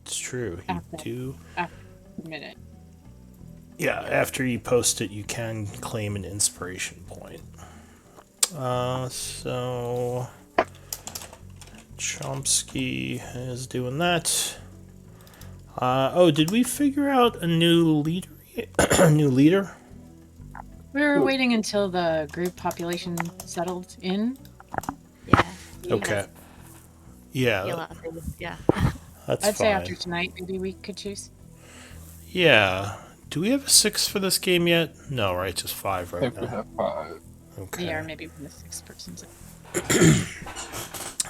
It's true. You After, do. after a minute. Yeah, after you post it, you can claim an inspiration point. So Chomsky is doing that. Oh, did we figure out a new leader? A new leader? We were waiting until the group population settled in. Yeah. Okay. Be Yeah, a lot of things. Yeah. that's I'd say after fine. tonight, maybe we could choose. Yeah. Do we have a six for this game yet? No, right? Just five I right think we now. have 5. Yeah, or Okay. maybe when the 6 person's.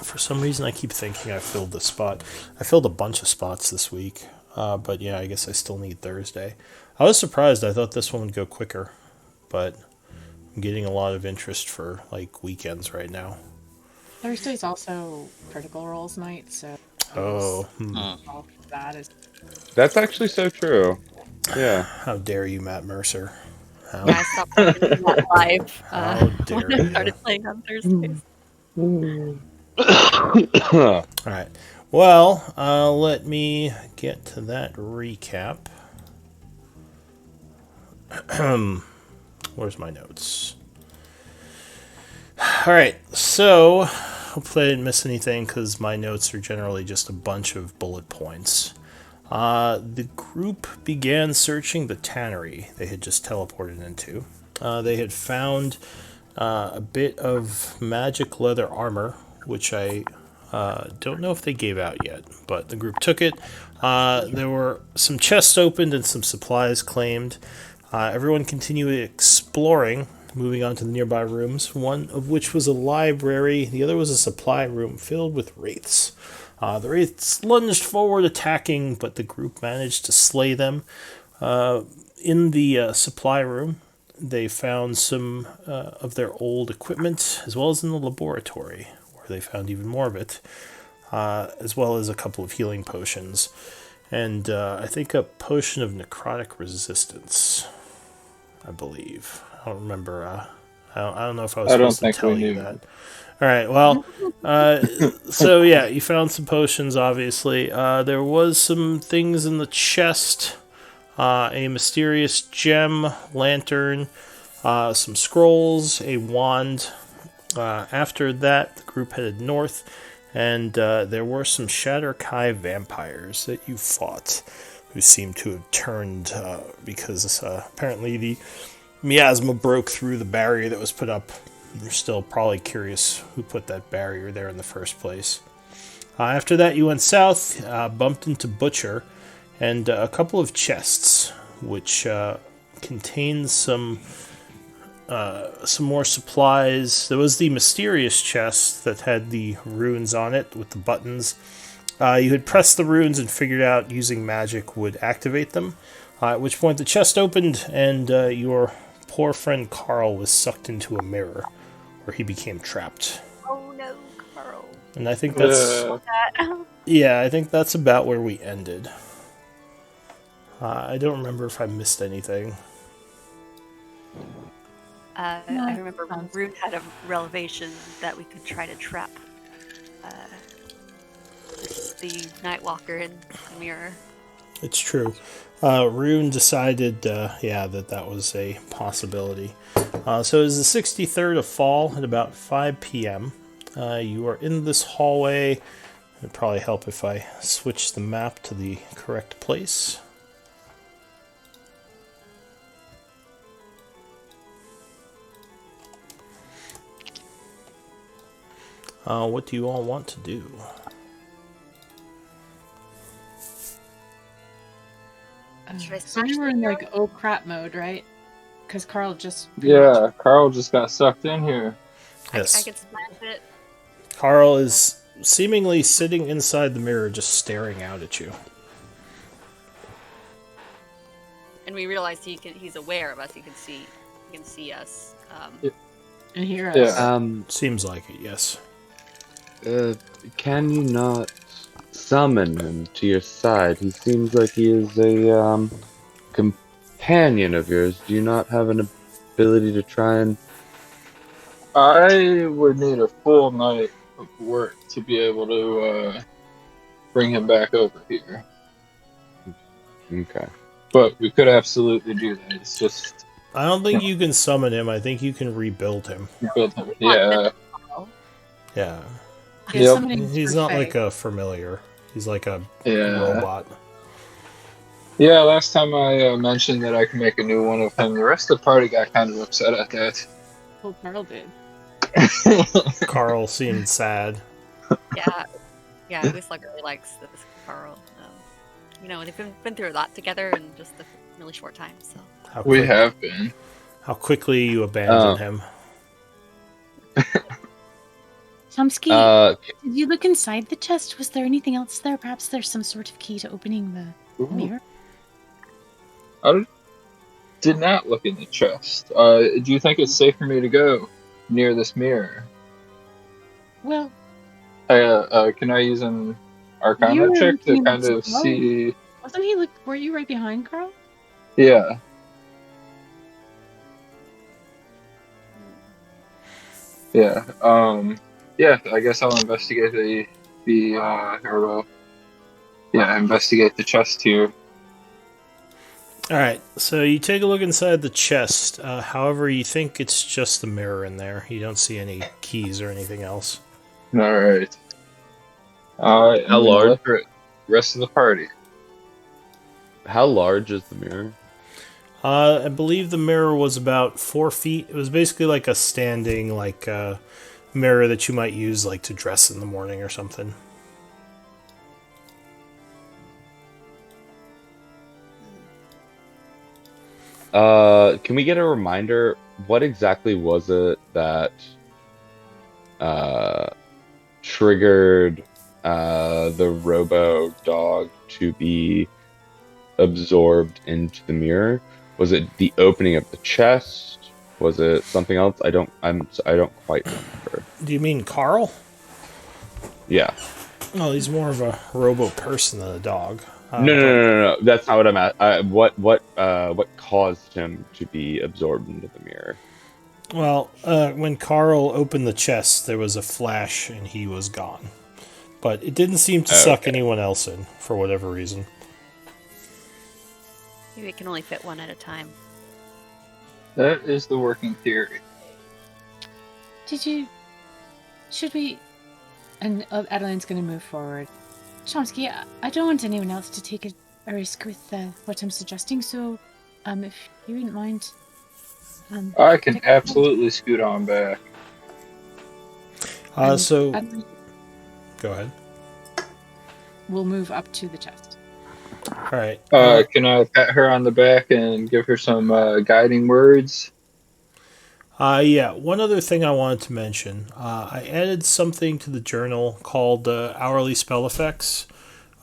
For some reason, I keep thinking I filled the spot. I filled a bunch of spots this week. But yeah, I guess I still need Thursday. I was surprised. I thought this one would go quicker. But I'm getting a lot of interest for like weekends right now. Thursday's also Critical Roles night, so Oh, all for that is. That's actually so true. Yeah. how dare you, Matt Mercer? Yeah, How I stopped watching that live how when dare I you? started playing on Thursdays. All right. Well, let me get to that recap. Where's my notes? All right. So, hopefully I didn't miss anything because my notes are generally just a bunch of bullet points. The group began searching the tannery they had just teleported into. They had found a bit of magic leather armor, which I don't know if they gave out yet, but the group took it. There were some chests opened and some supplies claimed. Everyone continued exploring, moving on to the nearby rooms, one of which was a library, the other was a supply room filled with wraiths. The wraiths lunged forward, attacking, but the group managed to slay them. In the supply room, they found some of their old equipment, as well as in the laboratory, where they found even more of it, as well as a couple of healing potions. And I think a potion of necrotic resistance, I believe. I don't remember. I don't know if I was I don't supposed to think tell we you knew. that. All right. Well, so yeah, you found some potions. Obviously, there was some things in the chest. A mysterious gem, lantern, some scrolls, a wand. After that, the group headed north, and there were some Shatterkai vampires that you fought, who seemed to have turned because apparently the miasma broke through the barrier that was put up. You're still probably curious who put that barrier there in the first place. After that, you went south, bumped into Butcher, and a couple of chests, which contained some more supplies. There was the mysterious chest that had the runes on it with the buttons. You had pressed the runes and figured out using magic would activate them. At which point the chest opened and your poor friend Carl was sucked into a mirror, where he became trapped. Oh no, Carl. And I think that's yeah, I think that's about where we ended. I don't remember if I missed anything. No, I remember sounds Ruth had a revelation that we could try to trap the Nightwalker in the mirror. It's true. Rune decided, that was a possibility. So it was the 63rd of fall at about 5 p.m. You are in this hallway. It'd probably help if I switch the map to the correct place. What do you all want to do? Should I So search we're the in mirror? like oh crap mode, right? Because Carl just Yeah, Carl just got sucked in here. Yes. I could smash it. Carl is seemingly sitting inside the mirror, just staring out at you. And we realize he's aware of us. He can see us. and hear us. Yeah. Seems like it, yes. Can you not summon him to your side? He seems like he is a companion of yours. Do you not have an ability to try and... I would need a full night of work to be able to bring him back over here. Okay. But we could absolutely do that. It's just I don't think you can summon him. I think you can rebuild him. build him. Yeah. Yeah. Yeah, Yep. summoning He's for not Fae. like a familiar. He's like a Yeah. robot. Yeah, last time I mentioned that I can make a new one of him, the rest of the party got kind of upset at that. Well, Carl did. Carl seemed sad. Yeah, yeah. Whistler really likes this Carl. You know, they've been through a lot together in just a really short time. So We have been. How quickly you abandon him. Chomsky, did you look inside the chest? Was there anything else there? Perhaps there's some sort of key to opening the mirror? I did not look in the chest. Do you think it's safe for me to go near this mirror? Well, can I use an Arcana were check to looking kind at of the see? wasn't he were you right behind Carl? Yeah. Yeah. Yeah. I guess I'll investigate investigate the chest here. Alright, so you take a look inside the chest. However, you think it's just the mirror in there. You don't see any keys or anything else. All right. How large? Rest of the party. How large is the mirror? I believe the mirror was about 4 feet. It was basically like a standing, mirror that you might use, like, to dress in the morning or something. Can we get a reminder? What exactly was it that triggered the robo dog to be absorbed into the mirror? Was it the opening of the chest? Was it something else? I don't quite remember. Do you mean Carl? Yeah. Oh, he's more of a robo person than a dog. No. That's not what I'm at. What caused him to be absorbed into the mirror? Well, when Carl opened the chest, there was a flash and he was gone. But it didn't seem to suck anyone else in, for whatever reason. maybe it can only fit one at a time. That is the working theory. Should we, and Adeline's going to move forward. Chomsky, I don't want anyone else to take a risk with what I'm suggesting, so if you wouldn't mind... I can absolutely scoot on back. So... Adeline Go ahead. will move up to the chest. Alright. Can I pat her on the back and give her some guiding words? Yeah, one other thing I wanted to mention. I added something to the journal called hourly spell effects.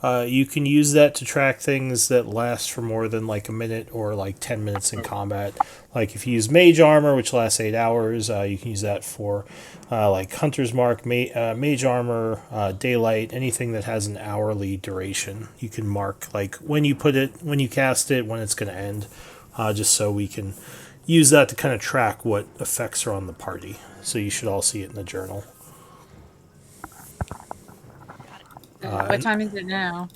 You can use that to track things that last for more than like a minute or like 10 minutes in combat. Like if you use mage armor, which lasts 8 hours, you can use that for like hunter's mark, mage armor, daylight, anything that has an hourly duration. You can mark like when you cast it, when it's going to end, just so we can use that to kind of track what effects are on the party. So you should all see it in the journal. What time is it now?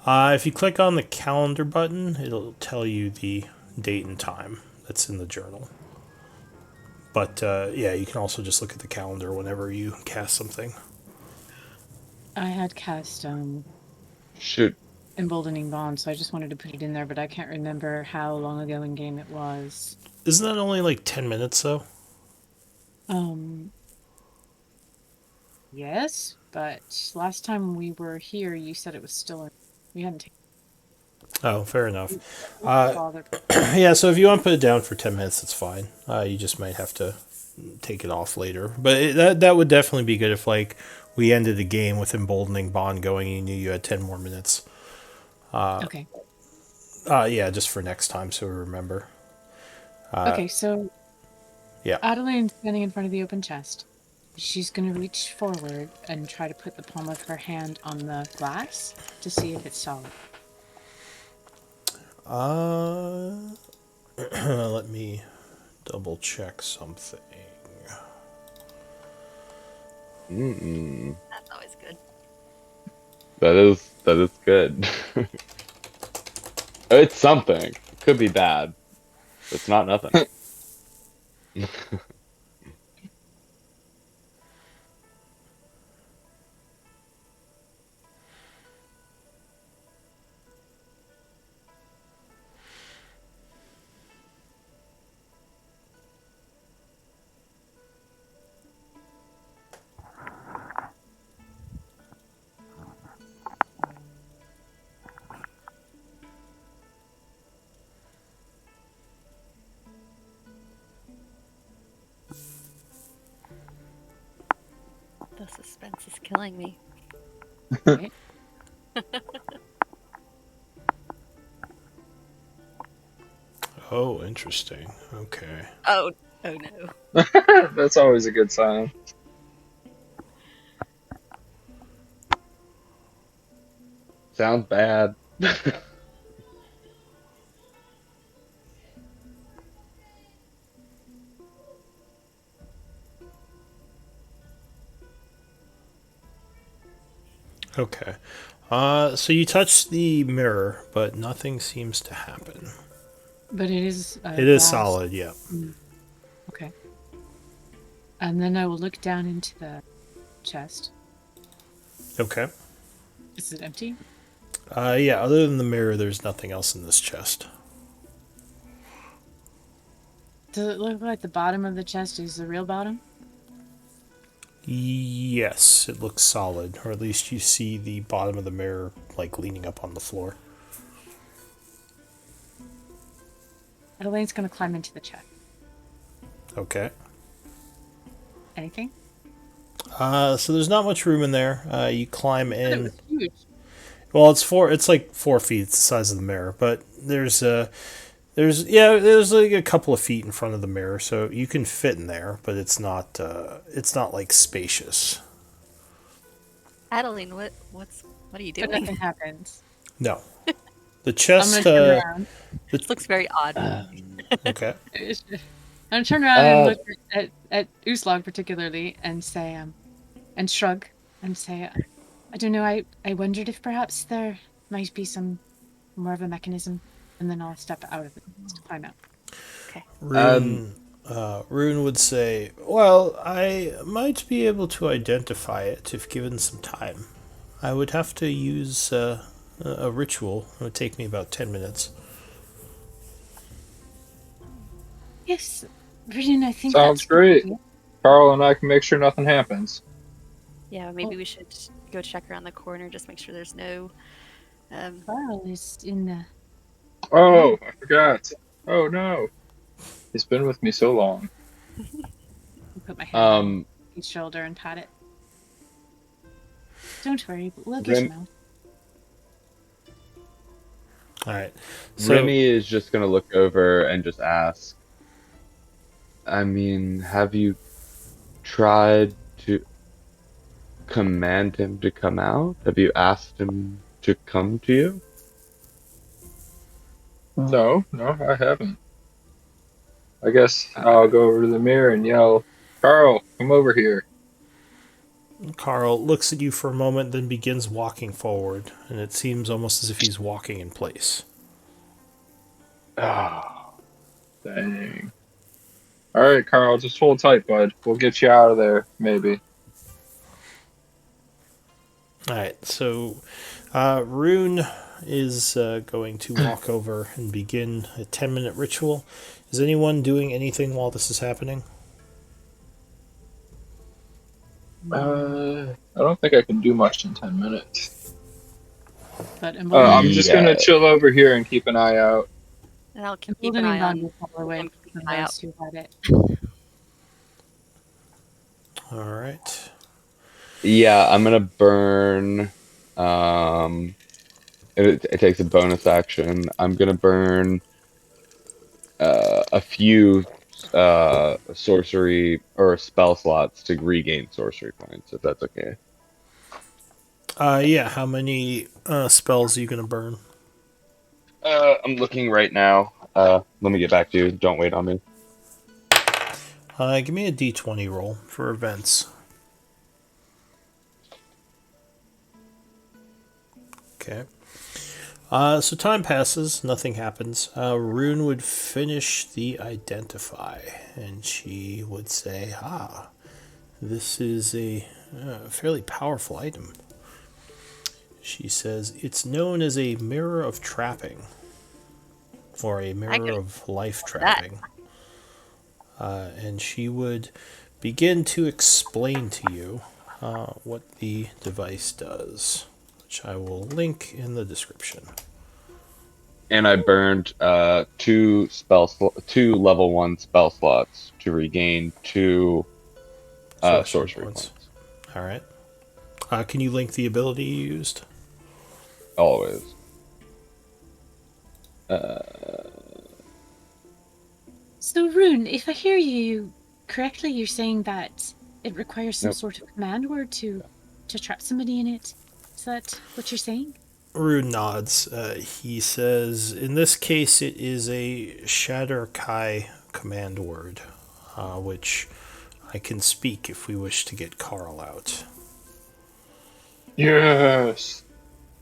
If you click on the calendar button, it'll tell you the date and time that's in the journal. But yeah, you can also just look at the calendar whenever you cast something. I had cast Shoot. Emboldening Bond, so I just wanted to put it in there, but I can't remember how long ago in game it was. Isn't that only like 10 minutes though? Yes, but last time we were here, you said it was still in. We hadn't taken. Oh, fair enough. Bother. Yeah, so if you want to put it down for 10 minutes, that's fine. You just might have to take it off later. But that would definitely be good if like we ended the game with Emboldening Bond going and you knew you had 10 more minutes. Okay. Yeah, just for next time so we remember. Okay, so Yeah. Adeline's standing in front of the open chest. She's going to reach forward and try to put the palm of her hand on the glass to see if it's solid. Let me double check something. That's always good. That is good. It's something. It could be bad. It's not nothing. The suspense is killing me. Right? Oh, interesting. Okay. Oh no. That's always a good sign. Sounds bad. Okay. So you touch the mirror, but nothing seems to happen. But it is It is glass. solid, yeah. Okay. And then I will look down into the chest. Okay. Is it empty? Yeah, other than the mirror, there's nothing else in this chest. Does it look like the bottom of the chest is the real bottom? Yes, it looks solid, or at least you see the bottom of the mirror, like, leaning up on the floor. Adelaine's gonna climb into the chest. Okay. Anything? So there's not much room in there. You climb It in. was huge. Well, it's like 4 feet. It's the size of the mirror, but there's like a couple of feet in front of the mirror, so you can fit in there, but it's not like spacious. Adeline, what are you But doing? nothing happens. No, the I'm chest. gonna turn around. This looks very odd. Okay. I'm gonna turn around and look at Uslog particularly and say, and shrug and say, I don't know, I wondered if perhaps there might be some more of a mechanism, and then I'll step out of it to climb out. Okay. Rune would say, "Well, I might be able to identify it if given some time. I would have to use a ritual. It would take me about 10 minutes." Yes, Virgin, I think Sounds that's great. good. Carl and I can make sure nothing happens. Yeah, maybe we should go check around the corner, just make sure there's no. Carl is in the. Oh, I forgot. Oh no. He's been with me so long. I put my hand on his shoulder and pat it. Don't worry, we'll get him out. All right. So Remy is just gonna look over and just ask, I mean, have you tried to command him to come out? Have you asked him to come to you? No, I haven't. I guess I'll go over to the mirror and yell, Carl, come over here. Carl looks at you for a moment, then begins walking forward, and it seems almost as if he's walking in place. Oh, Dang. Alright, Carl, just hold tight, bud. We'll get you out of there, maybe. All right. So Rune is going to walk over and begin a 10-minute ritual. Is anyone doing anything while this is happening? I don't think I can do much in 10 minutes. But I'm just Yeah. gonna chill over here and keep an eye out. And I'll keep an emboldening eye bond on. will fall away keep from an eye out. those who had it. All right. Yeah, I'm gonna burn. It takes a bonus action. I'm gonna burn a few sorcery or spell slots to regain sorcery points, if that's okay. Yeah. How many spells are you going to burn? I'm looking right now. Let me get back to you. Don't wait on me. Give me a d20 roll for events. Okay. So time passes, nothing happens. Rune would finish the identify, and she would say, this is a fairly powerful item. She says, it's known as a mirror of trapping, or a mirror can of life that. trapping. And she would begin to explain to you what the device does, which I will link in the description. And I burned two level 1 spell slots to regain 2 sorcery Points. points. All right. Can you link the ability you used? Always. So, Rune, if I hear you correctly, you're saying that it requires some Nope. sort of command word to trap somebody in it. Is that what you're saying? Rune nods. He says, in this case, it is a Shadowkai command word, which I can speak if we wish to get Carl out. Yes.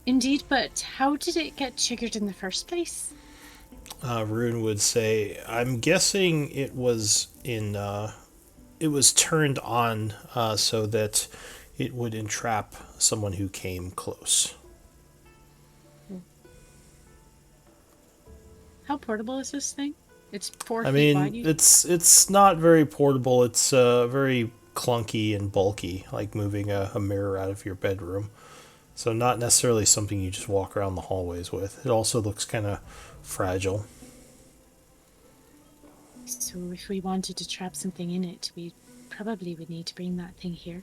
Indeed, but how did it get triggered in the first place? Rune would say, I'm guessing it was it was turned on so that it would entrap someone who came close. How portable is this thing? It's 4 I feet wide. mean, it's not very portable. It's very clunky and bulky, like moving a mirror out of your bedroom. So not necessarily something you just walk around the hallways with. It also looks kind of fragile. So if we wanted to trap something in it, we probably would need to bring that thing here.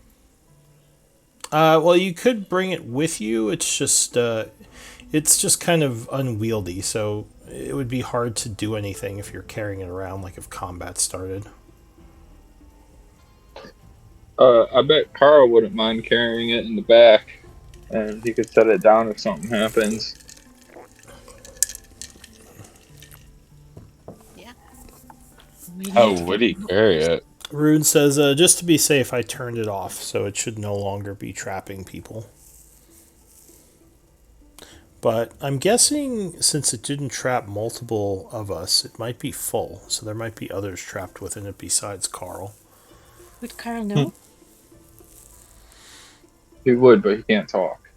Well, you could bring it with you. It's just kind of unwieldy, so it would be hard to do anything if you're carrying it around, like if combat started. I bet Carl wouldn't mind carrying it in the back, and he could set it down if something happens. Yeah. How would he carry it? Rune says, just to be safe, I turned it off, so it should no longer be trapping people. But I'm guessing since it didn't trap multiple of us, it might be full, so there might be others trapped within it besides Carl. Would Carl know? He would, but he can't talk.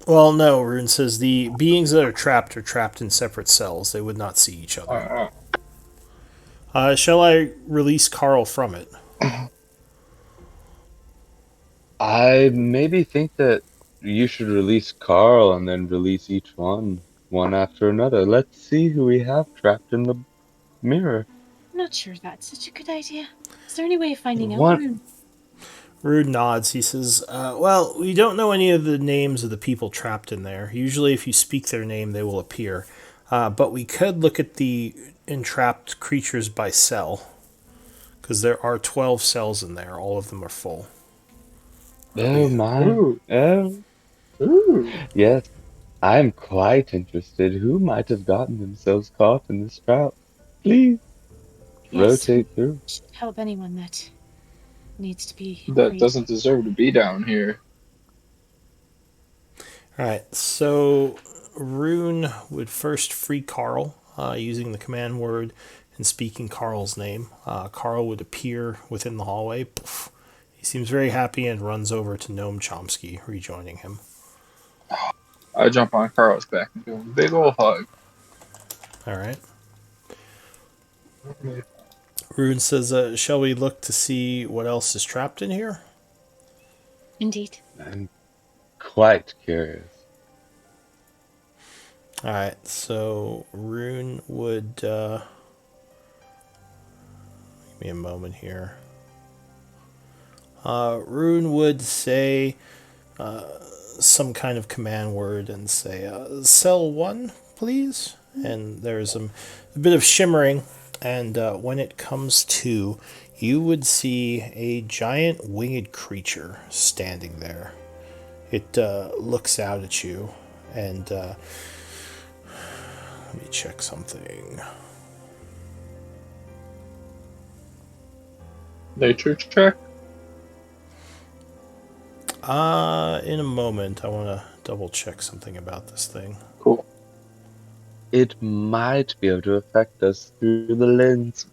Well, no, Rune says the beings that are trapped in separate cells. They would not see each other. Shall I release Carl from it? I maybe think that you should release Carl and then release each one after another. Let's see who we have trapped in the mirror. I'm not sure that's such a good idea. Is there any way of finding out, What? Rune? Rune nods. He says, well, we don't know any of the names of the people trapped in there. Usually if you speak their name, they will appear. But we could look at the entrapped creatures by cell, because there are 12 cells in there. All of them are full. Oh my. Ooh. Oh. Ooh. Yes, I'm quite interested. Who might have gotten themselves caught in this trap? Please, Yes, rotate through. should help anyone that needs to be That freed. doesn't deserve to be down here. Alright, so Rune would first free Carl using the command word and speaking Carl's name. Carl would appear within the hallway. Poof. He seems very happy and runs over to Noam Chomsky, rejoining him. I jump on Carl's back and give him a big ol' hug. Alright. Rune says, shall we look to see what else is trapped in here? Indeed. I'm quite curious. Alright, so Rune would... give me a moment here. Rune would say some kind of command word and say, cell 1, please? And there's a bit of shimmering, and when it comes to, you would see a giant winged creature standing there. It looks out at you, and let me check something. Nature check? In a moment, I want to double check something about this thing. Cool. It might be able to affect us through the lens.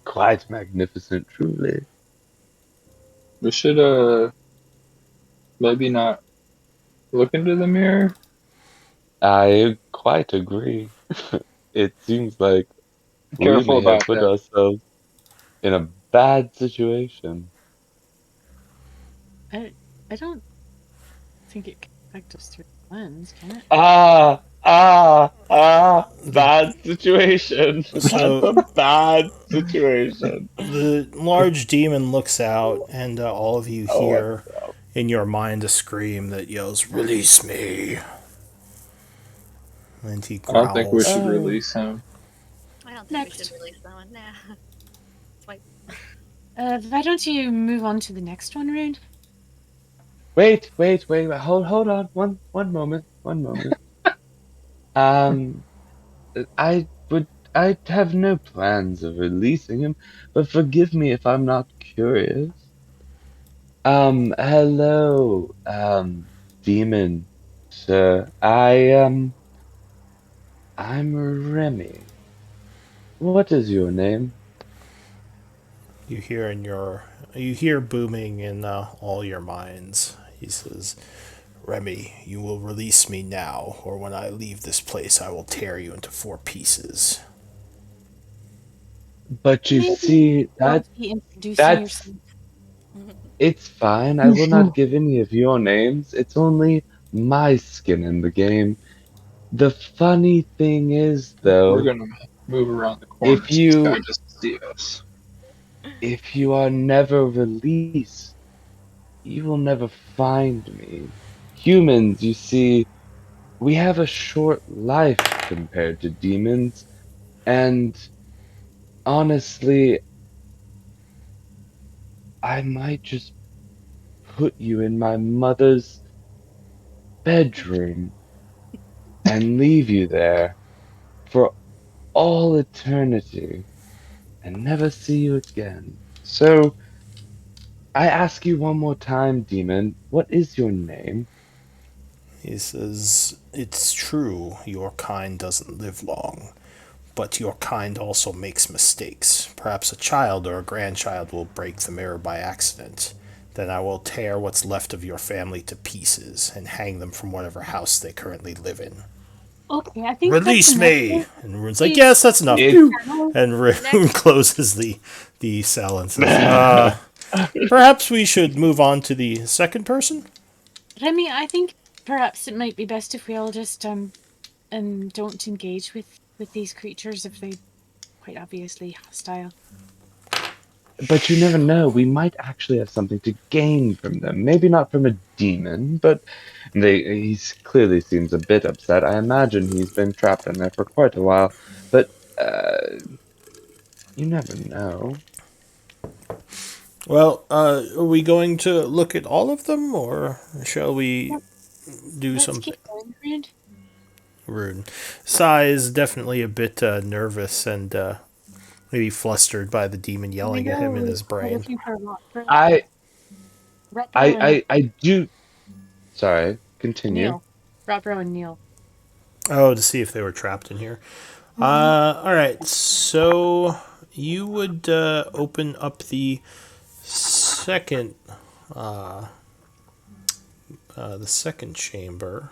Quite magnificent, truly. We should maybe not look into the mirror. I quite agree. It seems like Be we careful may have about put that. ourselves in a bad situation. I don't think it can affect us through the lens, can it? Bad situation. That's So a bad situation. the large demon looks out, and all of you Oh, what? hear in your mind a scream that yells, "Release me!" And he I don't think we growls. should Oh. release him. I don't think we should Next. release that one. Nah. Swipe. Why don't you move on to the next one, Rune? Wait. Hold on. One moment. One moment. Um, I have no plans of releasing him, but forgive me if I'm not curious. Hello, demon, sir. I'm Remy. What is your name? You hear booming in all your minds. He says, "Remy, you will release me now, or when I leave this place, I will tear you into 4 pieces." But you Maybe see, you want to be introducing that's yourself. it's fine. I will not give any of your names. It's only my skin in the game. The funny thing is, We're though, gonna move around the corner if so this guy you doesn't see us. if you are never released, you will never find me. Humans, you see, we have a short life compared to demons, and honestly, I might just put you in my mother's bedroom and leave you there for all eternity and never see you again. So, I ask you one more time, demon, what is your name? He says, "It's true, your kind doesn't live long, but your kind also makes mistakes. Perhaps a child or a grandchild will break the mirror by accident. Then I will tear what's left of your family to pieces and hang them from whatever house they currently live in." Okay, I think that's "Release enough. me!" And Rune's like, Please, "Yes, that's enough." please, It Pew! Colonel. And Rune Next. closes the cell and says, "Perhaps we should move on to the second person?" Remy, I think perhaps it might be best if we all just don't engage with these creatures if they quite obviously hostile. But you never know. We might actually have something to gain from them. Maybe not from a demon, but he clearly seems a bit upset. I imagine he's been trapped in there for quite a while. But you never know. Well, are we going to look at all of them, or shall we do Let's something? keep going, Rune. Rune. Sai is definitely a bit nervous and maybe flustered by the demon We yelling at him in know his we're brain. looking for Rotbro, I Rotbro and I do. Sorry. Continue. Neil. Rotbro and Neil. Oh, to see if they were trapped in here. All right, so you would open up second, the second chamber.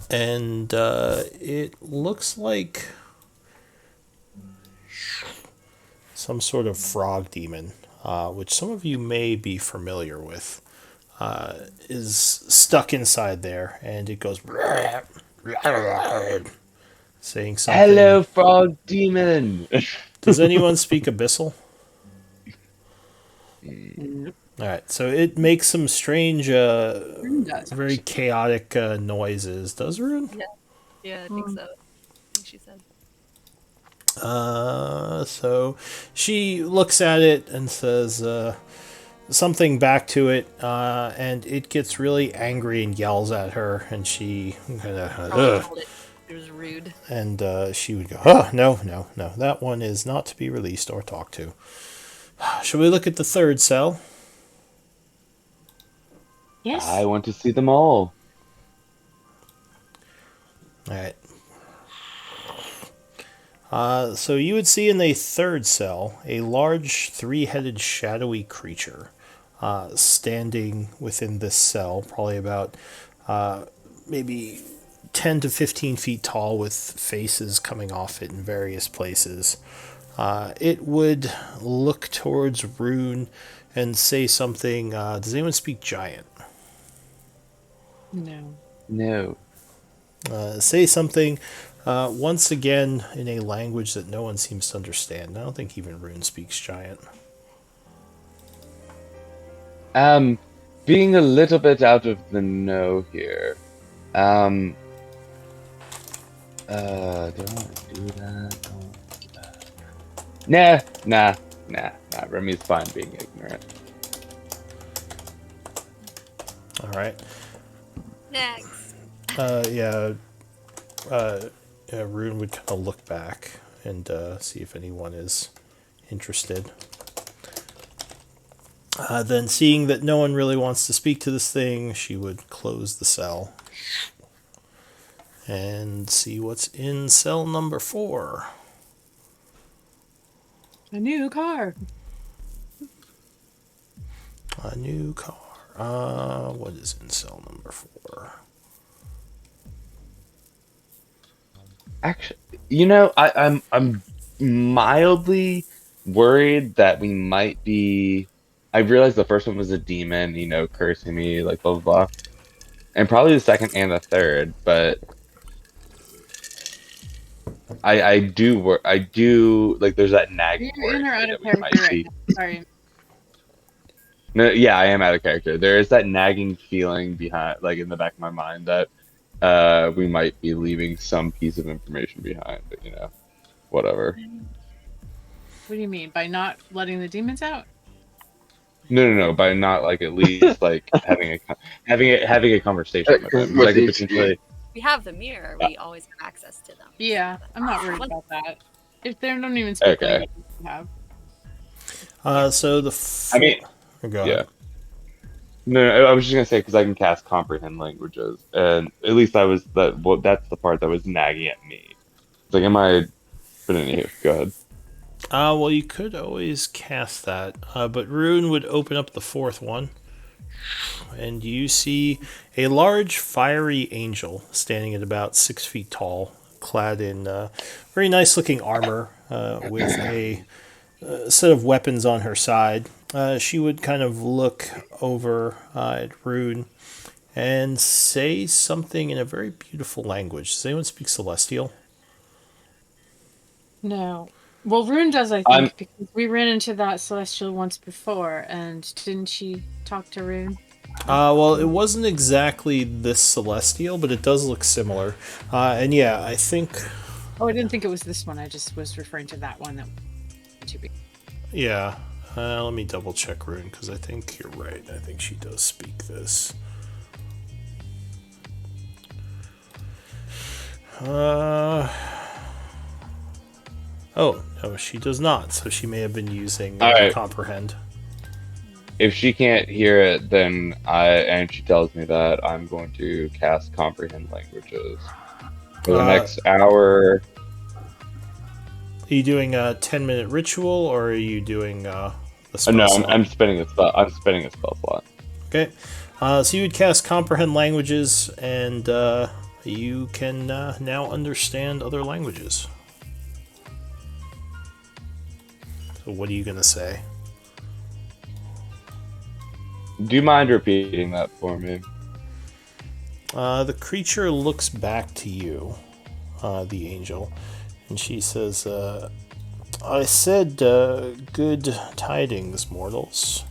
And it looks like some sort of frog demon, which some of you may be familiar with, is stuck inside there, and it goes saying something. Hello, frog demon. Does anyone speak Abyssal? Nope. All right, so it makes some strange, Rune does, very actually. chaotic noises. Does Rune? Yeah, I think so. I think she said. So she looks at it and says something back to it, and it gets really angry and yells at her, and she kind of, Told it. It was rude. and she would go, "Oh, no, no, no, that one is not to be released or talked to." Shall we look at the third cell? Yes. I want to see them all. All right. So you would see in the third cell a large three-headed shadowy creature standing within this cell, probably about maybe 10 to 15 feet tall with faces coming off it in various places. It would look towards Rune and say something. Does anyone speak giant? No. No. Say something once again in a language that no one seems to understand. I don't think even Rune speaks giant. Being a little bit out of the know here. Do I want to do that? Nah. Remy's fine being ignorant. All right. Next. Yeah. Rune would kind of look back and see if anyone is interested. Then, seeing that no one really wants to speak to this thing, she would close the cell and see what's in cell number 4. A new car. A new car. What is in cell number 4? Actually, I'm mildly worried that we might be. I realized the first one was a demon, cursing me, like blah blah blah, and probably the second and the third. But I do like. There's that nagging You're in worry or out that of we might character right be. now. Sorry. No, yeah, I am out of character. There is that nagging feeling behind, like in the back of my mind, that we might be leaving some piece of information behind. But whatever. What do you mean? By not letting the demons out? No. By not like at least like having a conversation with them, because I could potentially. We have the mirror. We always have access to them. Yeah, I'm not worried about that. If they don't even speak Okay. language we have. So the. I mean, Go yeah. ahead. No, I was just gonna say because I can cast comprehend languages, and at least I was that. Well, that's the part that was nagging at me. It's like, am I? But anywho, go ahead. Well, you could always cast that, but Rune would open up the fourth one, and you see a large fiery angel standing at about 6 feet tall, clad in very nice looking armor with a set of weapons on her side. She would kind of look over at Rune and say something in a very beautiful language. Does anyone speak Celestial? No. Well, Rune does, I think, because we ran into that Celestial once before, and didn't she talk to Rune? Well, it wasn't exactly this Celestial, but it does look similar. And yeah, I think... Oh, I didn't think it was this one. I just was referring to that one. Yeah. Let me double check Rune, because I think you're right. I think she does speak this. Oh, no, she does not. So she may have been using Alright. Comprehend. If she can't hear it, then and she tells me that, I'm going to cast comprehend languages for the next hour. Are you doing a 10-minute ritual, or are you doing the spell No, slot? I'm spinning a spell. I'm spinning a spell slot. Okay. So you would cast Comprehend Languages, and you can now understand other languages. So what are you going to say? Do you mind repeating that for me? The creature looks back to you, the angel, and she says, I said, good tidings, mortals.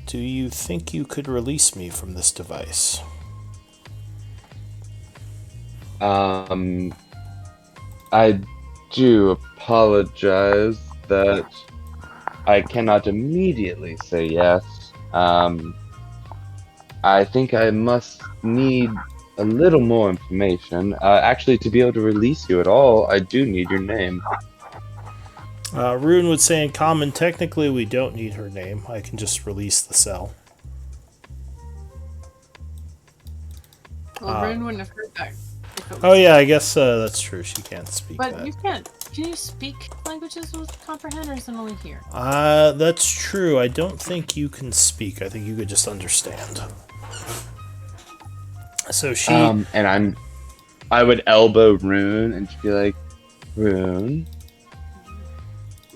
Do you think you could release me from this device? I do apologize that I cannot immediately say yes. I think I must need a little more information. Actually, to be able to release you at all, I do need your name. Rune would say in common, technically we don't need her name. I can just release the cell. Well, Rune wouldn't have heard that. If it was Oh yeah, I guess that's true. She can't speak But that. you can't. Can you speak languages with comprehend, or is it only here? That's true. I don't think you can speak. I think you could just understand. So she. And I would elbow Rune and she'd be like, Rune,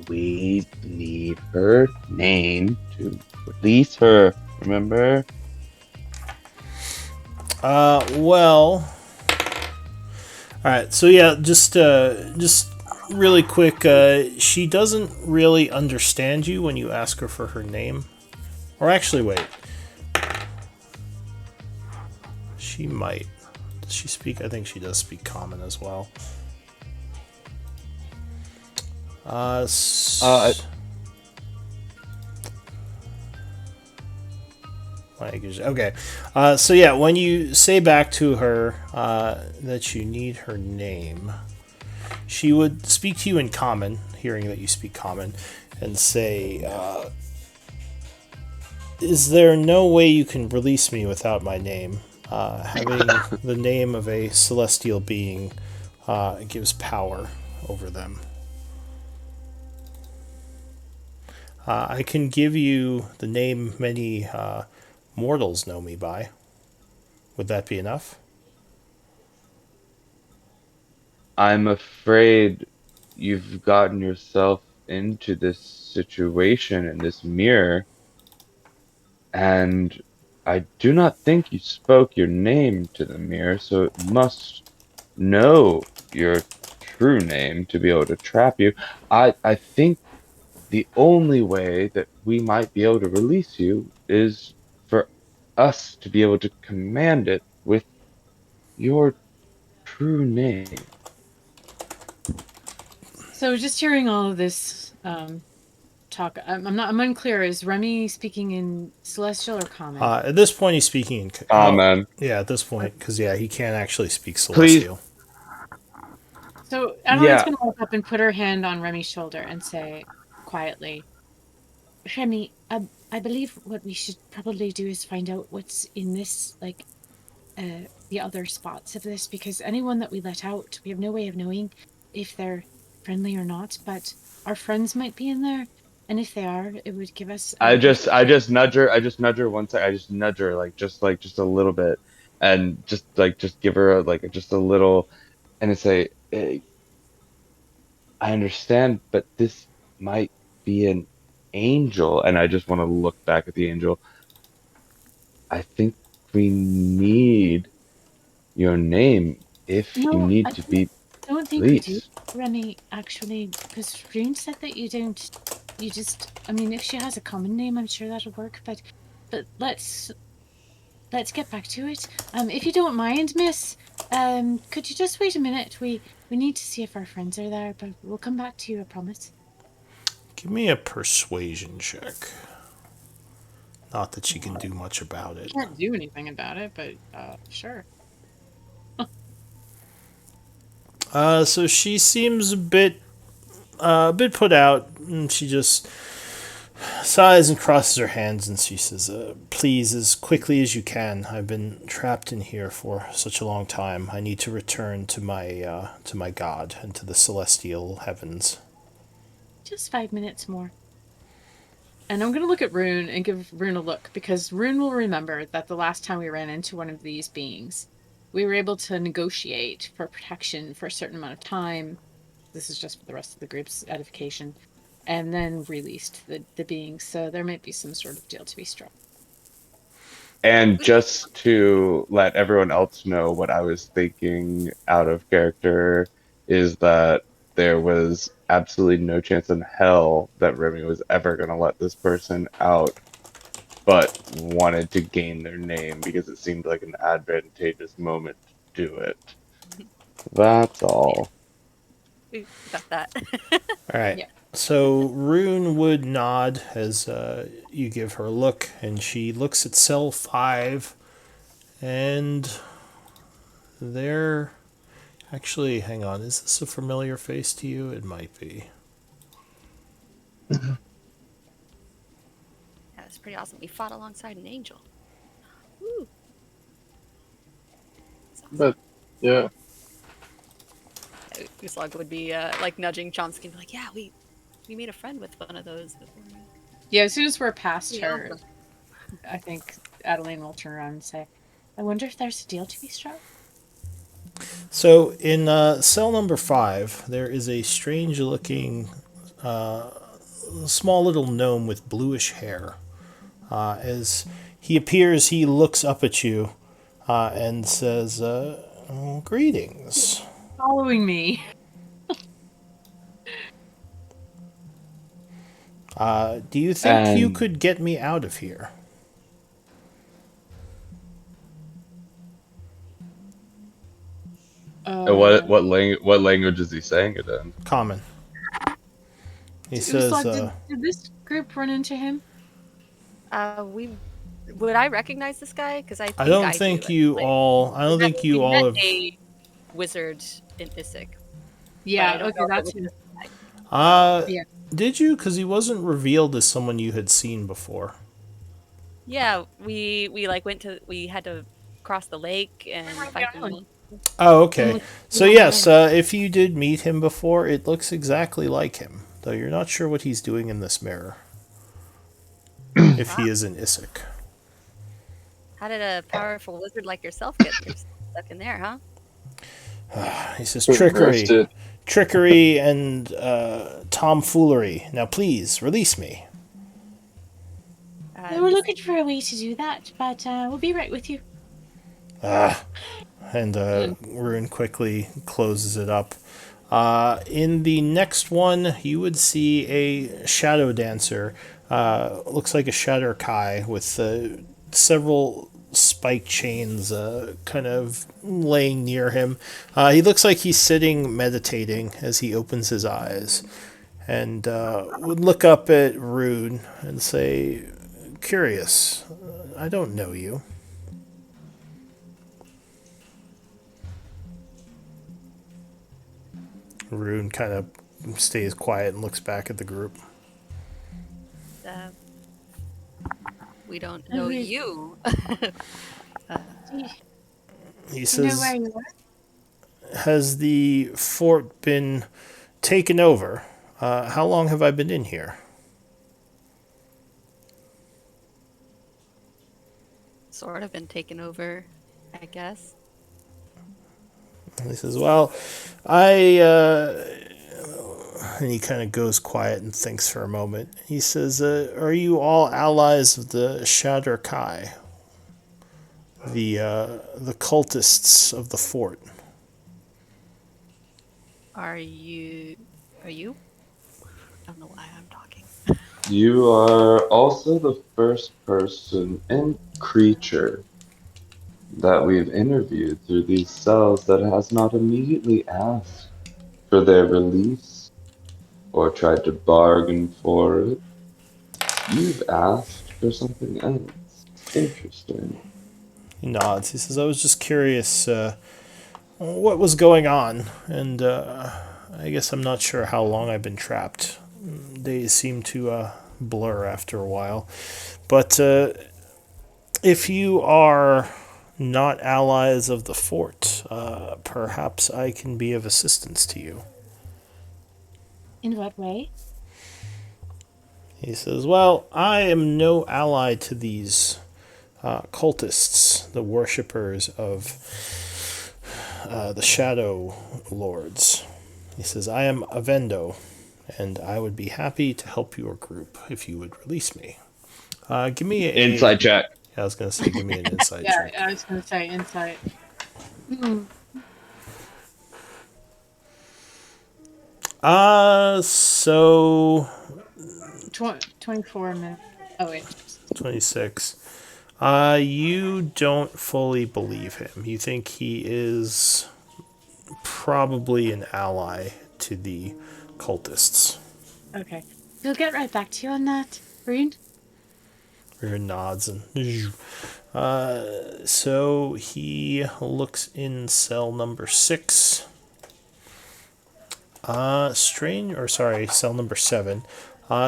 we need her name to release her. Remember? Well. All right. So yeah, just really quick. She doesn't really understand you when you ask her for her name. Or actually, wait. She might. Does she speak? I think she does speak common as well. Language. Okay. So yeah, when you say back to her that you need her name, she would speak to you in common, hearing that you speak common, and say, "Is there no way you can release me without my name? Having the name of a celestial being gives power over them. I can give you the name many mortals know me by. Would that be enough?" I'm afraid you've gotten yourself into this situation in this mirror, and I do not think you spoke your name to the mirror, so it must know your true name to be able to trap you. I think the only way that we might be able to release you is for us to be able to command it with your true name. So just hearing all of this talk, I'm unclear. Is Remy speaking in Celestial or Common? At this point, he's speaking in. Amen. Yeah, at this point, because yeah, he can't actually speak Please, Celestial. So Adeline's yeah, going to walk up and put her hand on Remy's shoulder and say quietly, Remy, I believe what we should probably do is find out what's in this, like, the other spots of this, because anyone that we let out, we have no way of knowing if they're friendly or not, but our friends might be in there, and if they are, it would give us I just nudge her. I just nudge her one sec. I just nudge her like just a little bit, and just give her just a little, and it's say, hey, I understand, but this might be an angel, and I just want to look back at the angel. I think we need your name if you No, need I to be don't think we do, released. Remy, actually, because Rune said that you don't, you just, I mean, if she has a common name, I'm sure that'll work, but let's get back to it. If you don't mind, miss, could you just wait a minute? We need to see if our friends are there, but we'll come back to you, I promise. Give me a persuasion check. Not that she can do much about it. Can't do anything about it, but sure. So she seems a bit put out, and she just sighs and crosses her hands, and she says, "Please, as quickly as you can. I've been trapped in here for such a long time. I need to return to my god and to the celestial heavens." Just 5 minutes more. And I'm going to look at Rune and give Rune a look, because Rune will remember that the last time we ran into one of these beings, we were able to negotiate for protection for a certain amount of time. This is just for the rest of the group's edification. And then released the beings. So there might be some sort of deal to be struck. And just to let everyone else know what I was thinking out of character is that there was absolutely no chance in hell that Remy was ever going to let this person out, but wanted to gain their name because it seemed like an advantageous moment to do it. That's all. Ooh, got that. All right. Yeah. So Rune would nod as you give her a look, and she looks at cell 5, and there. Actually, hang on. Is this a familiar face to you? It might be. Yeah, it's pretty awesome. We fought alongside an angel. Woo! That's awesome. But yeah, Uslog would be like nudging Chomsky and be like, "Yeah, we made a friend with one of those before." Yeah, as soon as we're past Yeah. her, I think Adeline will turn around and say, I wonder if there's a deal to be struck? So in cell number 5, there is a strange-looking, small little gnome with bluish hair. As he appears, he looks up at you and says, "Greetings." Following me. Do you think you And could get me out of here? what language is he saying it in? Common. He says, Uslag, did this group run into him? We would I recognize this guy? Because I "I think don't I think do. you all. I don't think you We all met have." a wizard in Isik. Yeah, I don't okay, know if that's it was him. Yeah. Did you? Because he wasn't revealed as someone you had seen before. Yeah, we like we had to cross the lake and fight the Island. Oh, okay. look- So yes, if you did meet him before, it looks exactly like him, though you're not sure what he's doing in this mirror. If he is in Isik. How did a powerful wizard like yourself get stuck in there, huh? He says, pretty "Trickery. roasted. Trickery and tomfoolery. Now please, release me." We were looking for a way to do that, but we'll be right with you. And Rune quickly closes it up. In the next one, you would see a shadow dancer. Looks like a Shatter Kai with several spike chains kind of laying near him. He looks like he's sitting meditating as he opens his eyes and would look up at Rune and say, "Curious, I don't know you." Rune kind of stays quiet and looks back at the group. Uh, we don't know Okay. you. He You know says, where you are? "Has the fort been taken over? How long have I been in here?" Sort of been taken over, I guess. And he says, "Well, I." And he kind of goes quiet and thinks for a moment. He says, "Are you all allies of the Shatter Kai, the cultists of the fort?" Are you? Are you? I don't know why I'm talking. You are also the first person and creature that we've interviewed through these cells that has not immediately asked for their release or tried to bargain for it. You've asked for something else. Interesting. He nods. He says, "I was just curious what was going on, and I guess I'm not sure how long I've been trapped. Days seem to blur after a while. But if you are not allies of the fort, perhaps I can be of assistance to you." In what way? He says, "Well, I am no ally to these cultists, the worshippers of the Shadow Lords." He says, "I am Avendo, and I would be happy to help your group if you would release me." Give me a... Insight check. I was going to say, give me an insight Yeah, check. I was going to say insight. So 24 minutes. Oh, wait. 26. You don't fully believe him. You think he is probably an ally to the cultists. Okay. We'll get right back to you on that. Rune? Rune nods and... so he looks in cell number 6. Cell number 7.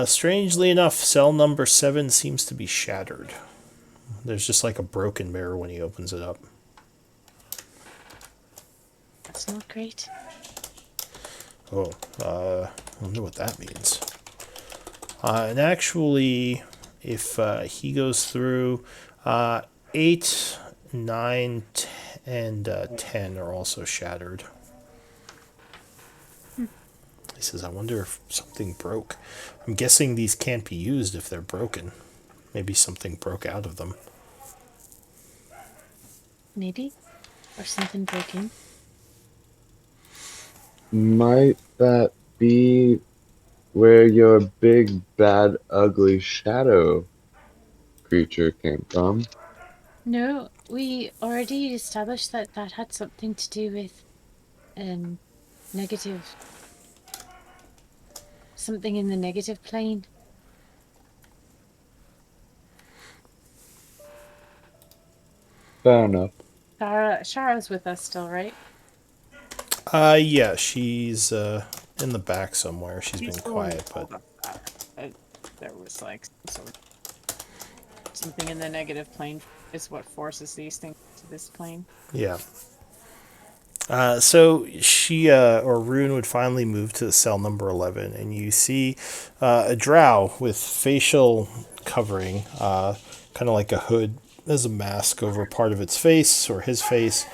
Strangely enough, cell number 7 seems to be shattered. There's just like a broken mirror when he opens it up. That's not great. Oh, I don't know what that means. And actually, if he goes through, 8, 9, and 10 are also shattered. He says, I wonder if something broke. I'm guessing these can't be used if they're broken. Maybe something broke out of them. Maybe. Or something broken. Might that be where your big, bad, ugly shadow creature came from? No, we already established that that had something to do with negative. Something in the negative plane. Fair enough. Shara's with us still, right? Yeah, she's in the back somewhere. She's been quiet, but There was like something in the negative plane is what forces these things to this plane. yeah. So she or Rune would finally move to cell number 11, and you see a drow with facial covering, kind of like a hood as a mask over part of its face or his face,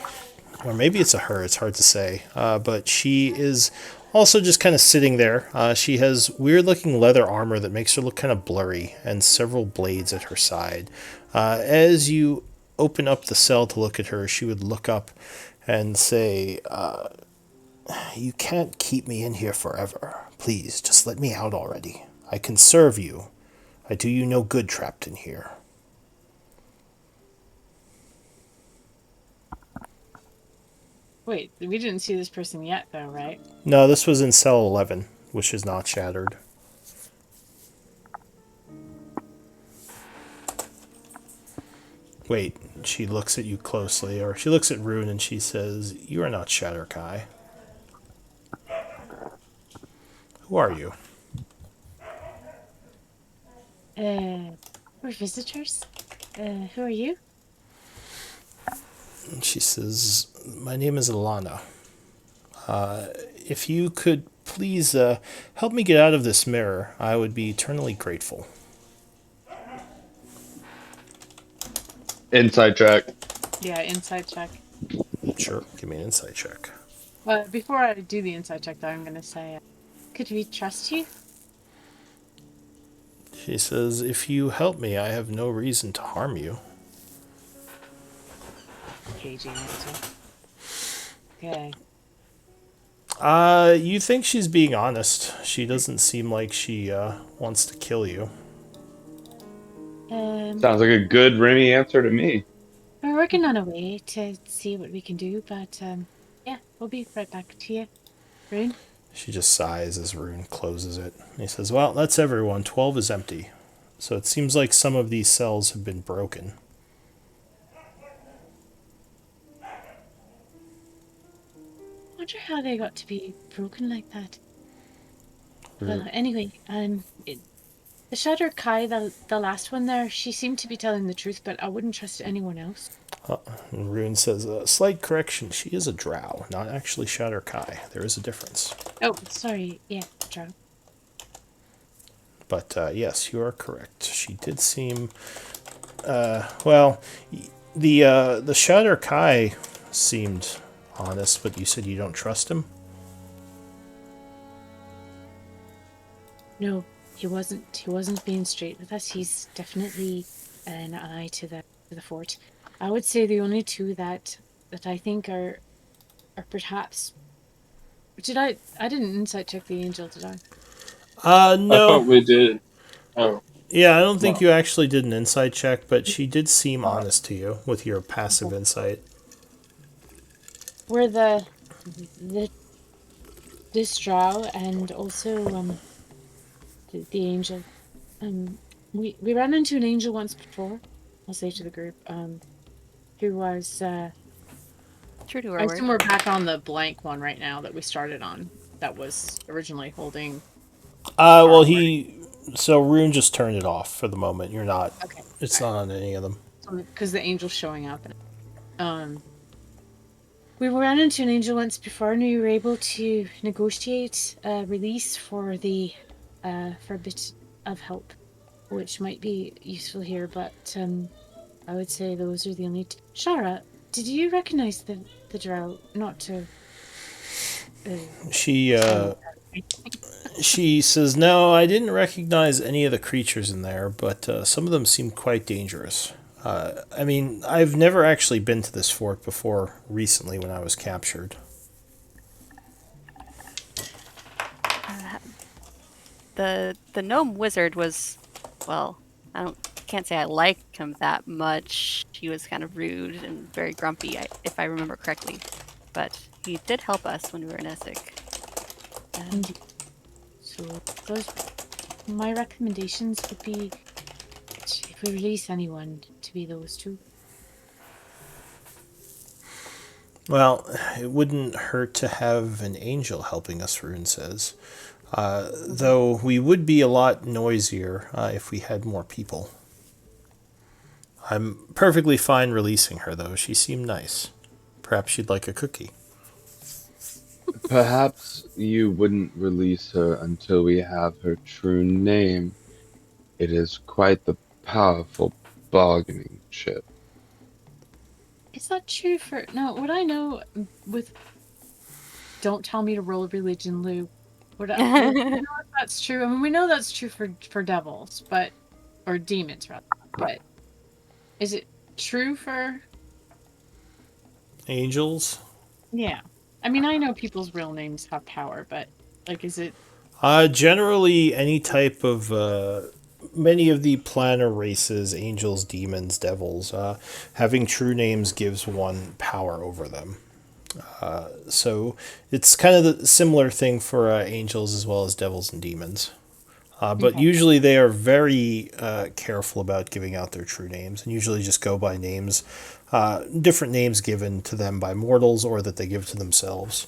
or maybe it's a her. It's hard to say. But she is also just kind of sitting there. She has weird-looking leather armor that makes her look kind of blurry, and several blades at her side. As you open up the cell to look at her, she would look up and say, you can't keep me in here forever. Please, just let me out already. I can serve you. I do you no good trapped in here. Wait, we didn't see this person yet, though, right? No, this was in cell 11, which is not shattered. Wait, she looks at you closely, or she looks at Rune and she says, you are not Shatter Kai. Who are you? We're visitors. Who are you? And she says, my name is Alana. If you could please help me get out of this mirror, I would be eternally grateful. Inside check. Yeah, inside check. Sure, give me an insight check. Before I do the inside check, though, I'm going to say, could we trust you? She says, if you help me, I have no reason to harm you. Cagey answer. Okay. You think she's being honest. She doesn't seem like she wants to kill you. Sounds like a good Remy answer to me. We're working on a way to see what we can do, but yeah, we'll be right back to you. Rune? She just sighs as Rune closes it. He says, well, that's everyone. 12 is empty. So it seems like some of these cells have been broken. I wonder how they got to be broken like that. Well, anyway, the Shadow Kai, the last one there, she seemed to be telling the truth, but I wouldn't trust anyone else. And Rune says, slight correction, she is a drow, not actually Shatter Kai. There is a difference. Oh, sorry, yeah, drow. But yes, you are correct. She did seem, well, the Shatter Kai seemed honest, but you said you don't trust him? No, he wasn't. He wasn't being straight with us. He's definitely an eye to the fort. I would say the only two that I think are perhaps. I didn't insight check the angel, did I? No. I thought we did. Oh. Yeah, I don't think Well. you actually did an insight check, but she did seem honest to you with your passive insight. Were the this drow and also the angel. We ran into an angel once before. I'll say to the group. Who was True to I our assume word. we're back on the blank one right now that we started on. That was originally holding. Well, he So Rune just turned it off for the moment. You're not. Okay. It's not on any of them. Because the angel's showing up. We ran into an angel once before, and we were able to negotiate a release for a bit of help, which might be useful here. But I would say those are the only. Shara, did you recognize the drow? Not to. She she says, "No, I didn't recognize any of the creatures in there, but some of them seemed quite dangerous. I mean, I've never actually been to this fort before recently when I was captured." The gnome wizard was, well, can't say I liked him that much. He was kind of rude and very grumpy, if I remember correctly. But he did help us when we were in Essex. Indeed. So those, my recommendations would be, if we release anyone, to be those two. Well, it wouldn't hurt to have an angel helping us, Rune says. Though we would be a lot noisier if we had more people. I'm perfectly fine releasing her, though. She seemed nice. Perhaps she'd like a cookie. Perhaps you wouldn't release her until we have her true name. It is quite the powerful bargaining chip. Is that true for... No, what I know with... Don't tell me to roll a religion, Lou. What I know if that's true. I mean, we know that's true for devils, but... Or demons, rather. But... Is it true for... Angels? Yeah. I mean, I know people's real names have power, but... Like, is it... Generally, any type of... many of the planar races, angels, demons, devils, having true names gives one power over them. So it's kind of the similar thing for angels as well as devils and demons. But Okay. usually they are very careful about giving out their true names and usually just go by names, different names given to them by mortals or that they give to themselves.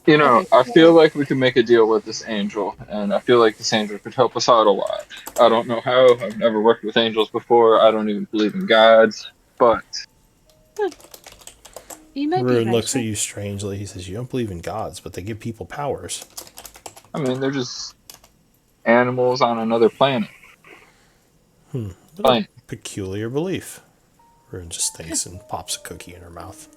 You know, Okay, I cool. feel like we could make a deal with this angel, and I feel like this angel could help us out a lot. I don't know how. I've never worked with angels before. I don't even believe in gods, but You might be Rune right. looks at you strangely. He says, "You don't believe in gods, but they give people powers." I mean, they're just animals on another planet. What Fine. a peculiar belief. Rune just thinks and pops a cookie in her mouth.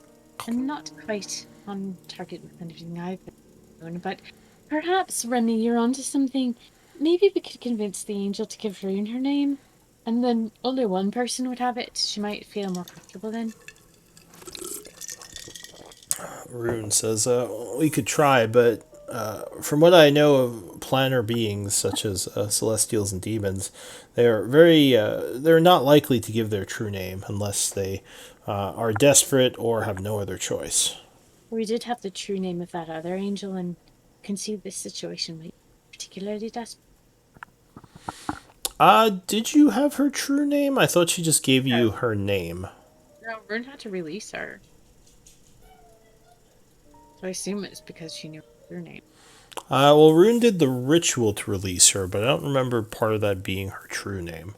I'm not quite on target with anything I've been doing, but perhaps, Remy, you're onto something. Maybe we could convince the angel to give Rune her name, and then only one person would have it. She might feel more comfortable then. Rune says, "We could try, but from what I know of planar beings such as celestials and demons, they're not likely to give their true name unless they are desperate or have no other choice." We did have the true name of that other angel, and can see this situation might be particularly desperate. Did you have her true name? I thought she just gave you her name. No, Rune had to release her. So I assume it's because she knew her name. Well, Rune did the ritual to release her, but I don't remember part of that being her true name.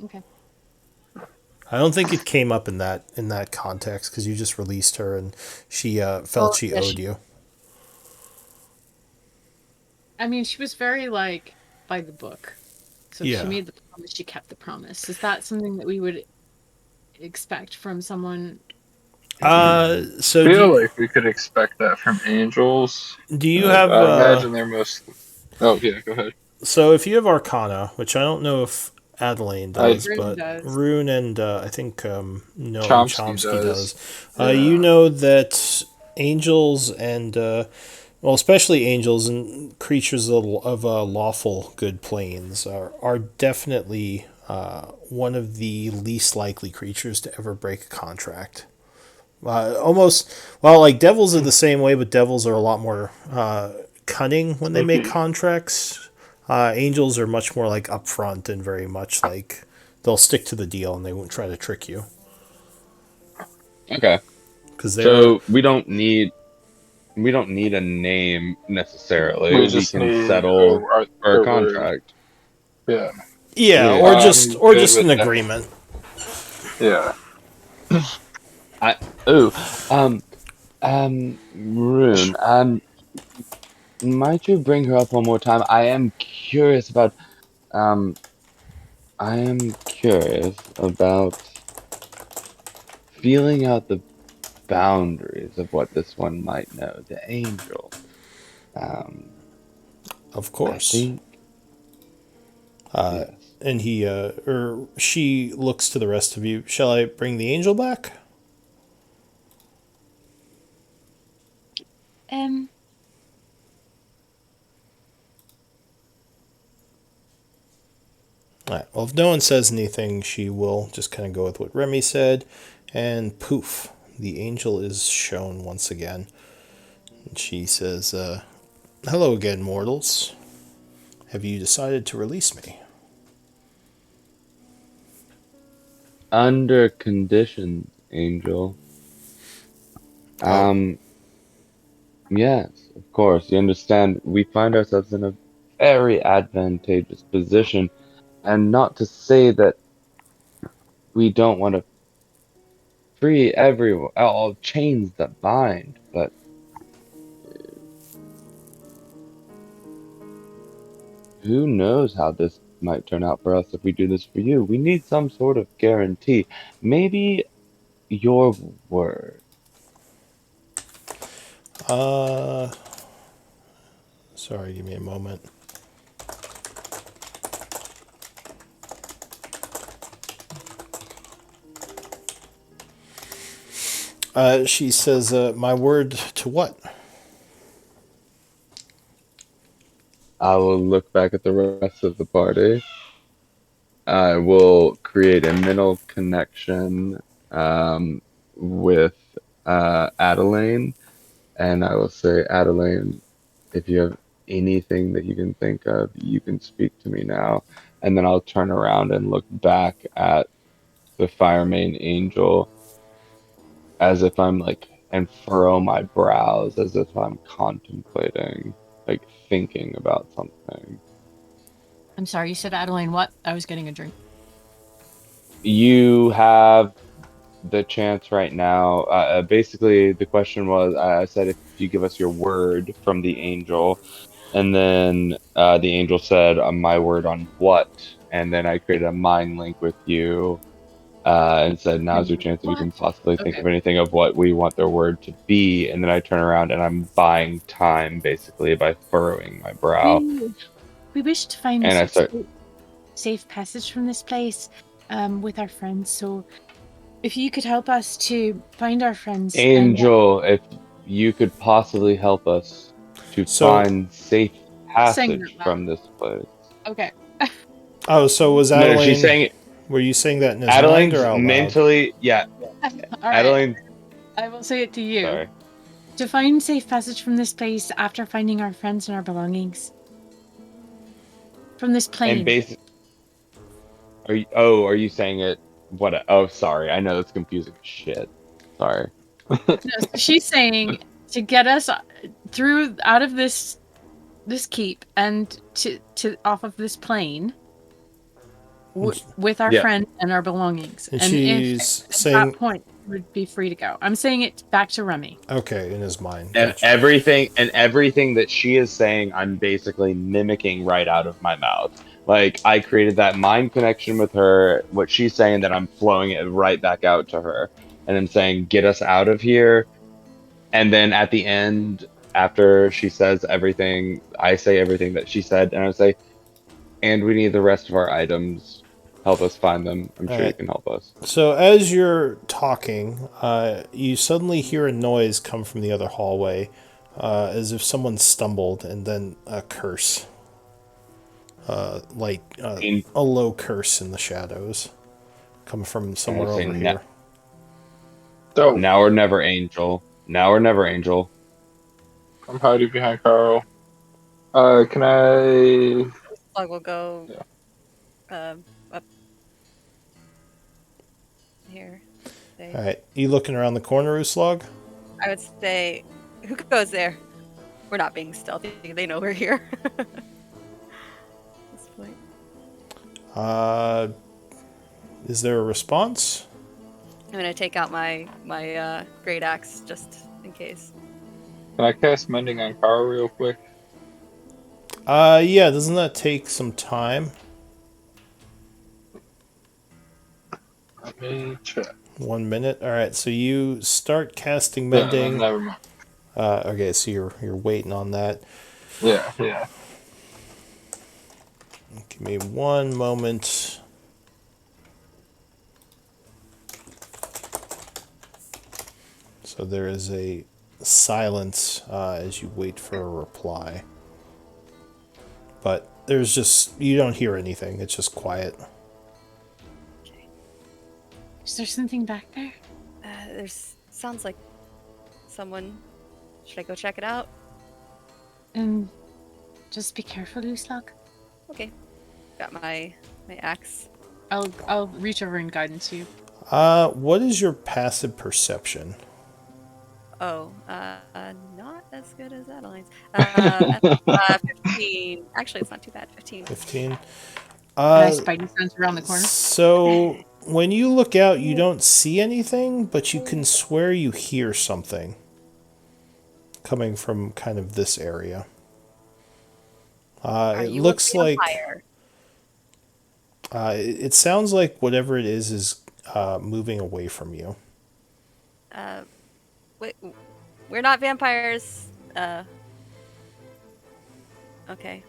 Okay. I don't think it came up in that context because you just released her and she felt she owed you. I mean, she was very, like, by the book. So if Yeah. she made the promise, she kept the promise. Is that something that we would expect from someone? So I feel like we could expect that from angels. do you have? I imagine they're most. Oh yeah, go ahead. So if you have Arcana, which I don't know if Adelaine does, Rune but does. Rune and I think no Chomsky does. Yeah. You know that angels and well, especially angels and creatures of lawful good planes are definitely one of the least likely creatures to ever break a contract. Almost, well, like devils are the same way, but devils are a lot more cunning when they make contracts. Angels are much more like upfront and very much like they'll stick to the deal and they won't try to trick you. Okay. Because So we don't need We don't need a name necessarily. We We just can need settle for a our word. contract. Yeah. Yeah, Yeah. or I'm good just with an that. agreement. Yeah. I oh Rune. Might you bring her up one more time? Um I am curious about feeling out the boundaries of what this one might know. The angel. Um, Of I course. think yes. And he or she looks to the rest of you. Shall I bring the angel back? Um, All right. Well, if no one says anything, she will just kind of go with what Remy said, and poof, the angel is shown once again. And she says, "Hello again, mortals. Have you decided to release me?" Under conditions, angel. Oh, Um, yes, of course. You understand, we find ourselves in a very advantageous position, and not to say that we don't want to free everyone, all chains that bind, but who knows how this might turn out for us if we do this for you? We need some sort of guarantee. Maybe your word. uh, sorry. Give me a moment. She says, "My word to what?" I will look back at the rest of the party. I will create a mental connection with Adelaine, and I will say, Adelaine, if you have anything that you can think of, you can speak to me now. And then I'll turn around and look back at the Fire Main Angel as if I'm like, and furrow my brows as if I'm contemplating, like thinking about something. I'm sorry, you said Adeline what? I was getting a drink. You have the chance right now. Basically, the question was, I said, if you give us your word from the angel, and then the angel said, my word on what? And then I created a mind link with you and said, now's your chance if you What? can possibly think Okay. of anything of what we want their word to be. And then I turn around and I'm buying time basically by furrowing my brow. We we wish to find And I start, safe passage from this place with our friends. So if you could help us to find our friends and Angel, if you could possibly help us to So, find safe sing passage that loud. from this place. Okay. oh, so was No, no, she's Adeline? saying it. Were you saying that in his mind or Adeline's out loud? mentally, yeah, All right. Adeline, I will say it to you. sorry. To find safe passage from this place after finding our friends and our belongings. From this And plane. basic, are you saying it? Oh, sorry. I know that's confusing as shit. Sorry. No, so she's saying to get us through out of this keep and to off of this plane with our Yeah. friends and our belongings. And And if she's at that saying, point we'd be free to go. I'm saying it back to Remy. okay, in his mind. And Gotcha. everything that she is saying, I'm basically mimicking right out of my mouth. Like I created that mind connection with her, what she's saying, that I'm flowing it right back out to her. And I'm saying, get us out of here. And then at the end, after she says everything, I say everything that she said, and I say, and we need the rest of our items. Help us find them. I'm All sure you right. can help us. So as you're talking, you suddenly hear a noise come from the other hallway, as if someone stumbled, and then a curse, like And a low curse in the shadows, come from I somewhere say, over here. Dope. now or never, Angel. Now or never, Angel. I'm hiding behind Carl. Can I? Slug will go Yeah. up here. All Say, right, you looking around the corner, Uslog? I would say, Who goes there? We're not being stealthy. They know we're here. At this point. Is there a response? I'm gonna take out my great axe just in case. Can I cast Mending on Kara real quick? Yeah, doesn't that take some time? Let me check. 1 minute. All right, so you start casting Yeah, mending. never mind. Okay, so you're waiting on that. Yeah. Give me 1 moment. So there is a silence as you wait for a reply. But there's just, you don't hear anything. It's just quiet. Is there something back there? There's sounds like someone. Should I go check it out? Just be careful, Looselog. Okay. Got my axe. I'll reach over and guidance you. What is your passive perception? Oh, not as good as Adeline's. 15. Actually, it's not too bad. 15. 15. And I spidey sense around the corner. So when you look out, you don't see anything, but you can swear you hear something coming from kind of this area. It looks like it sounds like whatever it is moving away from you. Wait, we're not vampires. Okay.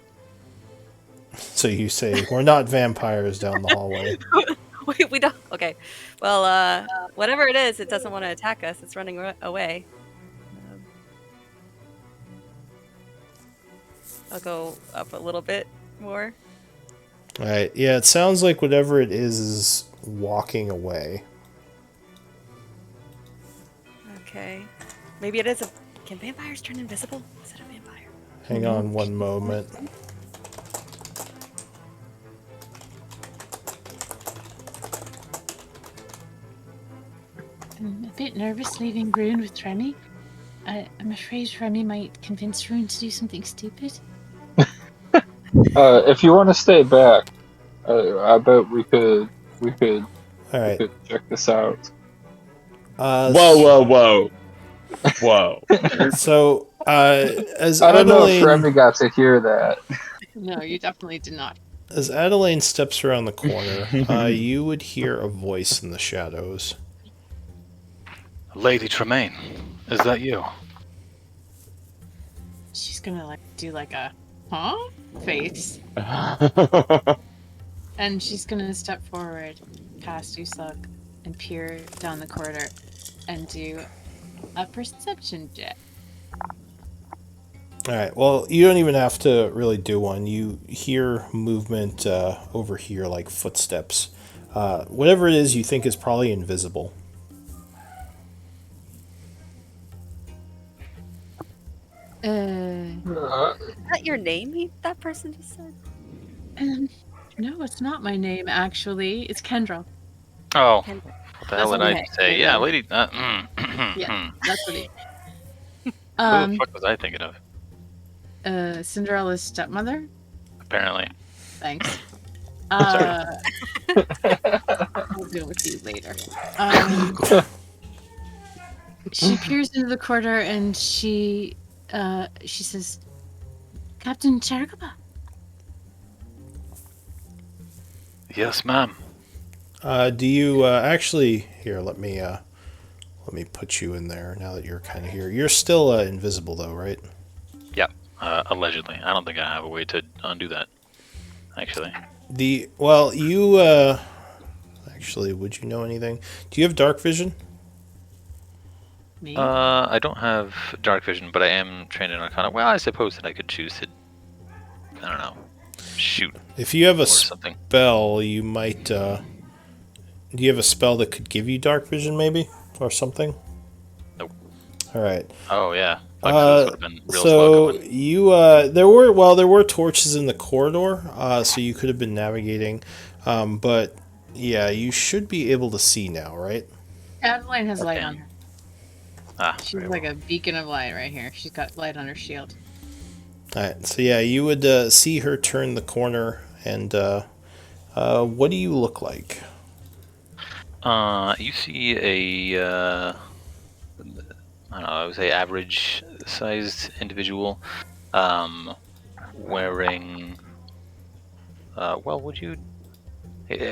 So you say, we're not vampires down the hallway. Wait, we don't. Okay. Well, whatever it is, it doesn't want to attack us. It's running away. I'll go up a little bit more. All right. Yeah, it sounds like whatever it is walking away. Okay. Maybe it is a... Can vampires turn invisible? Is it a vampire? Hang on 1 moment. I'm a bit nervous leaving Rune with Remy. I'm afraid Remy might convince Rune to do something stupid. If you want to stay back, I bet we could All right. check this out. Whoa. So, as I don't know if Adeline, Remy got to hear that. No, you definitely did not. as Adeline steps around the corner, you would hear a voice in the shadows. Lady Tremaine, is that you? She's gonna do a huh face, and she's gonna step forward past Uslug and peer down the corridor and do a perception check. All right. Well, you don't even have to really do one. You hear movement over here, like footsteps. Whatever it is, you think is probably invisible. Is that your name? That person just said. No, it's not my name. Actually, it's Kendra. Oh, Kendra. what the hell did I say? Yeah, lady. Yeah, that's what he. Who the fuck was I thinking of? Cinderella's stepmother. Apparently. Thanks. Sorry. I'll deal with you later. She peers into the corridor and she says, "Captain Charagaba." Yes, ma'am. Do you actually here? Let me put you in there now that you're kind of here. You're still invisible though, right? Yep. Allegedly. I don't think I have a way to undo that. Actually. You actually, would you know anything? Do you have dark vision? Me? I don't have dark vision, but I am trained in Arcana. Well, I suppose that I could choose to, I don't know, shoot. If you have a something. spell, you might. Do you have a spell that could give you dark vision, maybe, or something? Nope. All right. Oh yeah. Would have been real So slow you there were torches in the corridor, so you could have been navigating, but yeah, you should be able to see now, right? Adeline has light on her. She's very like well. a beacon of light right here. She's got light on her shield. All right, so yeah, you would see her turn the corner, and what do you look like? You see I don't know, I would say average-sized individual, wearing. Would you?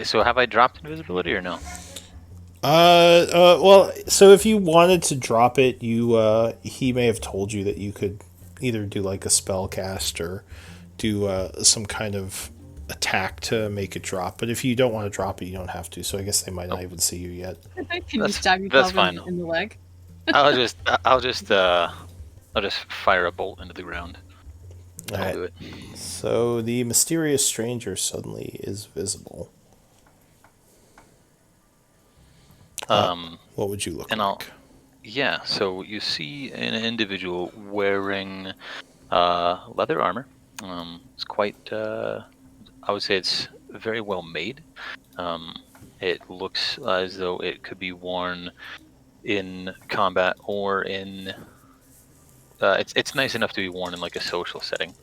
So have I dropped invisibility or no? Well, so if you wanted to drop it, he may have told you that you could either do like a spell cast or do some kind of attack to make it drop. But if you don't want to drop it, you don't have to. So I guess they might not Nope. even see you yet. Can you stab That's yourself fine. in the leg? I'll just fire a bolt into the ground. All That'll right. do it. So the mysterious stranger suddenly is visible. What would you look And like? Yeah, so you see an individual wearing leather armor. It's quite, I would say it's very well made. It looks as though it could be worn in combat or in. It's nice enough to be worn in like a social setting.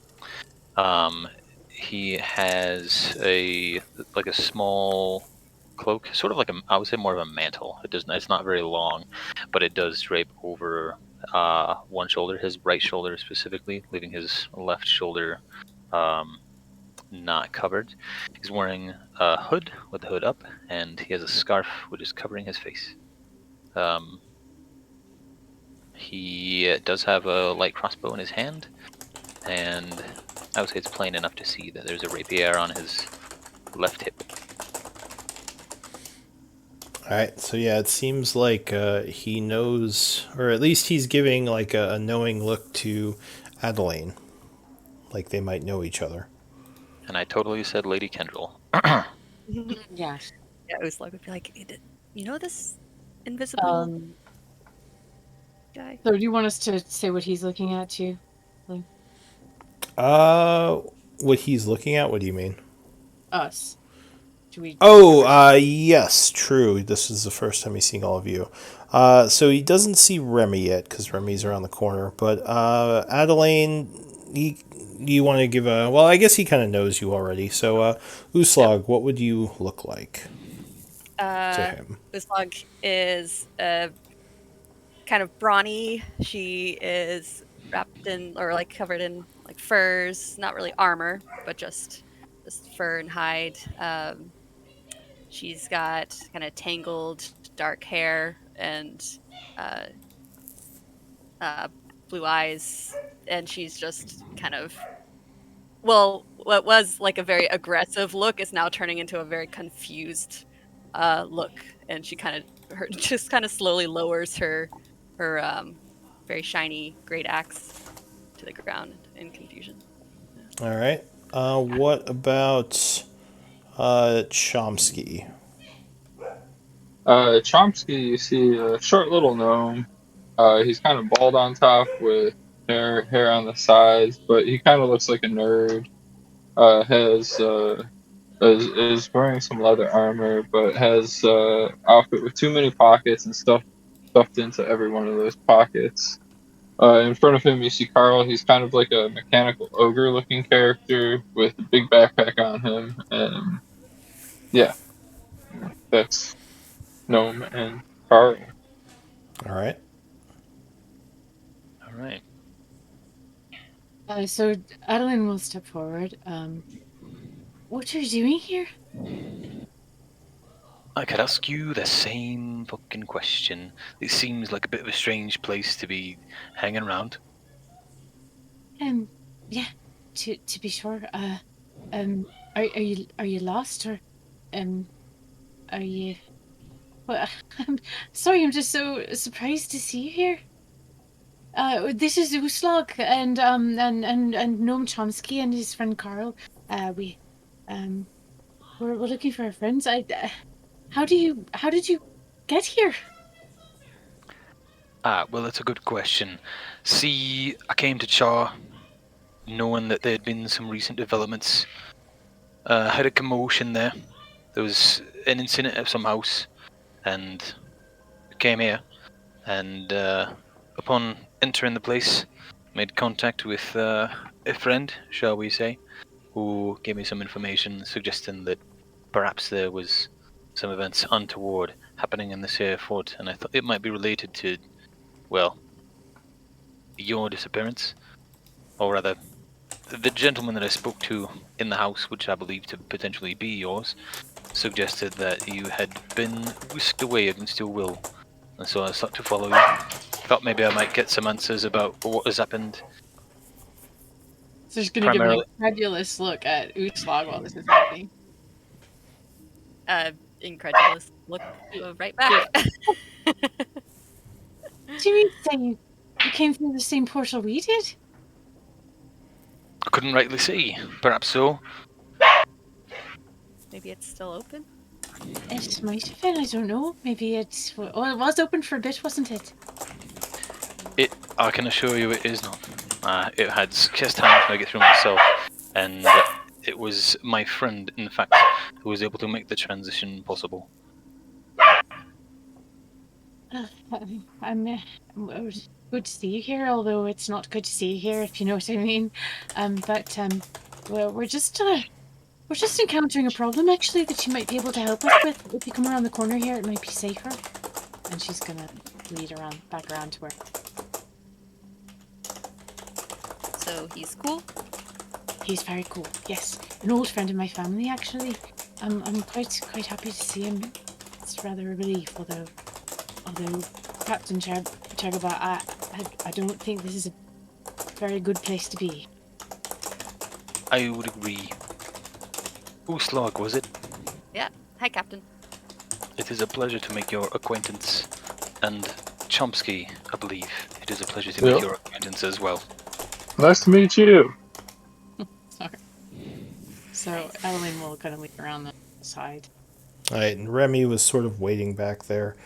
Um, he has a small cloak, sort of like I would say more of a mantle. It's not very long, but it does drape over one shoulder, his right shoulder specifically, leaving his left shoulder um, not covered. He's wearing a hood with the hood up, and he has a scarf which is covering his face. He does have a light crossbow in his hand, and I would say it's plain enough to see that there's a rapier on his left hip. All right. So yeah, it seems like he knows, or at least he's giving like a knowing look to Adeline, like they might know each other. And I totally said Lady Kendrell. Yeah. Yeah, Uslag would be like, you know this invisible guy? So do you want us to say what he's looking at too? Uh, what he's looking at? What do you mean? Us. Do we? Oh, yes, true. This is the first time he's seeing all of you. So he doesn't see Remy yet because Remy's around the corner. But Adeline, you want to give a? Well, I guess he kind of knows you already. So, Uslag, what would you look like to him? Uslag is kind of brawny. She is wrapped in or like covered in like furs, not really armor, but just fur and hide. She's got kind of tangled dark hair and uh, blue eyes, and she's just kind of what was like a very aggressive look is now turning into a very confused look, and she just kind of slowly lowers her very shiny great axe to the ground in confusion. All right. What about Chomsky? Chomsky, you see a short little gnome. He's kind of bald on top with hair on the sides, but he kind of looks like a nerd. Has is wearing some leather armor, but has outfit with too many pockets and stuff stuffed into every one of those pockets. In front of him, you see Carl. He's kind of like a mechanical ogre-looking character with a big backpack on him, and yeah, that's Gnome and Carl. All right. All right. So Adeline will step forward. What are you doing here? I could ask you the same fucking question. It seems like a bit of a strange place to be hanging around. Yeah, to be sure. Are you lost or, are you? Well, I'm sorry. I'm just so surprised to see you here. This is Uslog and Noam Chomsky and his friend Carl. We're looking for our friends. How did you get here? Well, that's a good question. See, I came to Char knowing that there had been some recent developments. Had a commotion there. There was an incident at some house, and came here. And upon entering the place, made contact with a friend, shall we say, who gave me some information suggesting that perhaps there was some events untoward happening in this here fort, and I thought it might be related to, well, your disappearance, or rather, the gentleman that I spoke to in the house, which I believe to potentially be yours, suggested that you had been whisked away against your will, and so I sought to follow you. Thought maybe I might get some answers about what has happened. So she's gonna give an Primarily, incredulous look at Uslag while this is happening. Incredulous look right back. Do you mean to say you came through the same portal we did? I couldn't rightly see. Perhaps so. Maybe it's still open? It might have been, I don't know. Maybe it's... Oh, it was open for a bit, wasn't it? I can assure you it is not. It had just time to make it through myself, and it was my friend, in fact, who was able to make the transition possible. It's good to see you here, although it's not good to see you here, if you know what I mean. Well, we're just encountering a problem, actually, that you might be able to help us with. If you come around the corner here, it might be safer. And she's gonna lead back around to where. So he's cool? He's very cool, yes. An old friend of my family, actually. I'm quite happy to see him. It's rather a relief, although Captain Chagaba, I don't think this is a very good place to be. I would agree. Uslag, was it? Yeah. Hi, Captain. It is a pleasure to make your acquaintance. And Chomsky, I believe. It is a pleasure to make your acquaintance as well. Nice to meet you. Sorry. So Evelyn will kind of lead around the side. Alright, and Remy was sort of waiting back there.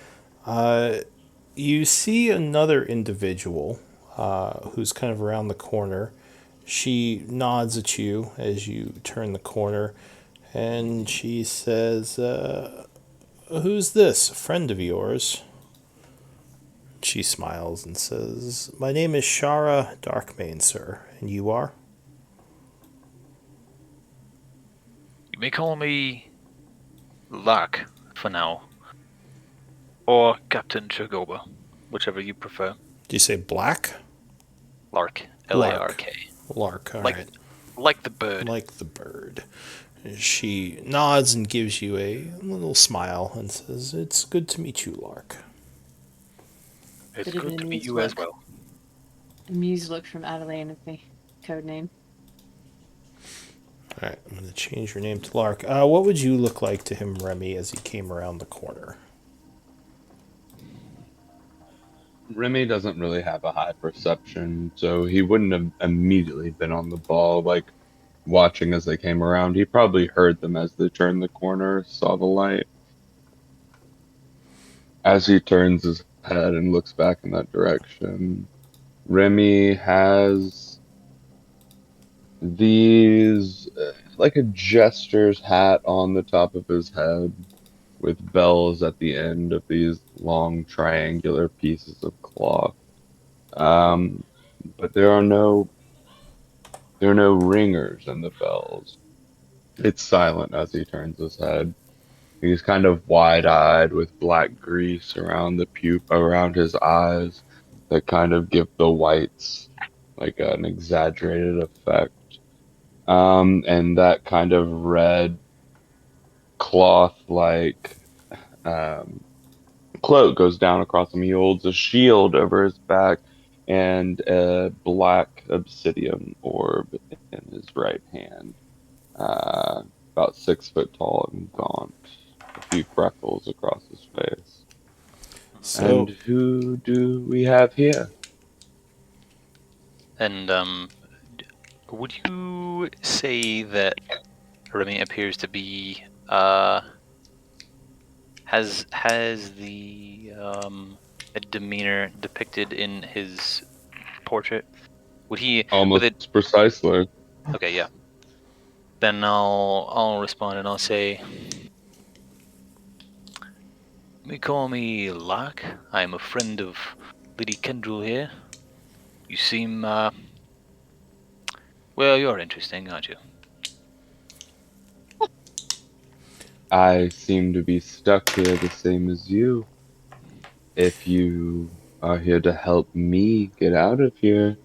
You see another individual who's kind of around the corner. She nods at you as you turn the corner, and she says, "Who's this? A friend of yours?" She smiles and says, "My name is Shara Darkmane, sir. And you are?" You may call me Lark for now. Or Captain Chagoba, whichever you prefer. Do you say Black? Lark. L-A-R-K. Lark, alright. Like the bird. Like the bird. She nods and gives you a little smile and says, "It's good to meet you, Lark." It's Bit of good an to meet amused you as look. well. Amused look from Adelaine at the code name. Alright, I'm going to change your name to Lark. What would you look like to him, Remy, as he came around the corner? Remy doesn't really have a high perception, so he wouldn't have immediately been on the ball, like watching as they came around. He probably heard them as they turned the corner, saw the light. As he turns his head and looks back in that direction, Remy has these, like a jester's hat on the top of his head with bells at the end of these long triangular pieces of cloth. But there are no ringers in the bells. It's silent as he turns his head. He's kind of wide-eyed with black grease around around his eyes that kind of give the whites like an exaggerated effect. And that kind of red cloth-like um, cloak goes down across him. He holds a shield over his back and a black obsidian orb in his right hand. About 6 foot tall and gaunt. A few freckles across his face. And So, who do we have here? And would you say that Remy appears to be has the demeanor depicted in his portrait? Would he with it? Almost precisely. Okay, yeah. Then I'll respond and I'll say, "You may call me Lark. I am a friend of Lady Kendril here. You seem, well, you're interesting, aren't you? I seem to be stuck here the same as you. If you are here to help me get out of here,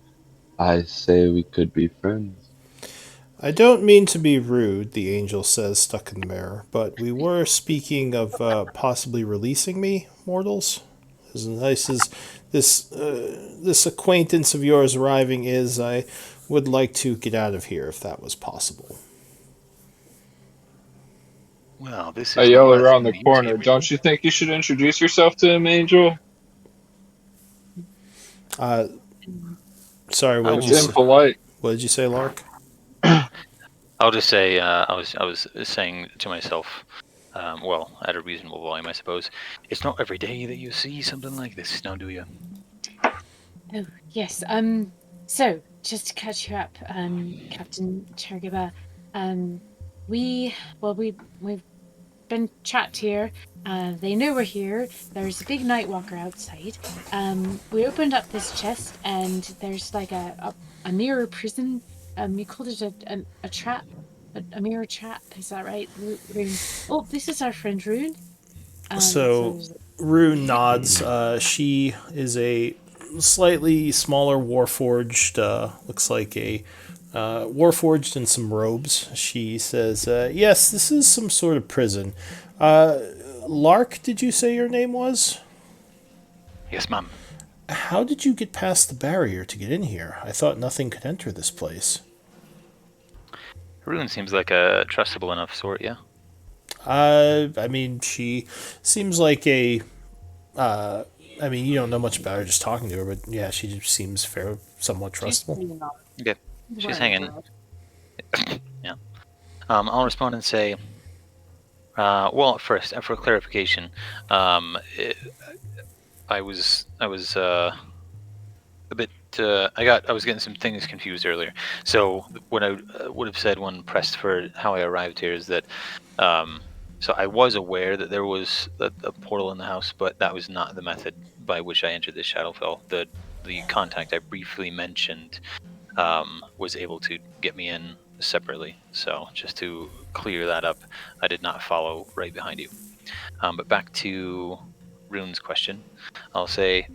I say we could be friends. I don't mean to be rude, the angel says, stuck in the mirror, but we were speaking of possibly releasing me, mortals. As nice as this acquaintance of yours arriving is, I would like to get out of here if that was possible. Well, this I is yell not a around thing the that you see corner. every day. Don't you think you should introduce yourself to him, Angel? Uh, Sorry, I It's will. impolite. what did you say, Lark? I'll just say I was saying to myself, well, at a reasonable volume, I suppose. It's not every day that you see something like this, now, do you? Oh, yes. So just to catch you up, Captain Chergaba, um, we, well, we've been trapped here. They know we're here. There's a big night walker outside. We opened up this chest, and there's like a mirror prison. You called it a trap, a mirror trap. Is that right, Rune? Oh, this is our friend Rune. So So there's Rune nods. She is a slightly smaller warforged. Looks like a warforged in some robes. She says, "Yes, this is some sort of prison." Uh, Lark, did you say your name was? Yes, ma'am. How did you get past the barrier to get in here? I thought nothing could enter this place. Rune seems like a trustable enough sort, yeah? I mean, she seems like a. I mean, you don't know much about her just talking to her, but yeah, she just seems somewhat she's trustable. not. Okay. She's hanging. Yeah. I'll respond and say, well, first, for clarification, I was a bit. I was getting some things confused earlier. So what I would have said when pressed for how I arrived here is that, so I was aware that there was a portal in the house, but that was not the method by which I entered the Shadowfell. The contact I briefly mentioned was able to get me in separately. So just to clear that up, I did not follow right behind you. But back to Rune's question, I'll say,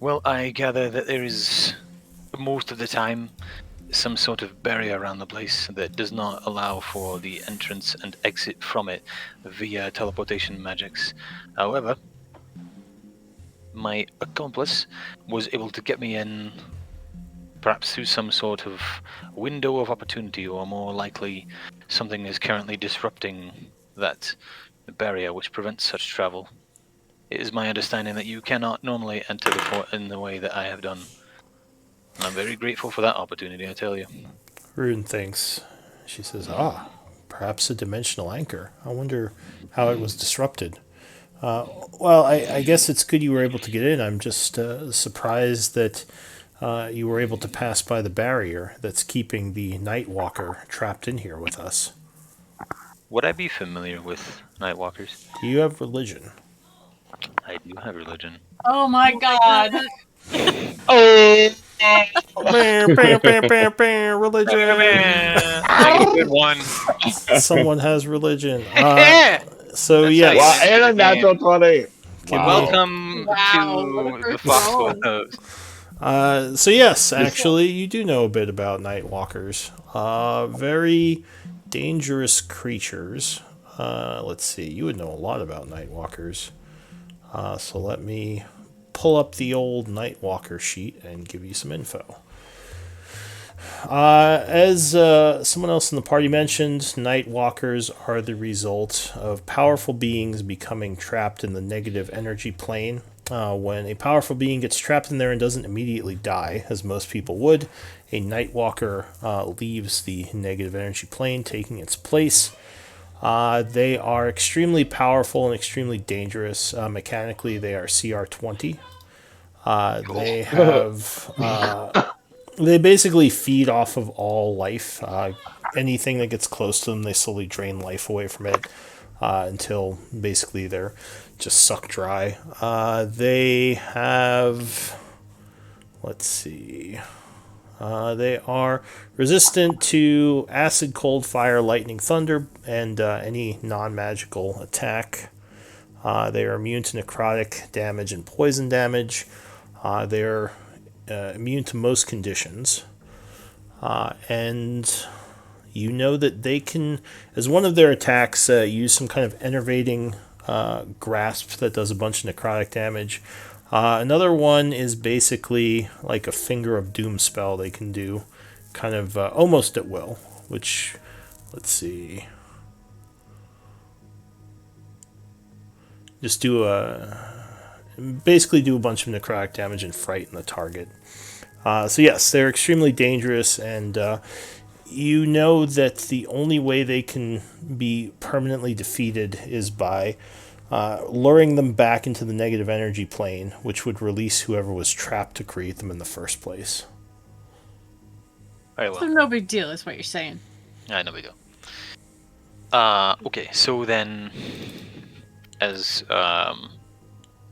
well, I gather that there is, most of the time, some sort of barrier around the place that does not allow for the entrance and exit from it via teleportation magics. However, my accomplice was able to get me in perhaps through some sort of window of opportunity, or more likely, something is currently disrupting that barrier which prevents such travel. It is my understanding that you cannot normally enter the fort in the way that I have done. And I'm very grateful for that opportunity, I tell you. Rune thinks. She says, perhaps a dimensional anchor. I wonder how it was disrupted. Well, I guess it's good you were able to get in. I'm just surprised that you were able to pass by the barrier that's keeping the Night Walker trapped in here with us. Would I be familiar with Nightwalkers? Do you have religion? I do have religion. Oh my God! Oh, Religion. That's a good one. Someone has religion. So That's yes. how wow, you and enter a the game. natural 20. Give Wow. me- Welcome Wow, what a to the first roll. Foxgloves. So yes, actually, you do know a bit about Nightwalkers. Very dangerous creatures. Let's see, you would know a lot about Nightwalkers. So let me pull up the old Nightwalker sheet and give you some info. As someone else in the party mentioned, Nightwalkers are the result of powerful beings becoming trapped in the negative energy plane. When a powerful being gets trapped in there and doesn't immediately die, as most people would, a Nightwalker leaves the negative energy plane, taking its place. They are extremely powerful and extremely dangerous. Mechanically, they are CR20. They have they basically feed off of all life. Anything that gets close to them, they slowly drain life away from it. until basically they're just sucked dry. They have, let's see, they are resistant to acid, cold, fire, lightning, thunder, and any non magical attack. They are immune to necrotic damage and poison damage. They're immune to most conditions. And you know that they can, as one of their attacks, use some kind of enervating grasp that does a bunch of necrotic damage. Another one is basically like a Finger of Doom spell they can do, kind of almost at will, which, let's see, just basically do a bunch of necrotic damage and frighten the target. So yes, they're extremely dangerous, and you know that the only way they can be permanently defeated is by luring them back into the negative energy plane, which would release whoever was trapped to create them in the first place. Very well. So no big deal is what you're saying. No big deal. Okay, so then, as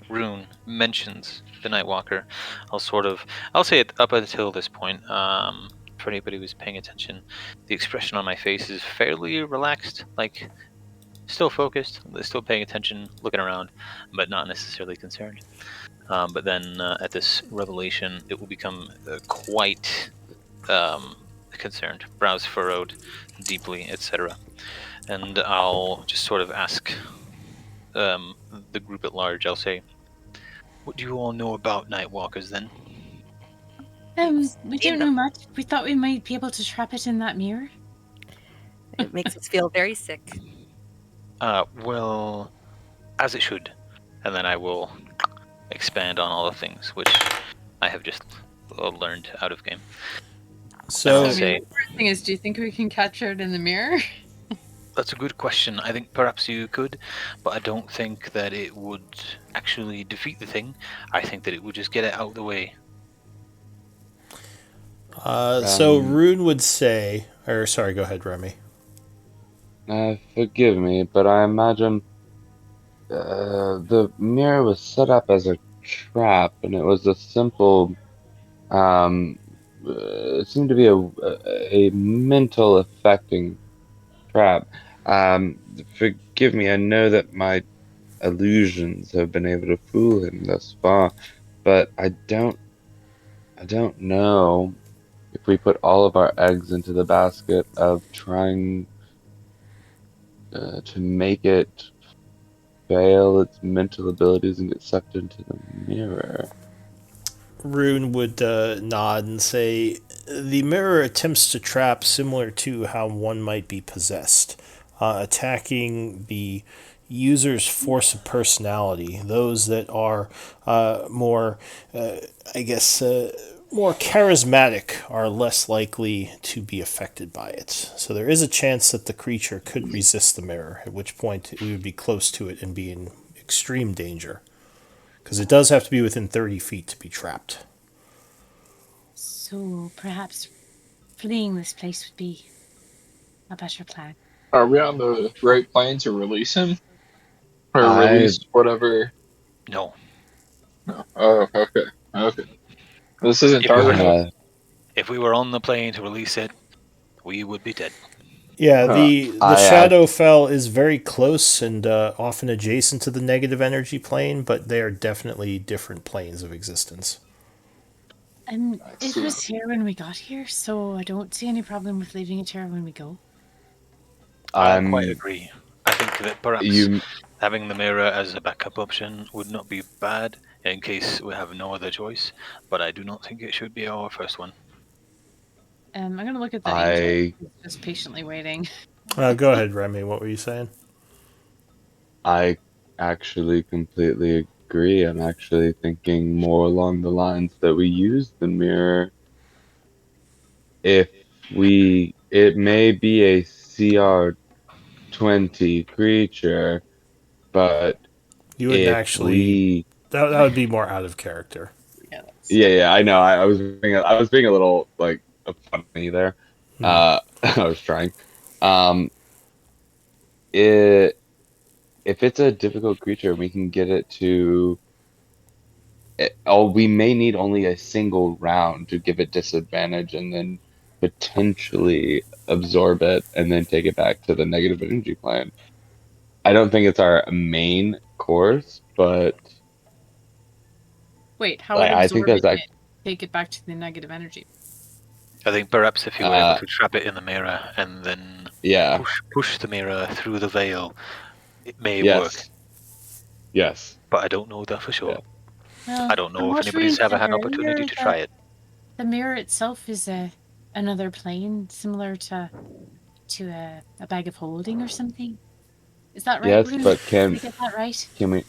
Rune mentions the Nightwalker, I'll say it up until this point. For anybody who's paying attention, the expression on my face is fairly relaxed, like still focused, still paying attention, looking around, but not necessarily concerned. But then at this revelation, it will become quite concerned, brows furrowed deeply, etc. And I'll just sort of ask the group at large. I'll say, "What do you all know about Nightwalkers, then?" We don't know much. We thought we might be able to trap it in that mirror. It makes us feel very sick. Well, as it should. And then I will expand on all the things which I have just learned out of game. So, I'll say, the first thing is, do you think we can capture it in the mirror? that's a good question. I think perhaps you could, but I don't think that it would actually defeat the thing. I think that it would just get it out of the way. so Rune would say, or sorry, go ahead, Remy. Forgive me, but I imagine the mirror was set up as a trap, and it was a simple. It seemed to be a mental affecting trap. Forgive me, I know that my illusions have been able to fool him thus far, but I don't know if we put all of our eggs into the basket of trying to make it fail its mental abilities and get sucked into the mirror. Rune would nod and say, the mirror attempts to trap similar to how one might be possessed, attacking the user's force of personality, those that are more, more charismatic are less likely to be affected by it. So there is a chance that the creature could resist the mirror, at which point we would be close to it and be in extreme danger. Because it does have to be within 30 feet to be trapped. So perhaps fleeing this place would be a better plan. Are we on the right plane to release him? Or I release whatever? No. No. Oh, okay. Okay. This isn't If we, were, targeted. if we were on the plane to release it, we would be dead. Yeah, Huh. the I, Shadowfell is very close and often adjacent to the negative energy plane, but they are definitely different planes of existence. And I it see. was here when we got here, so I don't see any problem with leaving it here when we go. I I'm quite agree. I think that perhaps you. having the mirror as a backup option would not be bad in case we have no other choice, but I do not think it should be our first one. I'm going to look at the angel. I He's just patiently waiting. Go ahead, Remy. What were you saying? I actually completely agree. I'm actually thinking more along the lines that we use the mirror. If it may be a CR20 creature, but You wouldn't if actually. we, That would be more out of character. Yeah, that's... yeah, I know. I was being a little like funny there. I was trying. Um, it if it's a difficult creature, we can get it to. Oh, we may need only a single round to give it disadvantage, and then potentially absorb it, and then take it back to the negative energy plane. I don't think it's our main course, but Wait, how would I think absorbing that's it take it back to the negative energy? I think perhaps if you were able uh to trap it in the mirror and then yeah, push the mirror through the veil, it may work. yes, But I don't know that for yeah. sure. Well, I don't from know if what Rune anybody's ever said had an opportunity earlier, to try it. the mirror itself is another plane similar to a bag of holding or something. Is that right, Yes, Rune? but Did I get that right? can we?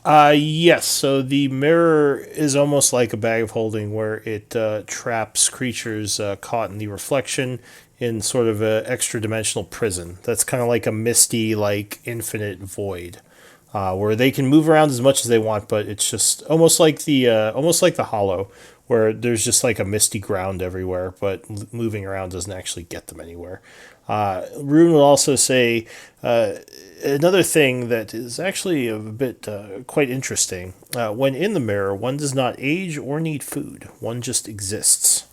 Yes. So the mirror is almost like a bag of holding, where it traps creatures caught in the reflection in sort of a extra dimensional prison. That's kind of like a misty, like infinite void, where they can move around as much as they want, but it's just almost like the Hollow, where there's just like a misty ground everywhere, but moving around doesn't actually get them anywhere. Rune will also say another thing that is actually a bit quite interesting. When in the mirror, one does not age or need food. One just exists.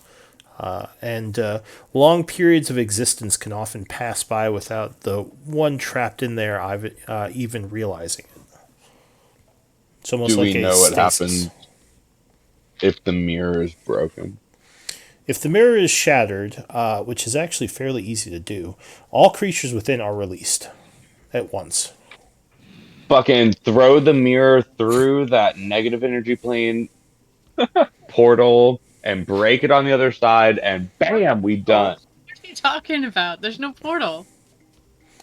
And long periods of existence can often pass by without the one trapped in there even realizing it. It's almost Do we like a know what stasis. happens if the mirror is broken? If the mirror is shattered, which is actually fairly easy to do, all creatures within are released at once. Fucking throw the mirror through that negative energy plane portal and break it on the other side, and bam, we Oh, done. what are you talking about? There's no portal.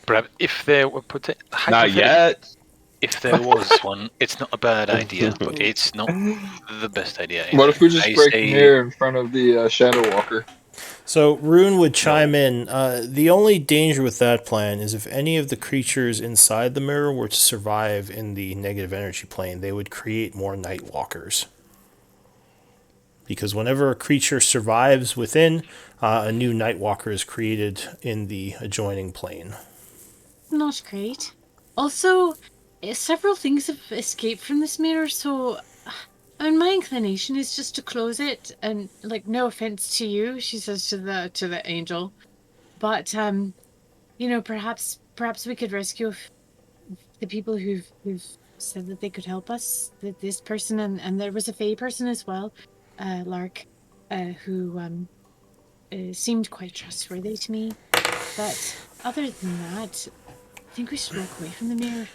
Perhaps if there were Not hypothetically, yet. if there was one, it's not a bad idea, but it's not the best idea What if either. we just I break the say mirror in front of the Shadow Walker? So Rune would no. chime in. The only danger with that plan is if any of the creatures inside the mirror were to survive in the negative energy plane, they would create more Night Walkers. Because whenever a creature survives within, a new Night Walker is created in the adjoining plane. Not great. Also, several things have escaped from this mirror, so my inclination is just to close it. And like, no offense to you, she says to the angel, but perhaps we could rescue the people who've said that they could help us. This person and there was a Fey person as well, Lark, who seemed quite trustworthy to me. But other than that, I think we should walk away from the mirror.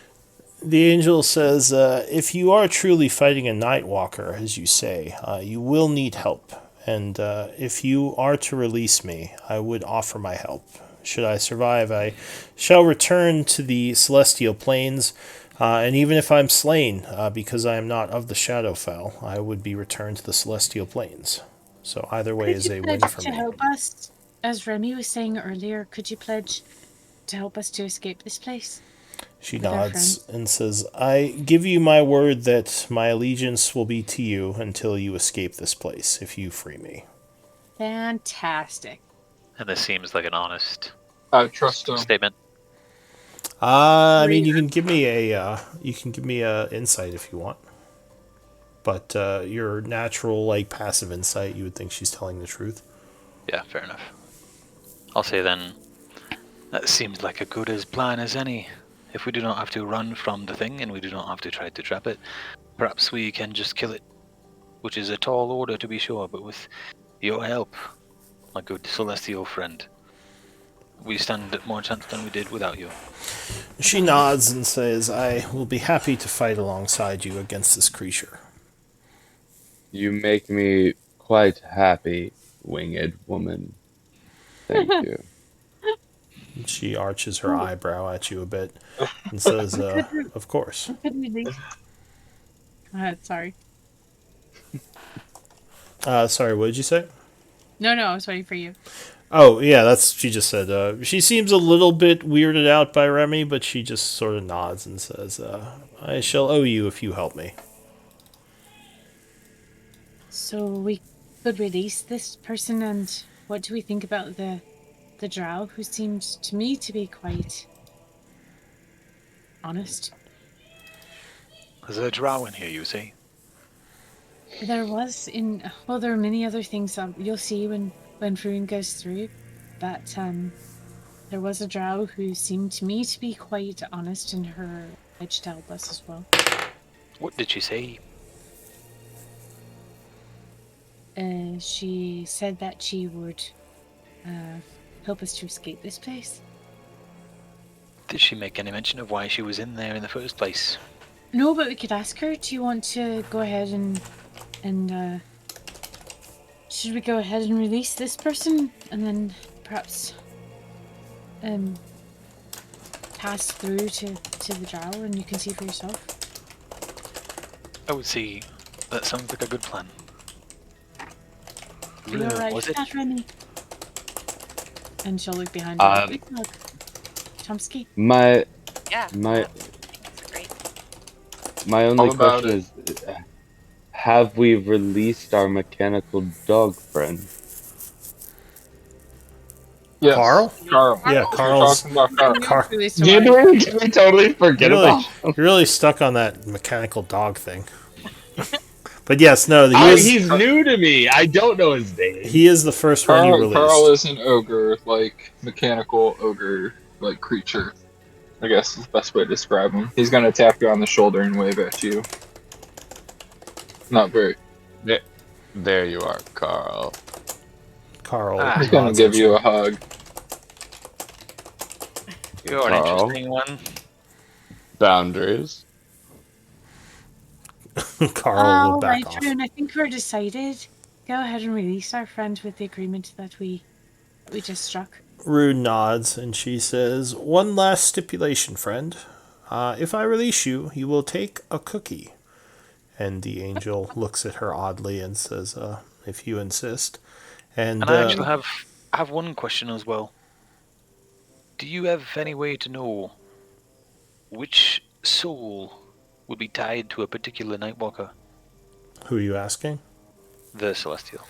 The angel says, if you are truly fighting a Night Walker, as you say, you will need help. And if you are to release me, I would offer my help. Should I survive, I shall return to the celestial planes, and even if I'm slain, because I am not of the Shadowfell, I would be returned to the celestial planes. So either way Could is you a win pledge for to me. help us? As Remy was saying earlier, could you pledge to help us to escape this place? She With our friends? nods and says, I give you my word that my allegiance will be to you until you escape this place, if you free me. Fantastic. And this seems like an honest I trust him. statement. I mean, Great. you can give me a insight if you want, but your natural like passive insight, you would think she's telling the truth. Yeah, fair enough. I'll say then, that seems like a good as plan as any. If we do not have to run from the thing and we do not have to try to trap it, perhaps we can just kill it. Which is a tall order to be sure, but with your help, my good celestial friend, we stand more chance than we did without you. She nods and says, I will be happy to fight alongside you against this creature. You make me quite happy, winged woman. Thank you. She arches her eyebrow at you a bit and says, of course. Could we leave? Sorry. Sorry, what did you say? No, I was waiting for you. Oh, yeah, that's she just said. She seems a little bit weirded out by Remy, but she just sort of nods and says, I shall owe you if you help me. So we could release this person, and what do we think about the drow, who seemed to me to be quite honest. There's a drow in here, you say? There was well, there are many other things you'll see when Fruin goes through, but there was a drow who seemed to me to be quite honest in her pledge to help us as well. What did she say? She said that she would help us to escape this place. Did she make any mention of why she was in there in the first place? No, but we could ask her. Do you want to go ahead and should we go ahead and release this person and then perhaps pass through to the drow and you can see for yourself? I would say that sounds like a good plan. Are you alright Was with it? that, Remy? And she'll look behind her. Look, Chomsky. My Yeah. my That's great. my All only about question is, have we released our mechanical dog friend? Yes. Carl? Carl. Yeah, You're Carl's. talking about Carl. Car- Did we totally forget You're really, about him? you're really stuck on that mechanical dog thing. But yes, no, He's new to me. I don't know his name. he is the first one you released. Carl is an ogre, like mechanical ogre, like creature. I guess is the best way to describe him. He's gonna tap you on the shoulder and wave at you. Not very. There you are, Carl. Carl. He's gonna give you a hug. You're an Carl. interesting one. Boundaries. Carl will back right, off. Rune, I think we're decided. Go ahead and release our friend with the agreement that we just struck. Rune nods and she says, "One last stipulation, friend. If I release you, you will take a cookie." And the angel looks at her oddly and says, "If you insist." And I actually have one question as well. Do you have any way to know which soul would be tied to a particular Nightwalker? who are you asking? The Celestial.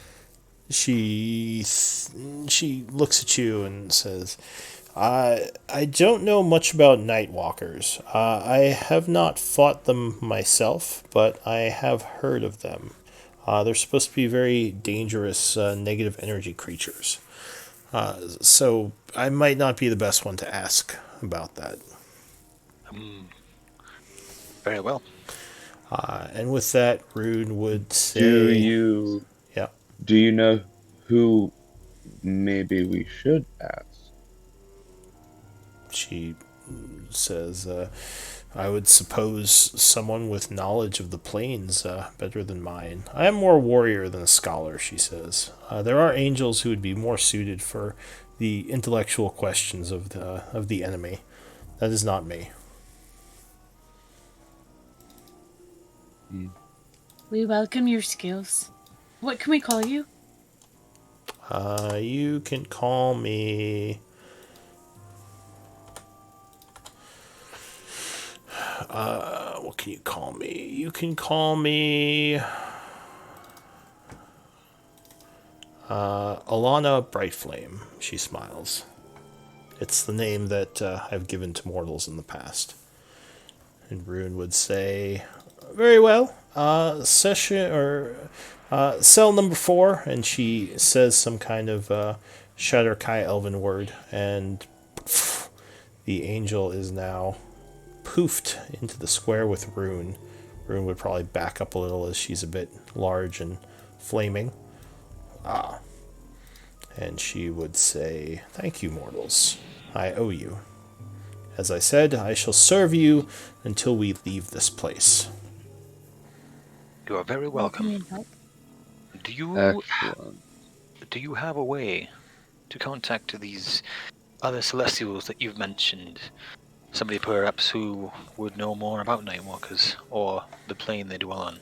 She looks at you and says, I don't know much about Nightwalkers. I have not fought them myself, but I have heard of them. They're supposed to be very dangerous, negative energy creatures. So I might not be the best one to ask about that. Very well. And with that, Rune would say... Do you know who maybe we should ask? She says, I would suppose someone with knowledge of the planes better than mine. I am more a warrior than a scholar, she says. There are angels who would be more suited for the intellectual questions of the enemy. That is not me. We welcome your skills. What can we call you? You can call me... what can you call me? You can call me... Alana Brightflame, she smiles. It's the name that I've given to mortals in the past. And Rune would say, very well, cell number 4, and she says some kind of Shadowkai elven word, and the angel is now poofed into the square with Rune. Rune would probably back up a little as she's a bit large and flaming. And she would say, thank you, mortals. I owe you. As I said, I shall serve you until we leave this place. You are very welcome. Do you have a way to contact these other Celestials that you've mentioned? Somebody perhaps who would know more about Nightwalkers or the plane they dwell on?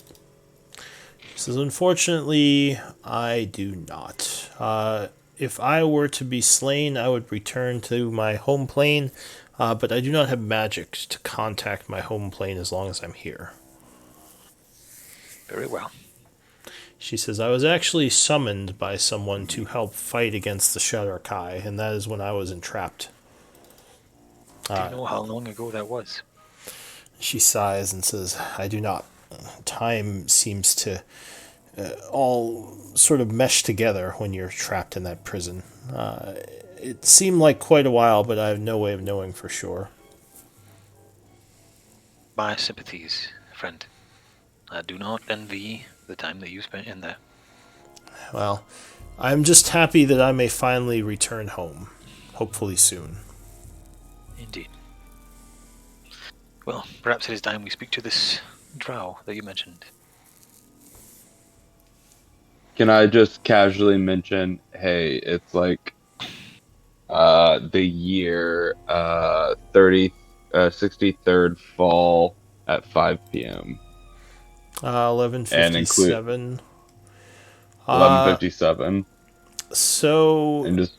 She says, unfortunately, I do not. If I were to be slain, I would return to my home plane, but I do not have magic to contact my home plane as long as I'm here. Very well. She says, I was actually summoned by someone to help fight against the Shadowlord, and that is when I was entrapped. Do you know how long ago that was? She sighs and says, I do not. Time seems to all sort of mesh together when you're trapped in that prison. It seemed like quite a while, but I have no way of knowing for sure. My sympathies, friend. I do not envy the time that you spent in there. Well, I'm just happy that I may finally return home. Hopefully soon. Indeed. Well, perhaps it is time we speak to this drow that you mentioned. Can I just casually mention, hey, it's like the year 63rd fall at 5 p.m. and include 11:57. 11:57 So and just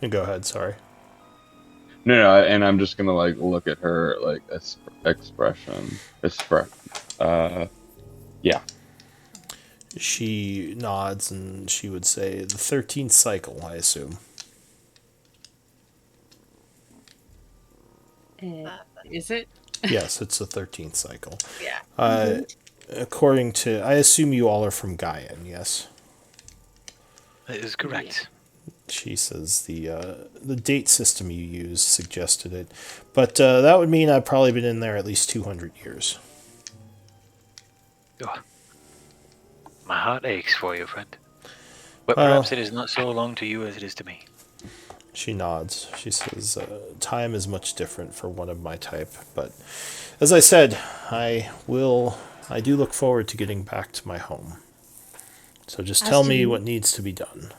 go ahead. Sorry. no, and I'm just gonna like look at her like expression. Yeah. She nods and she would say the 13th cycle, I assume. Is it? Yes, it's the 13th cycle. Yeah. According to, I assume you all are from Gaian, yes? That is correct. She says the date system you used suggested it. But that would mean I've probably been in there at least 200 years. Oh, my heart aches for you, friend. But Well, perhaps it is not so long to you as it is to me. She nods. She says, time is much different for one of my type. But as I said, I do look forward to getting back to my home. So just As tell do me we. what needs to be done.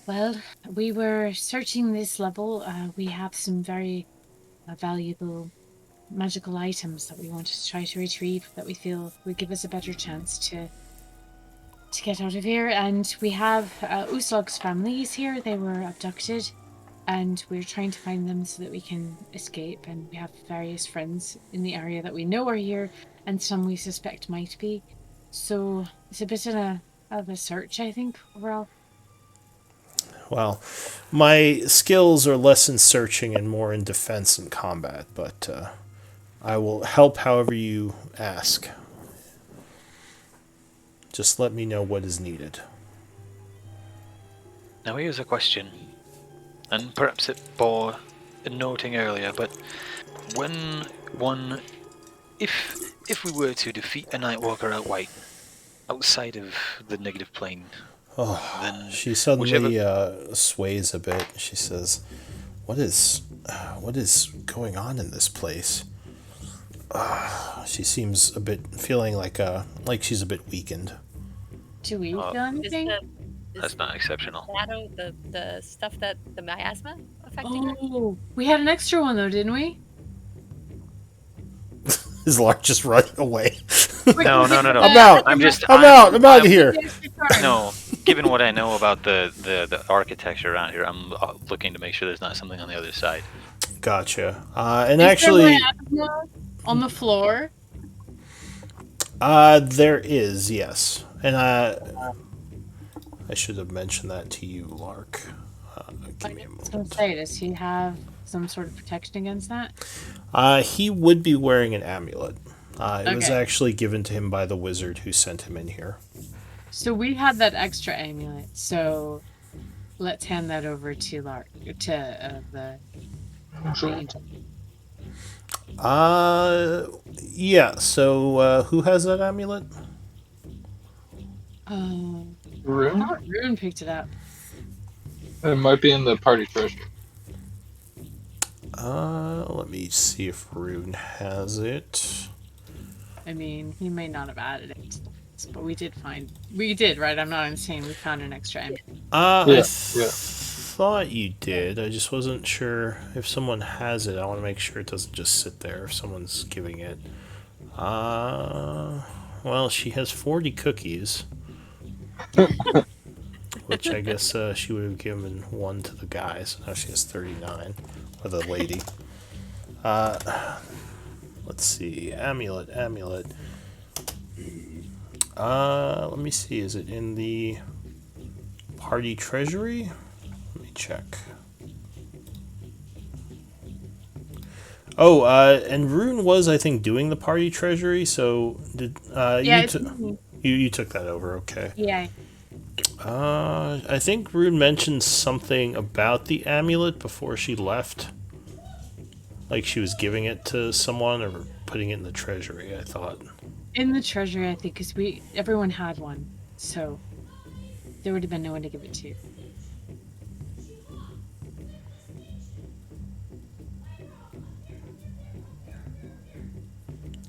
Well, we were searching this level. We have some very valuable magical items that we wanted to try to retrieve that we feel would give us a better chance to get out of here. And we have Uslug's family is here. They were abducted, and we're trying to find them so that we can escape. And we have various friends in the area that we know are here, and some we suspect might be. So it's a bit of a search, I think, overall. Well, my skills are less in searching and more in defense and combat, but I will help however you ask. Just let me know what is needed. Now here's a question, and perhaps it bore noting earlier, but if we were to defeat a Nightwalker outside of the negative plane, then She suddenly whichever sways a bit. She says, what is going on in this place? She seems a bit feeling like she's a bit weakened. Do we feel Is anything? that's not exceptional. shadow the stuff that the miasma affecting her? Oh, we had an extra one though, didn't we? Is Lark just running away? No. I'm out. I'm out of here. No, given what I know about the architecture around here, I'm looking to make sure there's not something on the other side. Gotcha. And Is actually, there on the floor? there is, yes. And I should have mentioned that to you, Lark. Give me a I was moment. going to say, does he have some sort of protection against that? He would be wearing an amulet. It was Okay. actually given to him by the wizard who sent him in here. So we had that extra amulet. So let's hand that over to Lark to the angel. Yeah. So, who has that amulet? Oh, I Rune? thought Rune picked it up. It might be in the party treasure. Let me see if Rune has it. I mean, he may not have added it, but we did, right? I'm not insane. We found an extra amulet. Yeah. Thought you did. I just wasn't sure if someone has it. I want to make sure it doesn't just sit there if someone's giving it. Well, she has 40 cookies, which I guess she would have given one to the guy, so now she has 39, or the lady. Let's see, amulet. Let me see, is it in the party treasury? Let me check. Oh, and Rune was, I think, doing the party treasury. So did Yeah, you it's took me. you took that over? Okay. Yeah. I think Rune mentioned something about the amulet before she left. Like she was giving it to someone or putting it in the treasury, I thought. In the treasury, I think, because everyone had one. So there would have been no one to give it to.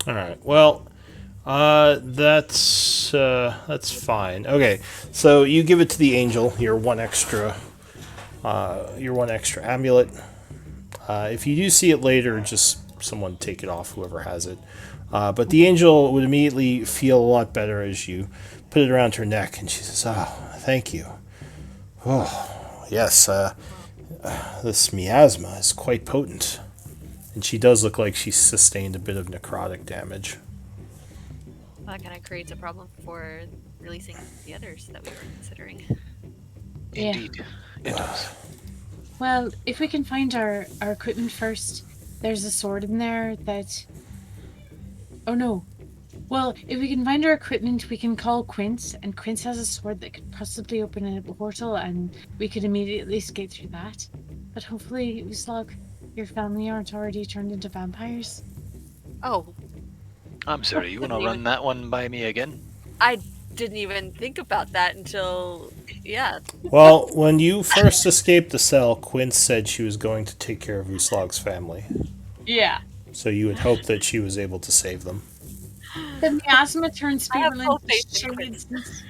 All right. Well, that's fine. Okay, so you give it to the angel. Your one extra amulet. If you do see it later, just someone take it off, whoever has it. But the angel would immediately feel a lot better as you put it around her neck, and she says, "Oh, thank you. Oh, yes. This miasma is quite potent." And she does look like she sustained a bit of necrotic damage. That kind of creates a problem for releasing the others that we were considering. Yeah. Indeed, it does. Well, if we can find our equipment first, there's a sword in there that. Oh no. Well, if we can find our equipment, we can call Quince, and Quince has a sword that could possibly open a portal, and we could immediately escape through that. But hopefully, Uslog, your family aren't already turned into vampires. Oh, I'm sorry, you want to run that one by me again? I didn't even think about that until, yeah. Well, when you first escaped the cell, Quince said she was going to take care of Uslog's family. Yeah. So you would hope that she was able to save them. The miasma turns I have people full into faith in shades Quince.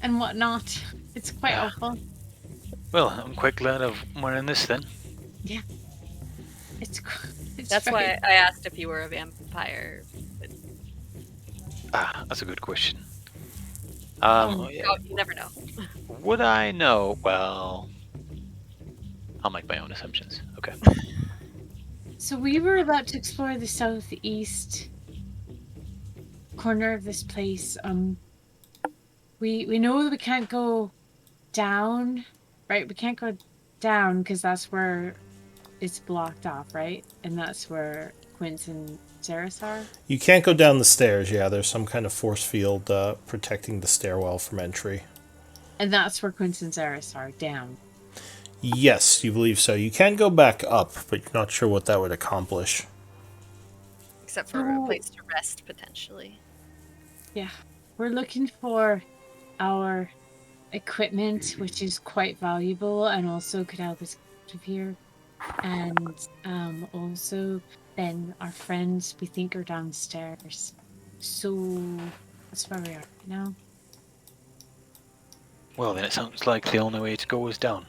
and whatnot. It's quite Ah. awful. Well, I'm quite glad of wearing this then. Yeah. It's That's very... why I asked if you were a vampire. But That's a good question. you never know. Would I know? Well, I'll make my own assumptions. Okay. So we were about to explore the southeast corner of this place. We know that we can't go down, right? We can't go down because that's where it's blocked off, right? And that's where Quince and Ceres are. You can't go down the stairs, yeah. There's some kind of force field protecting the stairwell from entry. And that's where Quince and Ceres are, down. Yes, you believe so. You can go back up, but you're not sure what that would accomplish. Except for a place to rest, potentially. Yeah. We're looking for our equipment, which is quite valuable and also could help us out of here. And also then our friends we think are downstairs. So that's where we are right now. Well, then it sounds like the only way to go is down.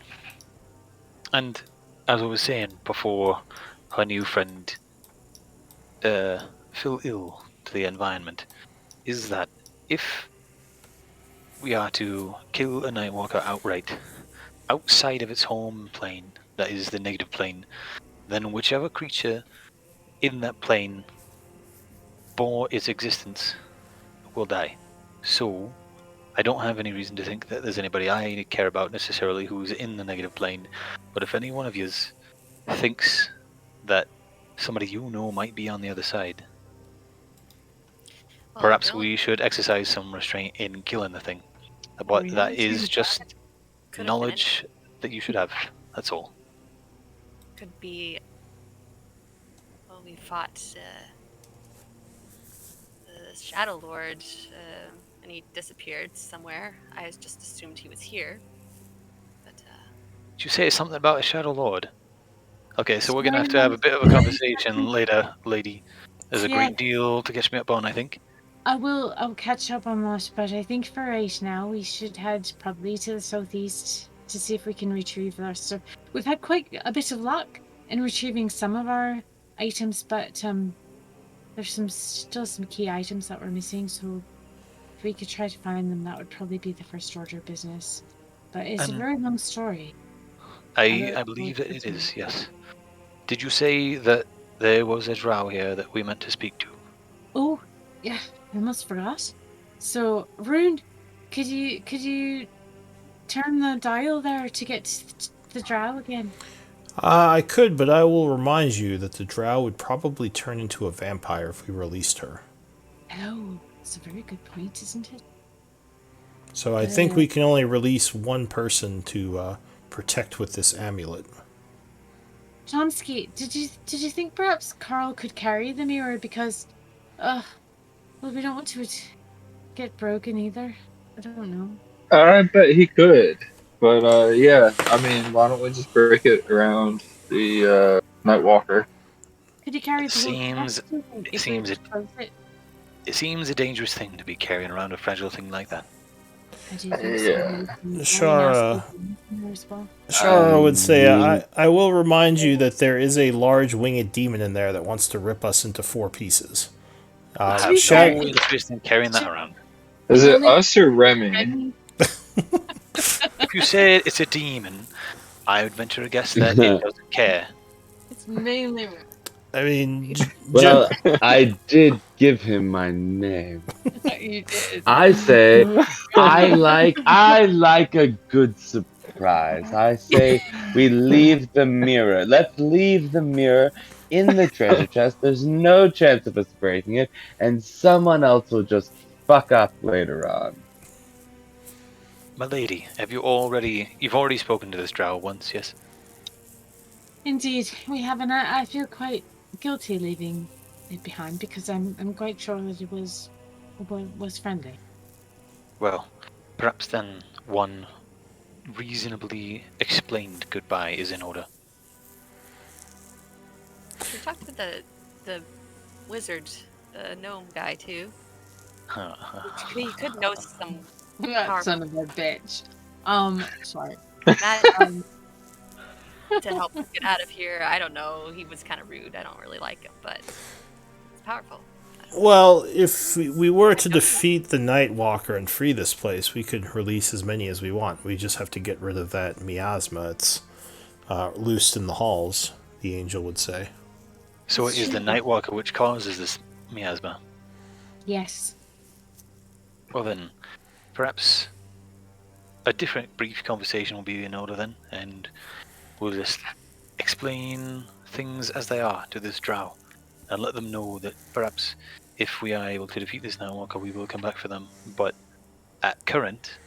And as I was saying before, our new friend fell ill to the environment, is that if we are to kill a Nightwalker outright, outside of its home plane, that is the negative plane, then whichever creature in that plane bore its existence will die. So, I don't have any reason to think that there's anybody I care about necessarily who's in the negative plane, but if any one of you thinks that somebody you know might be on the other side, perhaps we should exercise some restraint in killing the thing. But that is just knowledge that you should have. That's all. Could be. Well, we fought the Shadowlord, and he disappeared somewhere. I just assumed he was here. But did you say something about a Shadowlord? Okay, so we're gonna have a bit of a conversation later, lady. There's a great deal to catch me up on, I think. I'll catch up on that, but I think for right now we should head probably to the southeast to see if we can retrieve our stuff. We've had quite a bit of luck in retrieving some of our items, but there's still some key items that we're missing, so if we could try to find them, that would probably be the first order of business. But it's a very long story. I believe that it is, yes. Did you say that there was a drow here that we meant to speak to? Oh, yeah, I almost forgot. So, Rune, could you turn the dial there to get the drow again? I could, but I will remind you that the drow would probably turn into a vampire if we released her. Oh, it's a very good point, isn't it? So I think we can only release one person to protect with this amulet. Chomsky, did you think perhaps Carl could carry the mirror because, well, we don't want to get broken either. I don't know. I bet he could. But yeah, I mean, why don't we just break it around the Nightwalker? Could you carry It the whole seems chest, do you think, if we were seems to close it? it seems a dangerous thing to be carrying around a fragile thing like that. I do think so. Yeah. Maybe very Shara, nasty in there as well. Shara would say, mean- I will remind you that there is a large winged demon in there that wants to rip us into 4 pieces. I To be have fair, no interest in carrying that around. Is it Only- us or Remy? If you say it's a demon, I would venture a guess that it doesn't care. It's mainly. I mean, Well, I did give him my name. You did. I say I like a good surprise. I say we leave the mirror. Let's leave the mirror in the treasure chest. There's no chance of us breaking it, and someone else will just fuck up later on. My lady, you've already spoken to this drow once, yes? Indeed, we have, and I feel quite guilty leaving it behind because I'm quite sure that it was friendly. Well, perhaps then one reasonably explained goodbye is in order. We talked with the wizard, the gnome guy too. He could know some. That son of a bitch. Sorry. That, to help us get out of here. I don't know. He was kind of rude. I don't really like him, but it's powerful. well, if we were to defeat the Nightwalker and free this place, we could release as many as we want. We just have to get rid of that miasma. It's loosed in the halls, the angel would say. So it is the Nightwalker which causes this miasma. Yes. Well then, perhaps a different brief conversation will be in order then, and we'll just explain things as they are to this drow, and let them know that perhaps if we are able to defeat this Nightwalker, we will come back for them. But at current,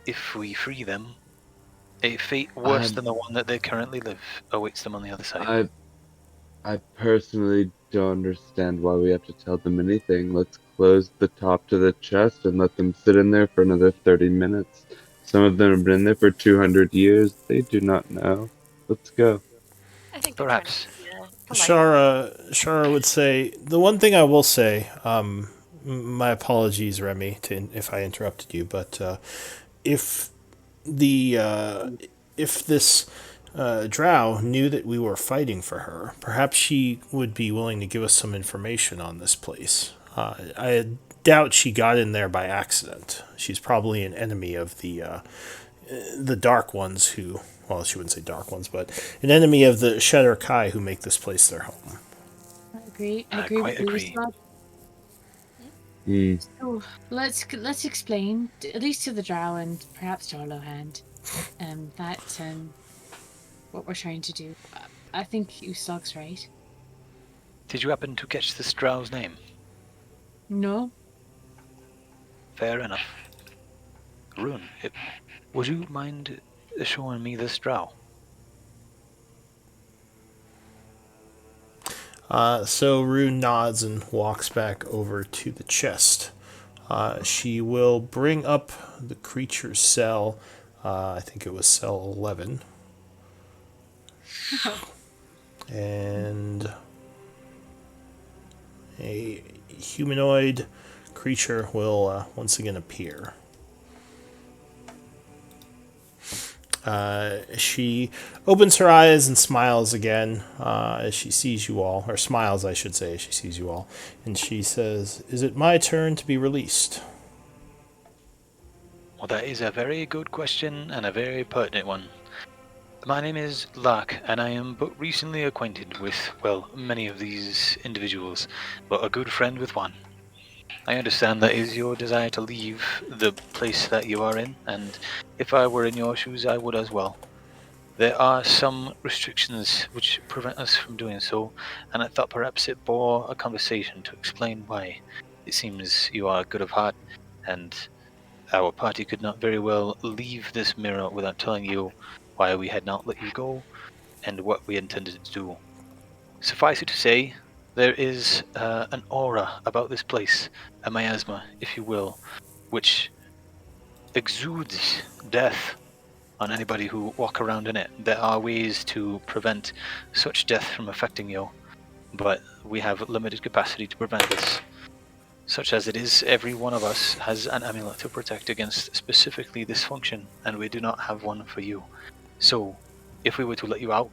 if we free them, a fate worse than the one that they currently live awaits them on the other side. I personally don't understand why we have to tell them anything. Let's close the top to the chest and let them sit in there for another 30 minutes. Some of them have been in there for 200 years. They do not know. Let's go. I think Perhaps. Shara would say, the one thing I will say, my apologies, Remy, if I interrupted you, but if this drow knew that we were fighting for her, perhaps she would be willing to give us some information on this place. I doubt she got in there by accident. She's probably an enemy of the Dark Ones who, well, she wouldn't say Dark Ones, but an enemy of the Shedder Kai who make this place their home. I agree. I I agree quite with agree. you, Scott. So let's explain, at least to the drow and perhaps to our low hand, that what we're trying to do. I think Uslog's right. Did you happen to catch this drow's name? No. Fair enough. Rune, would you mind showing me this drow? So Rune nods and walks back over to the chest. She will bring up the creature's cell. I think it was cell 11. And a humanoid creature will once again appear. She opens her eyes and smiles again as she sees you all, or smiles, I should say, as she sees you all. And she says, "Is it my turn to be released?" Well, that is a very good question and a very pertinent one. My name is Lark, and I am but recently acquainted with, well, many of these individuals, but a good friend with one. I understand that is your desire to leave the place that you are in, and if I were in your shoes, I would as well. There are some restrictions which prevent us from doing so, and I thought perhaps it bore a conversation to explain why. It seems you are good of heart, and our party could not very well leave this mirror without telling you why we had not let you go and what we intended to do. Suffice it to say, there is an aura about this place, a miasma, if you will, which exudes death on anybody who walk around in it. There are ways to prevent such death from affecting you, but we have limited capacity to prevent this. Such as it is, every one of us has an amulet to protect against specifically this function, and we do not have one for you. So, if we were to let you out,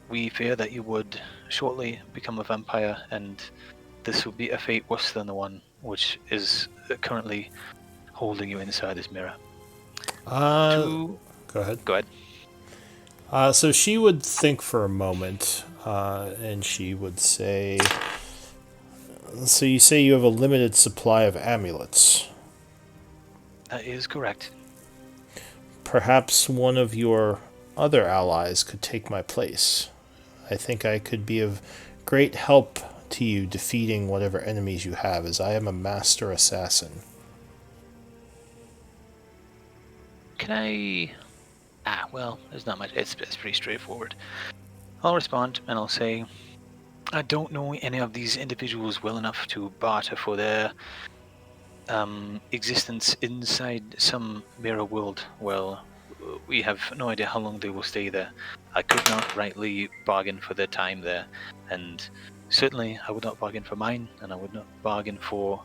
we fear that you would shortly become a vampire, and this would be a fate worse than the one which is currently holding you inside this mirror. Go ahead. Go ahead. So she would think for a moment, and she would say, so you say you have a limited supply of amulets. That is correct. Perhaps one of your other allies could take my place. I think I could be of great help to you defeating whatever enemies you have, as I am a master assassin. Can I... well, there's not much. It's pretty straightforward. I'll respond, and I'll say, I don't know any of these individuals well enough to barter for their existence inside some mirror world. Well, we have no idea how long they will stay there. I could not rightly bargain for their time there, and certainly I would not bargain for mine, and I would not bargain for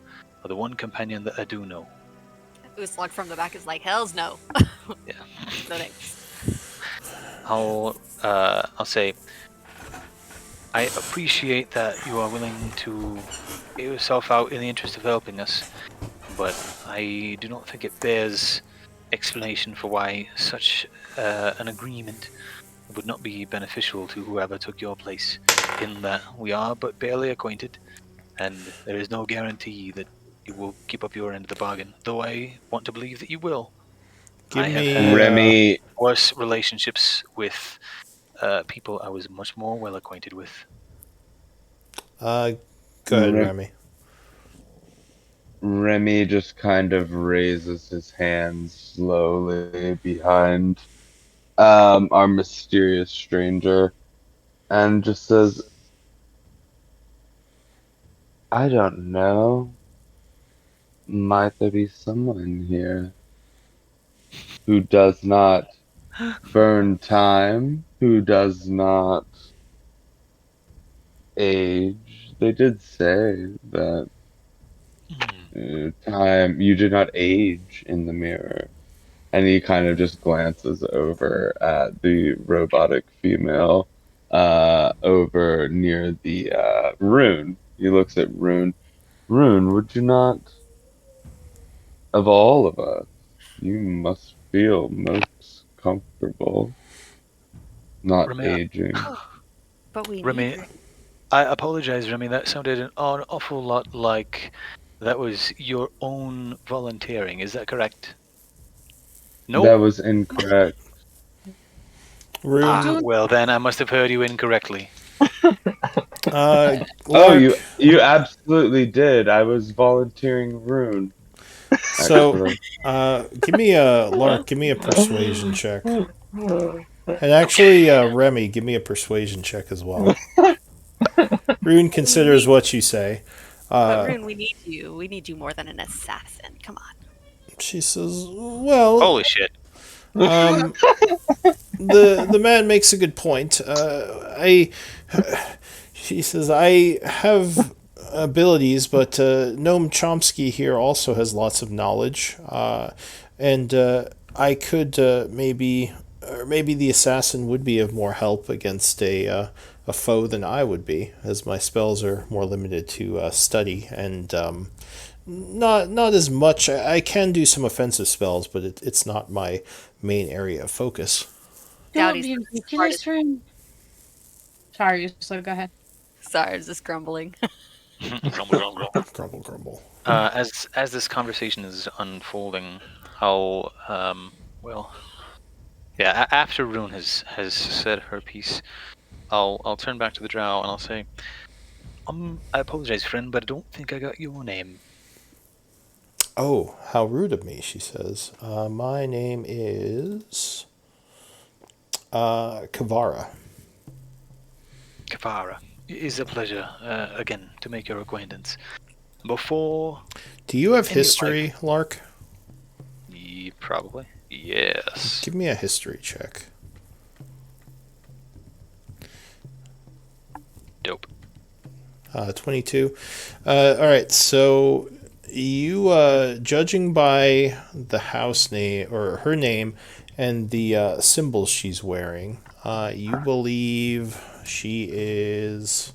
the one companion that I do know. Uslog from the back is like, hells no. Yeah. No thanks. I'll say, I appreciate that you are willing to get yourself out in the interest of helping us, but I do not think it bears explanation for why such an agreement would not be beneficial to whoever took your place, in that we are but barely acquainted, and there is no guarantee that you will keep up your end of the bargain, though I want to believe that you will. I have had Remy, worse relationships with people I was much more well acquainted with. Go ahead, Remy. Remy just kind of raises his hands slowly behind our mysterious stranger and just says, I don't know. Might there be someone here who does not burn time, who does not age? They did say that time, you did not age in the mirror. And he kind of just glances over at the robotic female over near the Rune. He looks at Rune. Rune, would you not, of all of us, you must feel most comfortable not Remy, aging. But we Remy, need I apologize, Remy. That sounded an awful lot like that was your own volunteering. Is that correct? No. That was incorrect. Rune. Well, then I must have heard you incorrectly. Oh, Lark, you absolutely did. I was volunteering Rune. so Actually. give me a Lark. Give me a persuasion check. And actually, Remy, give me a persuasion check as well. Rune considers what you say. but Rune, we need you. We need you more than an assassin. Come on. She says, "Well, Holy shit. the man makes a good point. She says, I have abilities, but Noam Chomsky here also has lots of knowledge, and I could maybe, or maybe the assassin would be of more help against a foe than I would be, as my spells are more limited to study and." Not as much. I can do some offensive spells, but it's not my main area of focus. That would Dowdy's be the ridiculous smartest. for him. Sorry, so go ahead. Sorry, I was just grumbling. Grumble, grumble. As this conversation is unfolding, I'll well, Yeah, after Rune has said her piece, I'll turn back to the drow and I'll say, I apologize, friend, but I don't think I got your name. Oh, how rude of me, she says. My name is Kavara. Kavara. It is a pleasure, again, to make your acquaintance. Before Do you have any of my... history, Lark? Probably. Yes. Give me a history check. Dope. 22. All right, so you, judging by the house name, or her name, and the symbols she's wearing, you believe she is...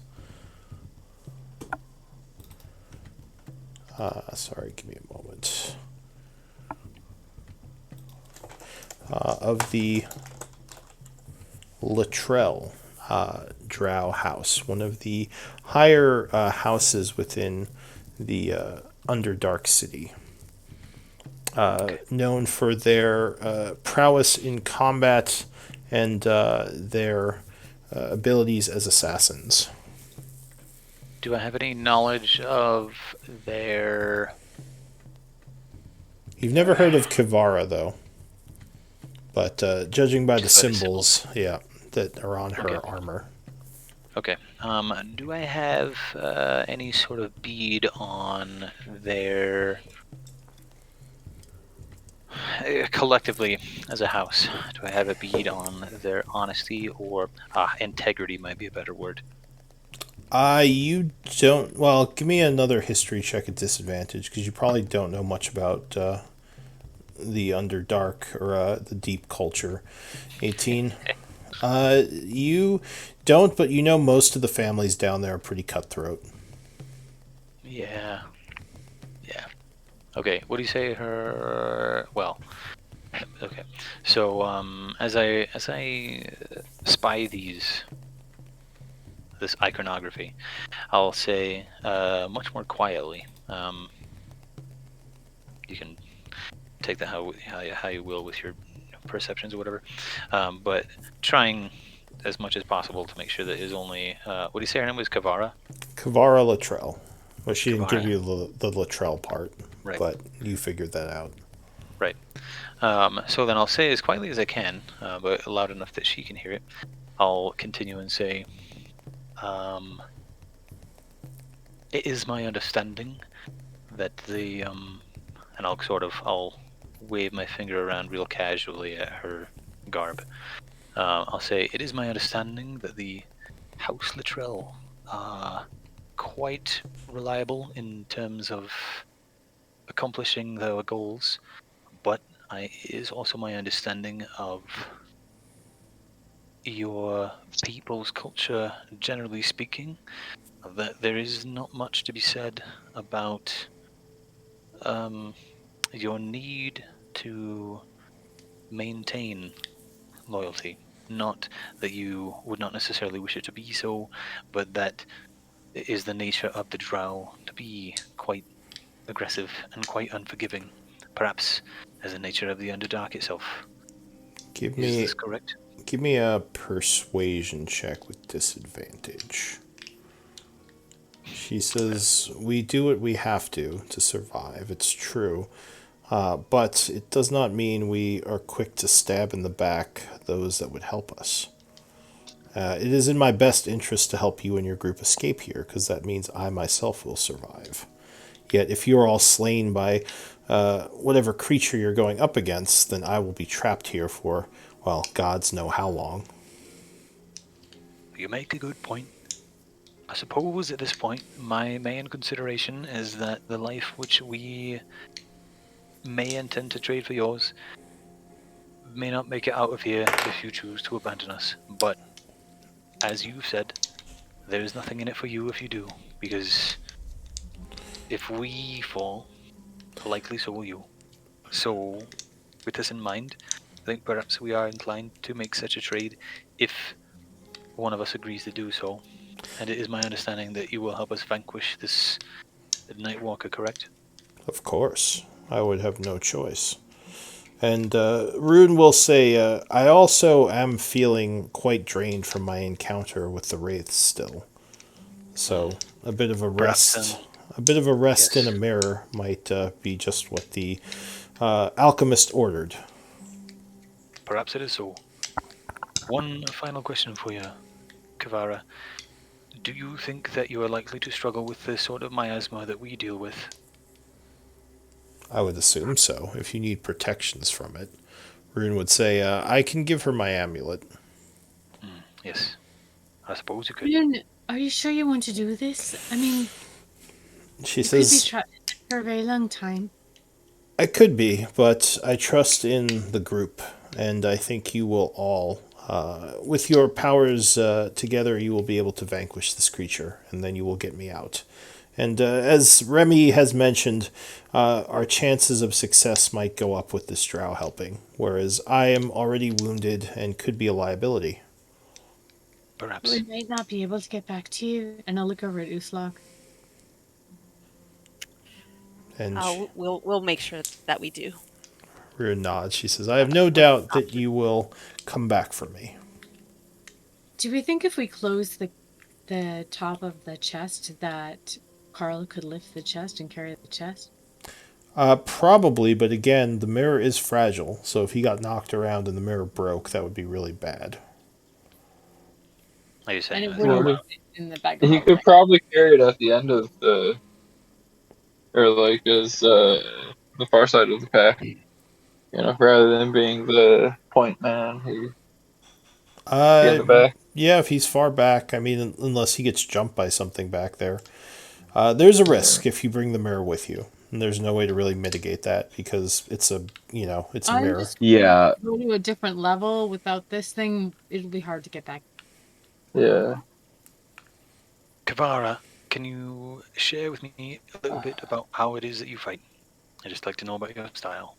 sorry, give me a moment. Of the Latrell Drow house, one of the higher houses within the Underdark City, known for their prowess in combat and their abilities as assassins. Do I have any knowledge of their... You've never heard of Kivara, though, but judging by the Just by the symbols, yeah, that are on her Okay. armor. Okay. Do I have any sort of bead on their... collectively, as a house, do I have a bead on their honesty or integrity might be a better word? You don't. Well, give me another history check at disadvantage because you probably don't know much about the Underdark or the Deep Culture. 18. You don't, but you know most of the families down there are pretty cutthroat. Yeah. Yeah. Okay. What do you say? Her. Well. Okay. So as I spy this iconography, I'll say much more quietly. You can take that how you will with your perceptions or whatever, but trying as much as possible to make sure that is only what do you say her name was? Kavara. Kavara Latrell. Well, she didn't give Kavara. you the Latrell part, Right. but you figured that out. Right. So then I'll say as quietly as I can, but loud enough that she can hear it. I'll continue and say, it is my understanding that and I'll wave my finger around real casually at her garb. I'll say, it is my understanding that the House Luttrell are quite reliable in terms of accomplishing their goals, but it is also my understanding of your people's culture, generally speaking, that there is not much to be said about your need to maintain loyalty. Not that you would not necessarily wish it to be so, but that it is the nature of the drow to be quite aggressive and quite unforgiving, perhaps as the nature of the Underdark itself. Give Is me this correct? give me a persuasion check with disadvantage. She says, "We do what we have to survive. It's true. But it does not mean we are quick to stab in the back those that would help us. It is in my best interest to help you and your group escape here, because that means I myself will survive. Yet if you are all slain by whatever creature you're going up against, then I will be trapped here for, well, gods know how long." You make a good point. I suppose at this point, my main consideration is that the life which we may intend to trade for yours may not make it out of here if you choose to abandon us. But as you've said, there is nothing in it for you if you do, because if we fall, likely so will you. So, with this in mind, I think perhaps we are inclined to make such a trade if one of us agrees to do so. And it is my understanding that you will help us vanquish this Night Walker, correct? Of course, I would have no choice. And Rune will say, I also am feeling quite drained from my encounter with the wraiths still. So a bit of a Perhaps rest, a bit of a rest in a yes. mirror might be just what the alchemist ordered. Perhaps it is so. One final question for you, Kavara. Do you think that you are likely to struggle with the sort of miasma that we deal with? I would assume so, if you need protections from it. Rune would say, I can give her my amulet. Yes, I suppose you could. Rune, are you sure you want to do this? I mean, She you could be says, trapped for a very long time. I could be, but I trust in the group, and I think you will all, with your powers together, you will be able to vanquish this creature, and then you will get me out. And as Remy has mentioned, our chances of success might go up with this drow helping, whereas I am already wounded and could be a liability. Perhaps. We might not be able to get back to you. And I'll look over at Uslog. And We'll make sure that we do. Rune nods. She says, I have no doubt that you will come back for me. Do we think if we close the top of the chest that Carl could lift the chest and carry the chest? Probably, but again, the mirror is fragile, so if he got knocked around and the mirror broke, that would be really bad. Are you And saying it that? wouldn't Well, fit in the bag of he holding. could probably carry it at the end of or like as the far side of the pack. Rather than being the point man, he'd be in Uh, the back. yeah, if he's far back, I mean, unless he gets jumped by something back there. There's a Yeah. risk if you bring the mirror with you, and there's no way to really mitigate that because it's a I'm mirror. just Yeah, go to a different level. Without this thing, it'll be hard to get back. Yeah. Kavara, can you share with me a little bit about how it is that you fight? I'd just like to know about your style.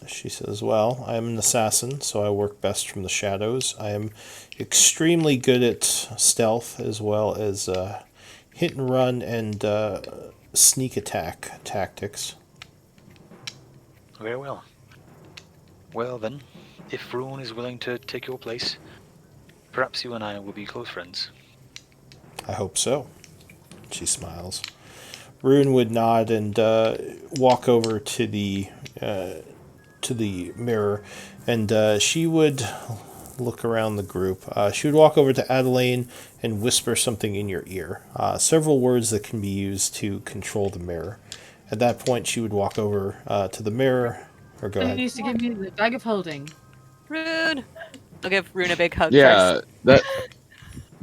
She says, well, I'm an assassin, so I work best from the shadows. I am extremely good at stealth as well as hit and run and sneak attack tactics. Very well. Well then, if Rune is willing to take your place, perhaps you and I will be close friends. I hope so. She smiles. Rune would nod and walk over to the mirror, and she would look around the group. She would walk over to Adelaine and whisper something in your ear. Several words that can be used to control the mirror. At that point, she would walk over to the mirror, or go He ahead. used to give me the bag of holding. Rune. I'll give Rune a big hug first. yeah,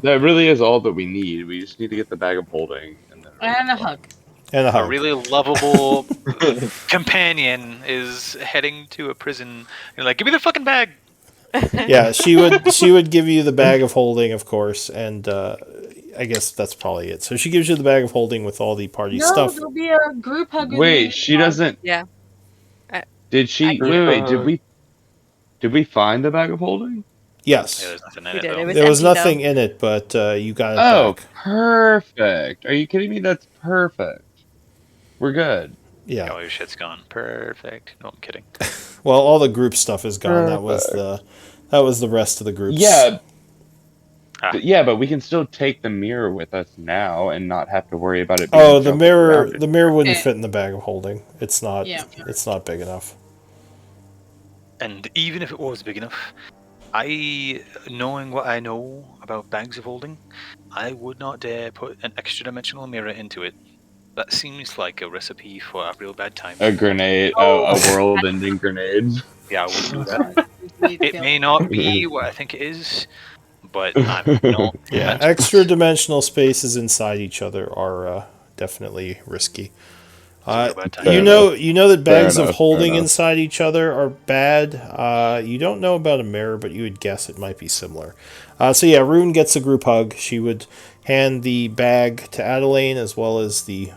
that really is all that we need. We just need to get the bag of holding, and then we'll be And a fine. hug. And a A hug. really lovable companion is heading to a prison. You're like, give me the fucking bag. Yeah, she would give you the bag of holding, of course, and I guess that's probably it. So she gives you the bag of holding with all the party No, stuff. there'll be a group hug in Wait, the she doesn't. Yeah. I, Did she? I, Wait. Did we find the bag of holding? Yeah, Yes, there's nothing in we it did. though. It was there was empty nothing though. in it, but you got it Oh, back. perfect. Are you kidding me? That's perfect. We're good. Yeah. Oh, your shit's gone. Perfect. No, I'm kidding. Well, all the group stuff is gone. Perfect. That was the rest of the groups. Yeah, Ah, but we can still take the mirror with us now and not have to worry about it being Oh, jumbled around the mirror wouldn't Okay. fit in the bag of holding. It's not. Yeah. It's not big enough. and even if it was big enough, knowing what I know about bags of holding, I would not dare put an extra dimensional mirror into it. That seems like a recipe for a real bad time. A grenade, Oh. a world-ending grenade. Yeah, I wouldn't do that. It may not be what I think it is, but I'm not. Yeah, mental. extra dimensional spaces inside each other are definitely risky. It's a real bad time. Fair You know that bags of enough, fair holding enough. inside each other are bad. You don't know about a mirror, but you would guess it might be similar. So yeah, Rune gets a group hug. She would hand the bag to Adelaine as well as the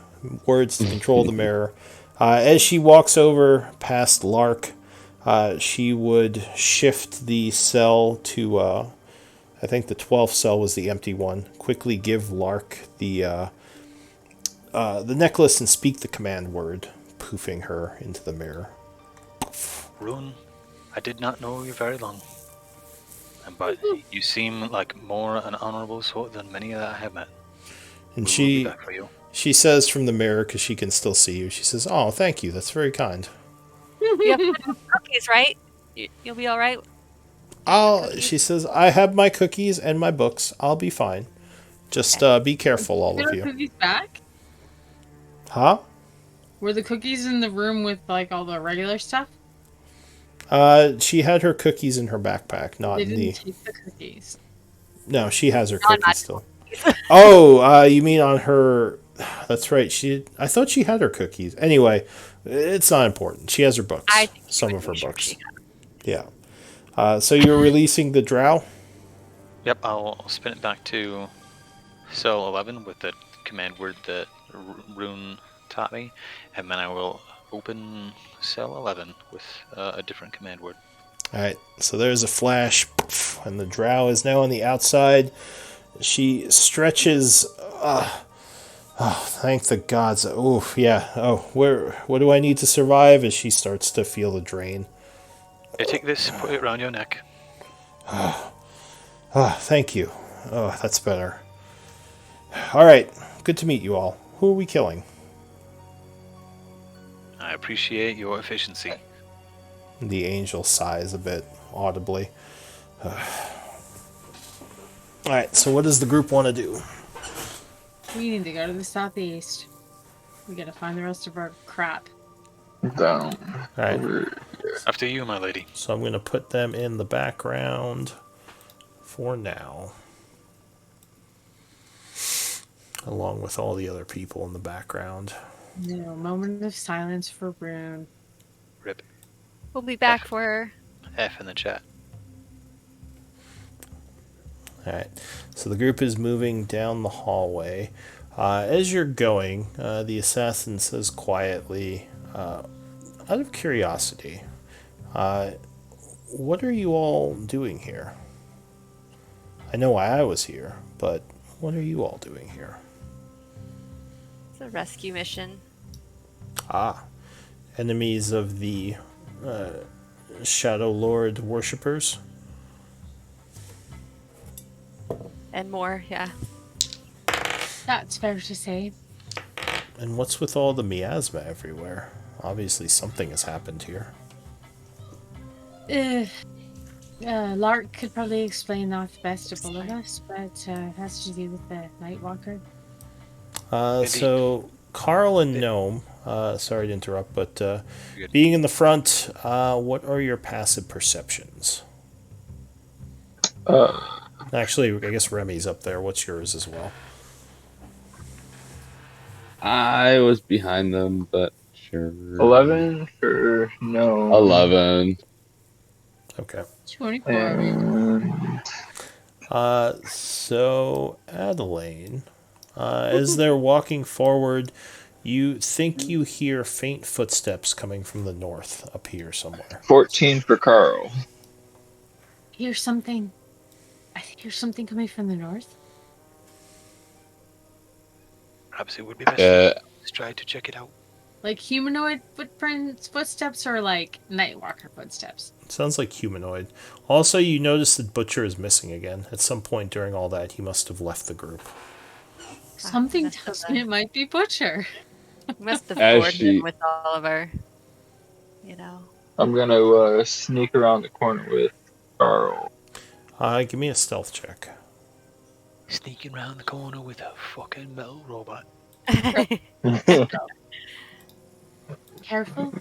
words to control the mirror. As she walks over past Lark, she would shift the cell to I think the 12th cell was the empty one. Quickly give Lark the necklace and speak the command word, poofing her into the mirror. Rune, I did not know you very long. But you seem like more an honorable sort than many that I have met. And We will be back for you. she says from the mirror, because she can still see you, she says, "Oh, thank you. That's very kind." You have cookies, right? You'll be all right. She says, "I have my cookies and my books. I'll be fine. Just be careful, all of you." Cookies back? Huh? Were the cookies in the room with like all the regular stuff? She had her cookies in her backpack, not They in didn't the. take the cookies. No, she has her Non-magical cookies still. cookies. Oh, you mean on her? That's right. I thought she had her cookies. Anyway, it's not important. She has her books. I think Some of her sure books. she Yeah. So you're releasing the drow? Yep, I'll spin it back to cell 11 with the command word that Rune taught me, and then I will open cell 11 with a different command word. Alright, so there's a flash, and the drow is now on the outside. She stretches. Thank the gods. Oh, yeah. Oh, what do I need to survive? As she starts to feel the drain. Here, take this, put it around your neck. Thank you. Oh, that's better. Alright, good to meet you all. Who are we killing? I appreciate your efficiency. The angel sighs a bit audibly. Alright, so what does the group want to do? We need to go to the southeast. We gotta find the rest of our crap. Down. Alright, After you, my lady. so I'm going to put them in the background for now. Along with all the other people in the background. No, moment of silence for Rune. Rip. We'll be back for her. F in the chat. Alright, so the group is moving down the hallway. As you're going, the assassin says quietly, out of curiosity, what are you all doing here? I know why I was here, but what are you all doing here? It's a rescue mission. Enemies of the Shadowlord worshippers? And more, yeah. That's fair to say. And what's with all the miasma everywhere? Obviously something has happened here. Lark could probably explain that the best of all of us, but it has to do with the Nightwalker. So Carl and Gnome, sorry to interrupt, but being in the front, what are your passive perceptions? Actually, I guess Remy's up there. What's yours as well? I was behind them, but sure. 11 for no. 11. Okay. 24. And So Adelaine, as they're walking forward, you think you hear faint footsteps coming from the north up here somewhere. 14 for Carl. Hear something. I hear something coming from the north. Perhaps it would be best to try to check it out. Like humanoid footsteps or like Nightwalker footsteps? Sounds like humanoid. Also, you notice that Butcher is missing again. At some point during all that, he must have left the group. Something Must tells have me it might be Butcher. Must have As bored she- him with all of our, I'm gonna sneak around the corner with Carl. Give me a stealth check. Sneaking around the corner with a fucking metal robot. Careful.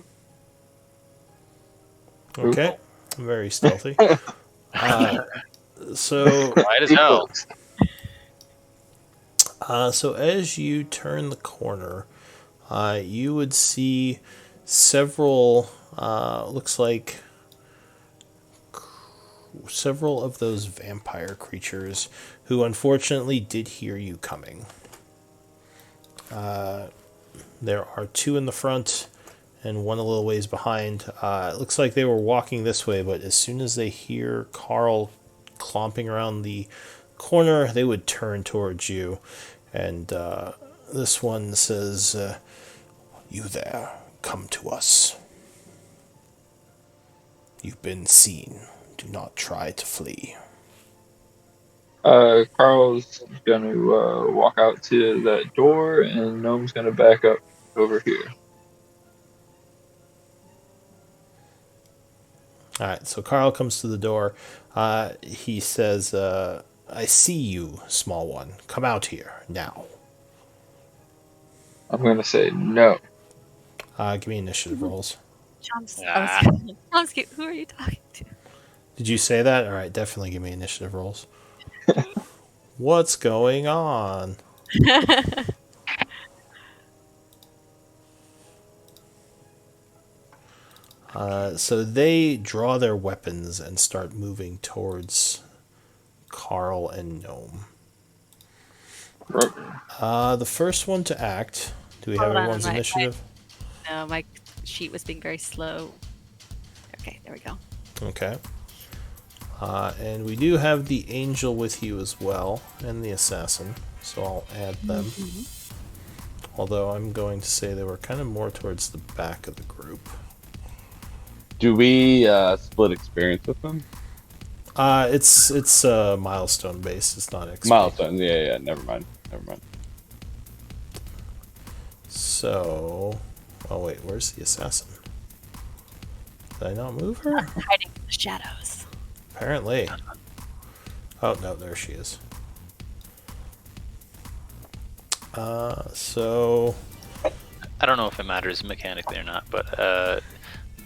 Okay. Very stealthy. So Quiet as hell. So as you turn the corner, you would see several, looks like several of those vampire creatures who unfortunately did hear you coming. There are two in the front and one a little ways behind. It looks like they were walking this way, but as soon as they hear Carl clomping around the corner, they would turn towards you. And this one says, "You there, come to us." You've been seen. Do not try to flee. Carl's gonna walk out to that door, and Gnome's gonna back up over here. All right, so Carl comes to the door. He says, I see you, small one. Come out here, now. I'm gonna say no. Give me initiative rolls. Ah. Chomsky, who are you talking to? Did you say that? All right, definitely give me initiative rolls. What's going on? So they draw their weapons and start moving towards Carl and Gnome. The first one to act. Do we have Hold on, everyone's initiative? No, my sheet was being very slow. Okay, there we go. Okay. And we do have the angel with you as well, and the assassin, so I'll add them. Although I'm going to say they were kind of more towards the back of the group. Do we split experience with them? It's milestone based. It's not XP. Milestones. Yeah. Never mind. So, oh wait, where's the assassin? Did I not move her? Hiding in the shadows. Apparently. Oh no, there she is. So I don't know if it matters mechanically or not, but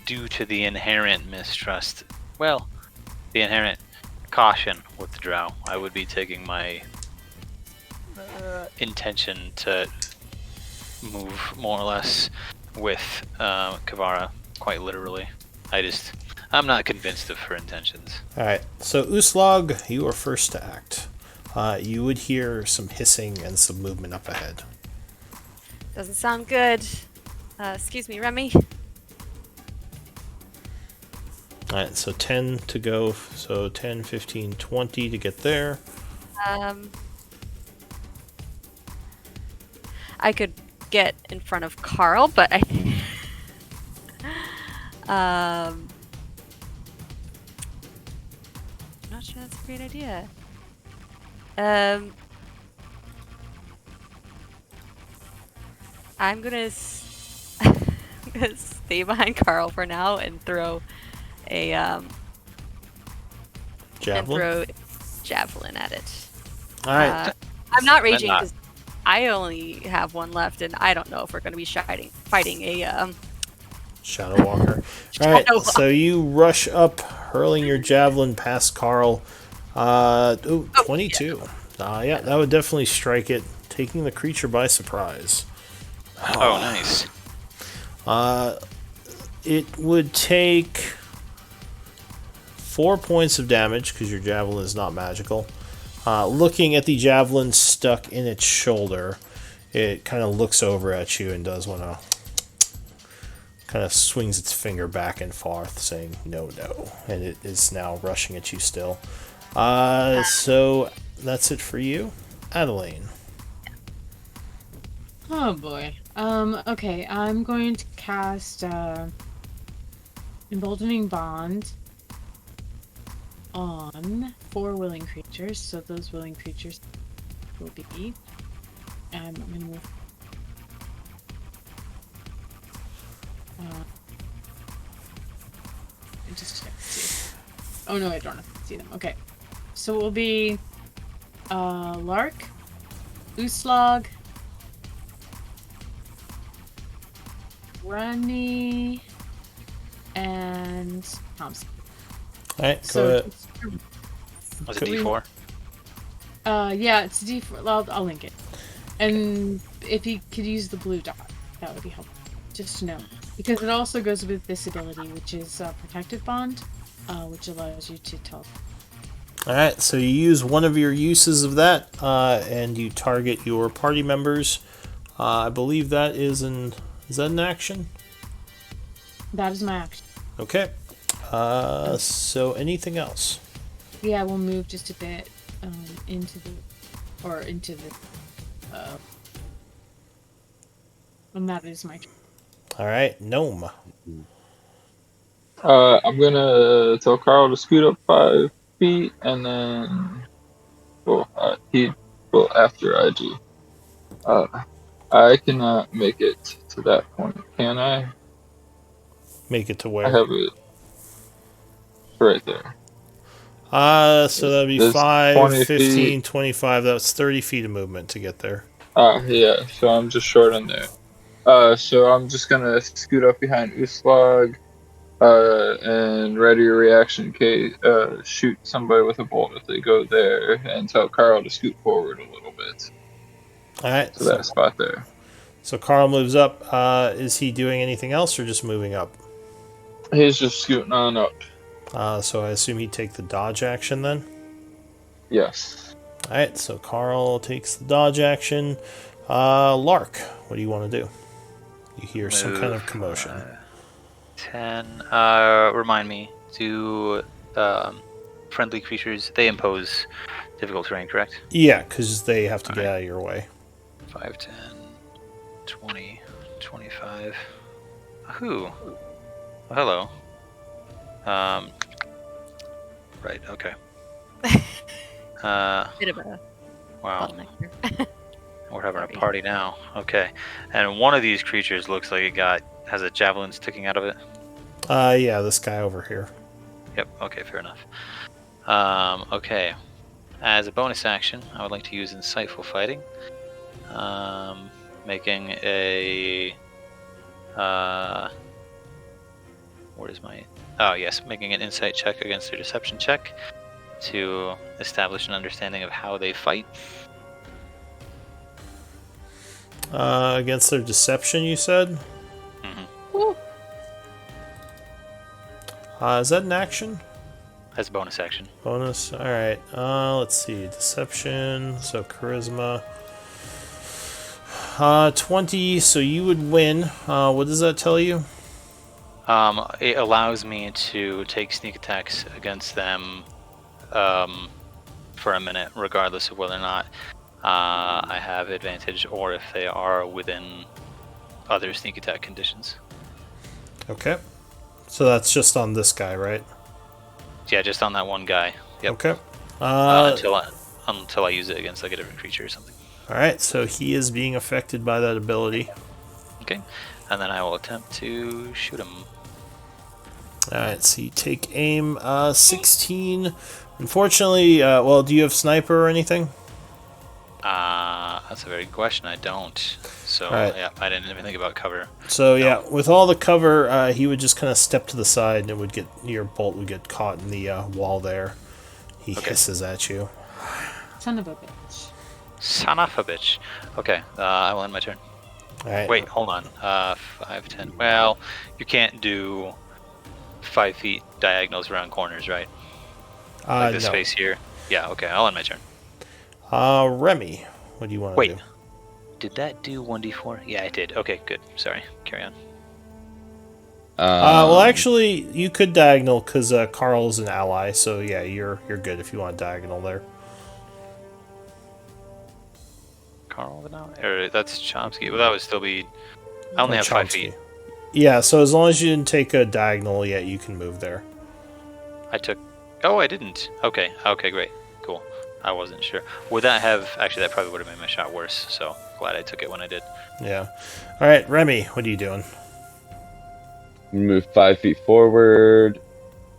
due to the inherent mistrust, well, the inherent caution with the drow, I would be taking my intention to move more or less with Kavara quite literally. I'm not convinced of her intentions. alright, so Uslog, you are first to act. You would hear some hissing and some movement up ahead. Doesn't sound good. Excuse me, Remy. Alright, so 10 to go, so 10, 15, 20 to get there. I could get in front of Carl, but I not sure that's a great idea. I'm gonna I'm gonna stay behind Carl for now and throw a Javelin? javelin at it. Alright, I'm not raging not. because I only have one left, and I don't know if we're going to be fighting a Shadow Walker. Alright, Shadow so you rush up, hurling your javelin past Carl. 22. Yeah, that would definitely strike it, taking the creature by surprise. Oh, nice. It would take 4 points of damage, because your javelin is not magical. Looking at the javelin stuck in its shoulder, it kind of looks over at you and does want to kind of swings its finger back and forth, saying no, and it is now rushing at you still. So that's it for you, Adeline. Oh boy. Okay, I'm going to cast Emboldening Bond on 4 willing creatures. So those willing creatures will be. I'm going to move. I just check to see. Oh no, I don't have to see them. Okay, so it will be Lark, Uslog, Runny, and Thompson. Alright, So go ahead. Was it D4? Yeah, it's D4. I'll link it. And if he could use the blue dot, that would be helpful. Just to know. Because it also goes with this ability, which is Protective Bond, which allows you to teleport. Alright, so you use one of your uses of that, and you target your party members. I believe that is an... Is that an action? That is my action. Okay. So anything else? Yeah, we'll move just a bit into the... and that is my turn. Alright, Gnome. I'm gonna tell Carl to scoot up 5 feet, and then, well, he, well, after I do. Uh, I cannot make it to that point, can I? Make it to I where? have it right there. So that'd be There's 5, 20 feet. 15, 25. That's 30 feet of movement to get there. Yeah, so I'm just short on there. So I'm just gonna scoot up behind Uslag, and ready a reaction case, shoot somebody with a bolt if they go there, and tell Carl to scoot forward a little bit Alright, to that spot there. so Carl moves up. Is he doing anything else or just moving up? He's just scooting on up. So I assume he'd take the dodge action then? Yes. Alright, so Carl takes the dodge action. Lark, what do you want to do? You hear some kind of commotion. 10. Remind me, do friendly creatures, they impose difficult terrain, correct? Yeah, because they have to get out of your way. 5, 10, 20, 25. Who? Oh, hello. Right, okay. Bit of a Wow. bottleneck here. We're having a Sorry. party now. Okay. And one of these creatures looks like has a javelin sticking out of it. Yeah, this guy over here. Yep, okay, fair enough. Okay. As a bonus action, I would like to use Insightful Fighting. Making a... where is my... Oh, yes, making an insight check against their deception check to establish an understanding of how they fight. Against their deception, you said? Mm-hmm. Is that an action? As a bonus action. Bonus? Alright. Let's see. Deception. So charisma. 20, so you would win. What does that tell you? It allows me to take sneak attacks against them for a minute, regardless of whether or not I have advantage or if they are within other sneak attack conditions. Okay. So that's just on this guy, right? Yeah, just on that one guy. Yep. Okay. Until I use it against like a different creature or something. Alright, so he is being affected by that ability. Okay. And then I will attempt to shoot him. Alright, so you take aim. 16. Unfortunately, well, do you have sniper or anything? That's a very good question. I don't. So, Right. yeah, I didn't even think about cover. So yeah, with all the cover, he would just kind of step to the side, and it would your bolt would get caught in the wall there. He hisses at you. Son of a bitch. Son of a bitch. Okay, I will end my turn. All right. Wait, hold on. 5, 10. Well, you can't do 5 feet diagonals around corners, right? Like this no. space here. Yeah, okay, I'll end my turn. Remy, what do you want to Wait. do? Did that do 1d4? Yeah, it did. Okay, good. Sorry. Carry on. Well, actually, you could diagonal because Carl's an ally, so yeah, you're good if you want diagonal there. Carl, now? Or that's Chomsky. Well, that would still be... I only have 5 feet. Yeah, so as long as you didn't take a diagonal yet, you can move there. I took... Oh, I didn't. Okay, great. Cool. I wasn't sure. Would that have... Actually, that probably would have made my shot worse, so glad I took it when I did. Yeah. All right, Remy, what are you doing? Move 5 feet forward.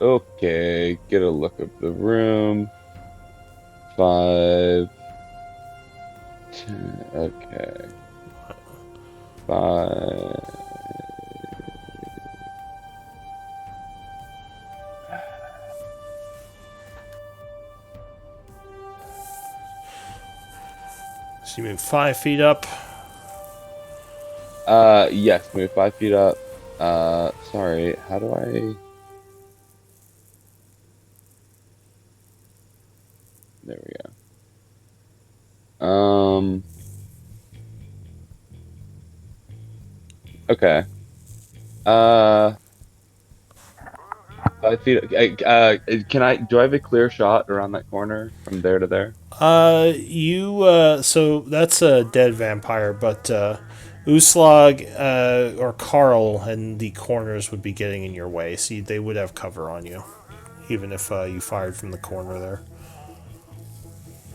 Okay, get a look of the room. 5, 10, okay. 5. So you move 5 feet up. Yes, move 5 feet up. Sorry, how do I... There we go. Okay. 5 feet. Do I have a clear shot around that corner from there to there? So that's a dead vampire, but Uslag or Carl and the corners would be getting in your way, so they would have cover on you, even if you fired from the corner there.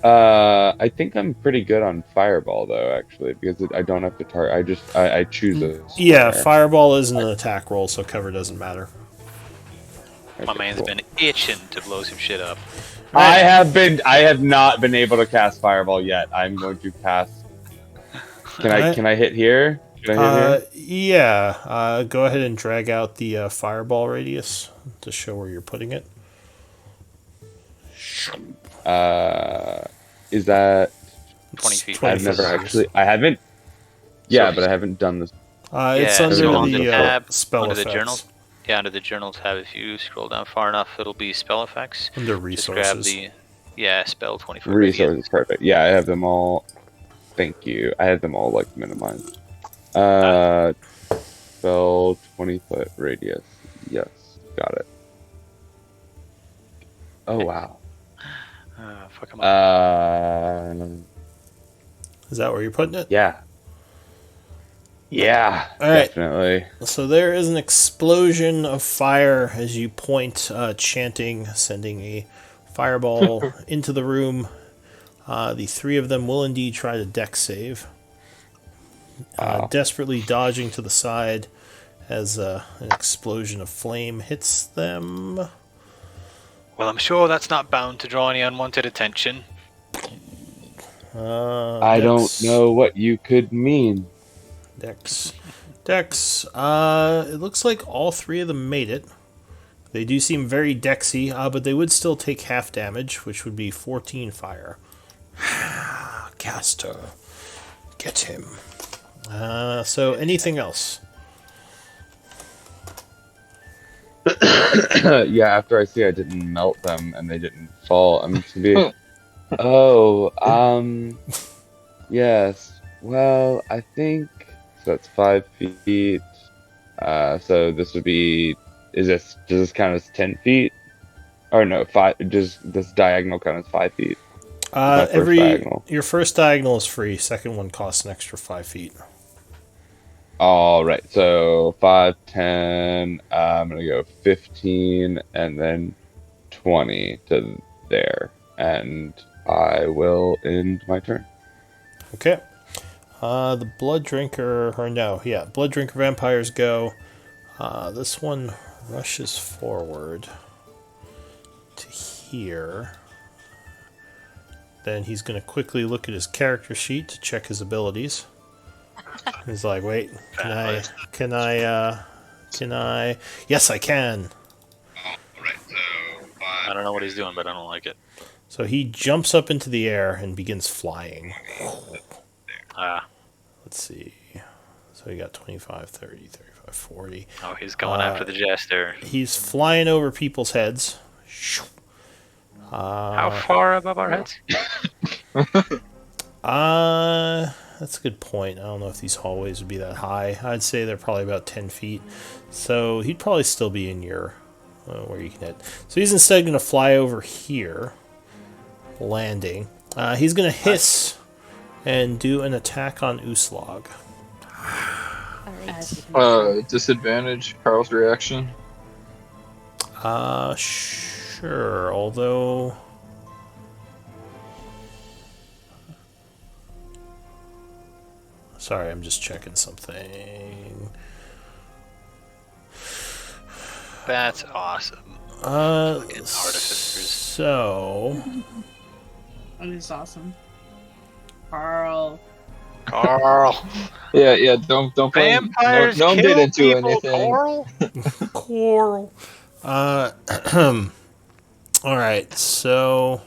I think I'm pretty good on Fireball though, actually, because I don't have to target. I choose a Yeah, square. Fireball isn't an attack roll, so cover doesn't matter. My Okay, man's cool. been itching to blow some shit up. I have not been able to cast Fireball yet. I'm going to cast. Alright. Can I hit here? Can I hit here? Yeah. Go ahead and drag out the Fireball radius to show where you're putting it. Is that? 20 feet. 20 I've never radius. actually. I haven't. Yeah, but I haven't done this. It's Yeah, under so on the the tab, spell under the effects. journal. Yeah, under the journal tab, if you scroll down far enough, it'll be spell effects. Under Just grab resources. the spell 20-foot Resources, perfect. Yeah, I have them all. Thank you. I have them all like minimized. Spell 20-foot radius. Yes, got it. Oh wow. Fuck 'em up. Is that where you're putting it? Yeah. Yeah, All right. definitely. So there is an explosion of fire as you point, chanting, sending a fireball into the room. The three of them will indeed try to dex save. Wow. Desperately dodging to the side as an explosion of flame hits them. Well, I'm sure that's not bound to draw any unwanted attention. I don't know what you could mean. Dex. It looks like all three of them made it. They do seem very dexy, but they would still take half damage, which would be 14 fire. Caster. Get him. So anything else? Yeah, after I see I didn't melt them and they didn't fall, I'm just gonna be. Oh, yes. Well, I think so. That's 5 feet. So this would be. Does this count as 10 feet? Or no, 5. Does this diagonal count as 5 feet? My first diagonal. Your first diagonal is free. Second one costs an extra 5 feet. All right. So 5, 10. I'm gonna go 15 and then 20 to there, and I will end my turn. Okay. The Blood Drinker, Blood Drinker vampires go. This one rushes forward to here. Then he's going to quickly look at his character sheet to check his abilities. He's like, wait, can I? Yes, I can. I don't know what he's doing, but I don't like it. So he jumps up into the air and begins flying. Let's see. So he got 25, 30, 35, 40. Oh, he's going after the jester. He's flying over people's heads. How far above our heads? That's a good point. I don't know if these hallways would be that high. I'd say they're probably about 10 feet. So he'd probably still be in your where you can hit. So he's instead going to fly over here, landing. He's going to hiss and do an attack on Uslag. Disadvantage, Carl's reaction. Sure. Although, sorry, I'm just checking something. That's awesome. Fucking artificers. So, That is awesome. Carl. Yeah. Don't blame. Vampires No kill didn't do people, anything. Coral. All right. So,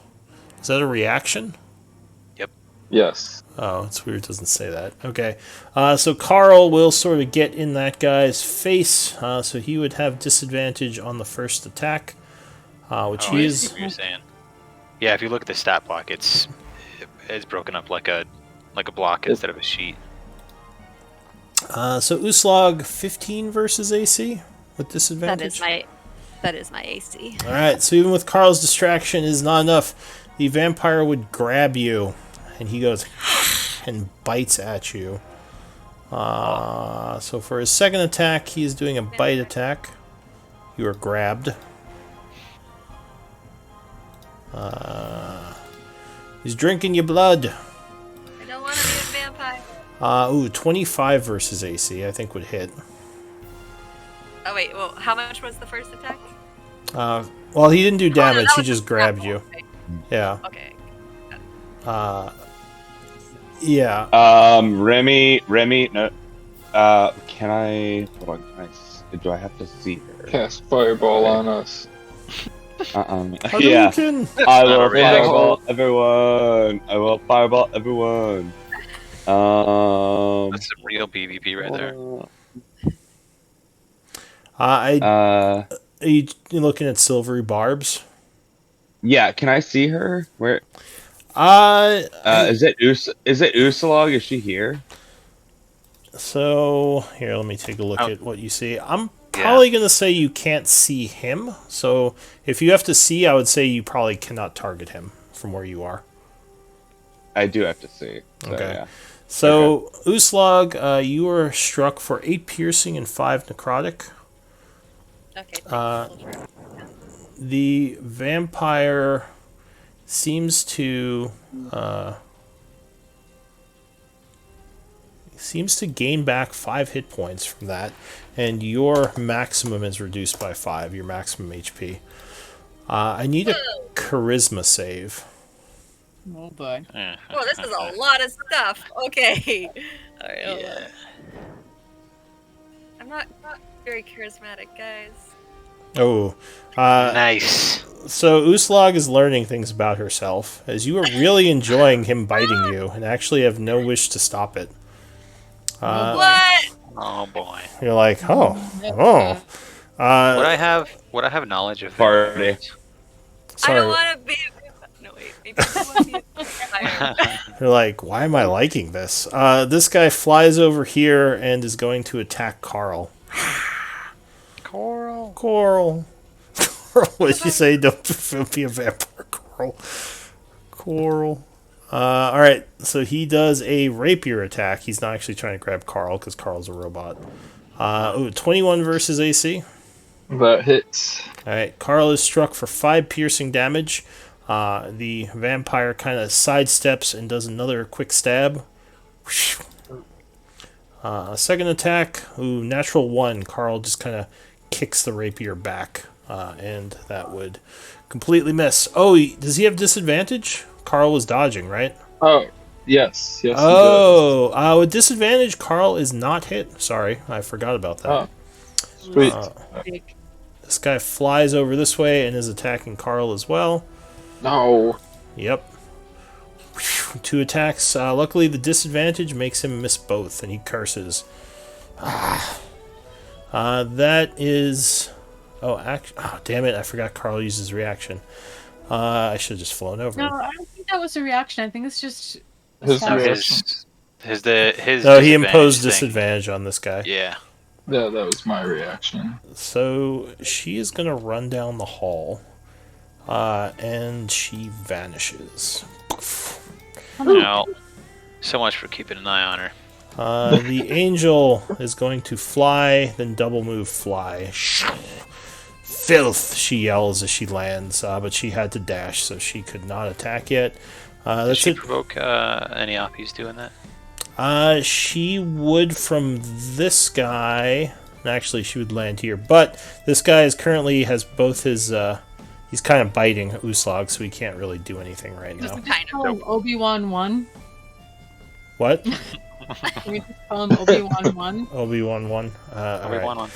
is that a reaction? Yes. Oh, it's weird. It doesn't say that. Okay. So Carl will sort of get in that guy's face. So he would have disadvantage on the first attack, which he I is. see what you're saying. Yeah, if you look at the stat block, it's broken up like a block instead of a sheet. So Uslag 15 versus AC with disadvantage. That is my AC. All right. So even with Carl's distraction is not enough, the vampire would grab you, and he goes and bites at you. So for his second attack, he's doing a bite attack. You are grabbed. He's drinking your blood. I don't want to be a vampire. 25 versus AC, I think would hit. Oh wait, well, how much was the first attack? Well, he didn't do damage, that he was just the grabbed grapple. you. Yeah. Okay. Yeah. Remy, no. Can I? Hold on. Do I have to see her? Cast fireball on us. Yeah. Hadouken! I Not a will reaction. fireball everyone. I will fireball everyone. That's some real PvP right there. Are you looking at silvery barbs? Yeah. Can I see her? Where? Is Is it Usalog? Is she here? So, here, let me take a look Oh. at what you see. I'm probably going to say you can't see him. So, if you have to see, I would say you probably cannot target him from where you are. I do have to see. So, Okay. Yeah. So, Uslog, you are struck for 8 piercing and 5 necrotic. Okay. The vampire seems to gain back 5 hit points from that, and your maximum is reduced by 5, your maximum HP. I need a charisma save. Oh boy. Oh, this is a lot of stuff. Okay. All right. Hold on. I'm not very charismatic, guys. Oh, Nice. so Uslog is learning things about herself, as you are really enjoying him biting you, and actually have no wish to stop it. What? Oh boy. You're like, oh. Would I have knowledge of Party. vampires? I don't Sorry. want to be. No wait. Maybe I want to be a vampire. You're like, why am I liking this? This guy flies over here and is going to attack Carl. Coral. Coral. What did you say? Don't be a vampire, Coral. Coral. Alright, so he does a rapier attack. He's not actually trying to grab Carl because Carl's a robot. 21 versus AC. That hits. Alright, Carl is struck for 5 piercing damage. The vampire kind of sidesteps and does another quick stab. Second attack. Natural 1. Carl just kind of kicks the rapier back. And that would completely miss. Oh, does he have disadvantage? Carl was dodging, right? Oh, yes. Yes, Oh, with disadvantage, Carl is not hit. Sorry, I forgot about that. Oh, sweet. This guy flies over this way and is attacking Carl as well. No. Yep. 2 attacks. Luckily, the disadvantage makes him miss both, and he curses. That is... Oh, damn it, I forgot Carl uses reaction. I should have just flown over No, him. I don't think that was a reaction. I think it's just. His No, reaction. his No, he imposed thing. disadvantage on this guy. Yeah. Yeah, that was my reaction. So she is going to run down the hall, and she vanishes. No. So much for keeping an eye on her. The angel is going to fly, then double move fly. Filth, she yells as she lands, but she had to dash, so she could not attack yet. Does That's she it. provoke any oppies doing that? She would from this guy. Actually, she would land here, but this guy has both his. He's kind of biting Uslog, so he can't really do anything right now. Kind of. Call him Obi-Wan 1. What? Can we just call him Obi-Wan 1? Obi-Wan 1. Obi-Wan one.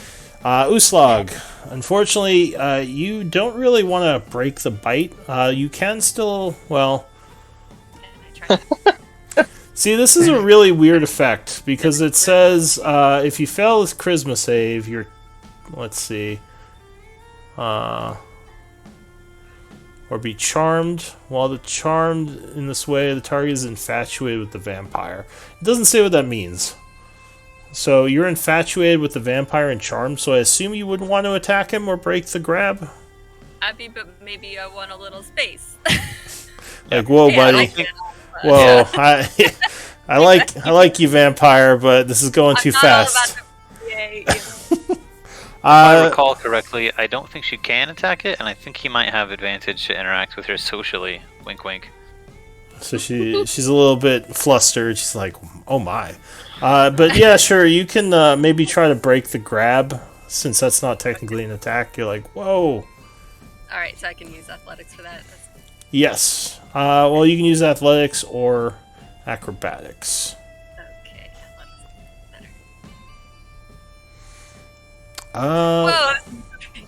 Uslog, unfortunately, you don't really want to break the bite. You can still, well... See, this is a really weird effect, because it says, if you fail this charisma save, you're... Let's see... or be charmed. While the charmed in this way, the target is infatuated with the vampire. It doesn't say what that means. So you're infatuated with the vampire and charmed, so I assume you wouldn't want to attack him or break the grab? But maybe I want a little space. Like, whoa, Yeah, buddy. I can. Whoa. I like you, vampire, but this is going too fast. If I recall correctly, I don't think she can attack it, and I think he might have advantage to interact with her socially. Wink, wink. So she's a little bit flustered. She's like, "Oh my!" But yeah, sure. You can maybe try to break the grab, since that's not technically an attack. You're like, "Whoa!" All right, so I can use athletics for that. Yes. Well, you can use athletics or acrobatics. Okay, athletics better. Uh, Whoa!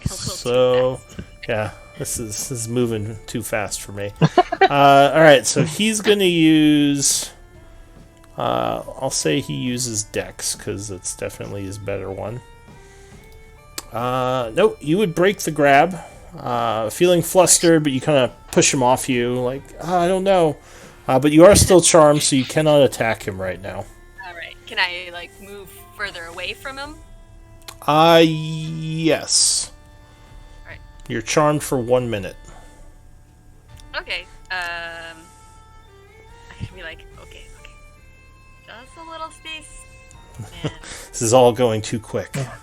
So, yeah, this is moving too fast for me. All right, so he's gonna use. I'll say he uses Dex because it's definitely his better one. Nope, you would break the grab. Feeling flustered, but you kind of push him off you, like I don't know. But you are still charmed, so you cannot attack him right now. All right, can I like move further away from him? Yes. Alright. You're charmed for 1 minute. Okay. I can be like, okay. Just a little space. And, This is all going too quick. yeah.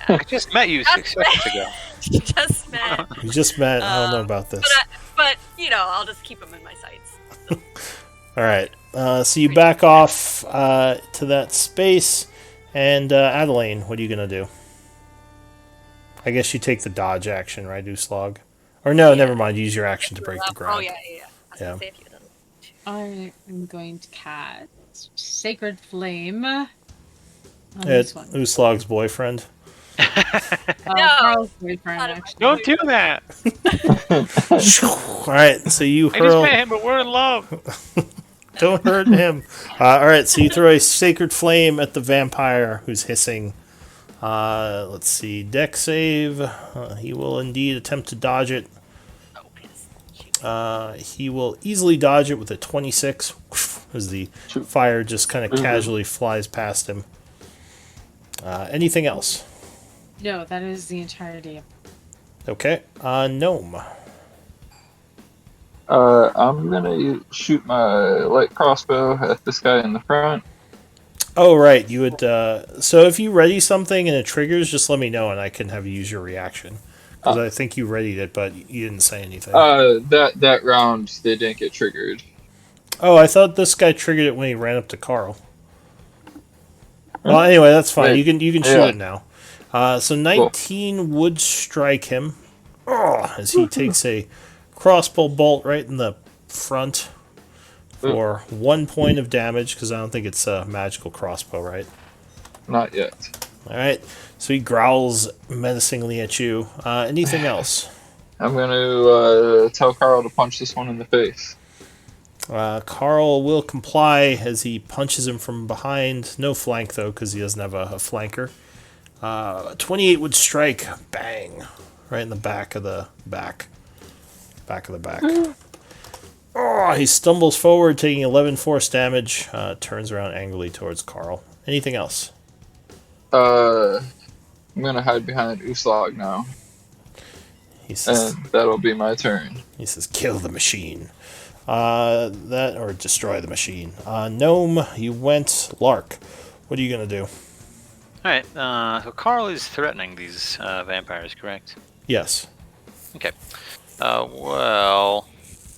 I just met you 6 seconds ago. Just met. You just met. I don't know about this. But I'll just keep him in my sights. All right. So you back off to that space, and Adeline, what are you gonna do? I guess you take the dodge action, right, Uslog? Or no, never mind. Use your action to break the grab. Oh yeah. I was gonna say if you don't. I am going to cast Sacred Flame on It's this one. Uslog's boyfriend. No. Carl's boyfriend, Not a- actually. Don't do that. All right. So you I just hurl. met him, but we're in love. Don't hurt him. All right. So you throw a sacred flame at the vampire who's hissing. Let's see. Dex save. He will indeed attempt to dodge it. Oh, piss. Shoot. He will easily dodge it with a 26 as the fire just kind of casually flies past him. Anything else? No, that is the entirety of Okay. Gnome. I'm gonna shoot my light crossbow at this guy in the front. Oh, right. You would. So if you ready something and it triggers, just let me know and I can have you use your reaction. Because I think you readied it, but you didn't say anything. That round they didn't get triggered. Oh, I thought this guy triggered it when he ran up to Carl. Well, anyway, that's fine. Wait, You can shoot yeah. it now. So 19 would strike him. As he takes a crossbow bolt right in the front for 1 point of damage, because I don't think it's a magical crossbow, right? Not yet. All right. So he growls menacingly at you. Anything else? I'm gonna tell Carl to punch this one in the face. Carl will comply as he punches him from behind. No flank, though, because he doesn't have a flanker. 28 would strike. Bang. Right in the back of the back. Back of the back. He stumbles forward, taking 11 force damage. Turns around angrily towards Carl. Anything else? I'm gonna hide behind Uslag now, He says, and that'll be my turn. kill the machine. That, or destroy the machine. Gnome, you went. Lark, what are you going to do? Alright, so Carl is threatening these vampires, correct? Yes. Okay. Well,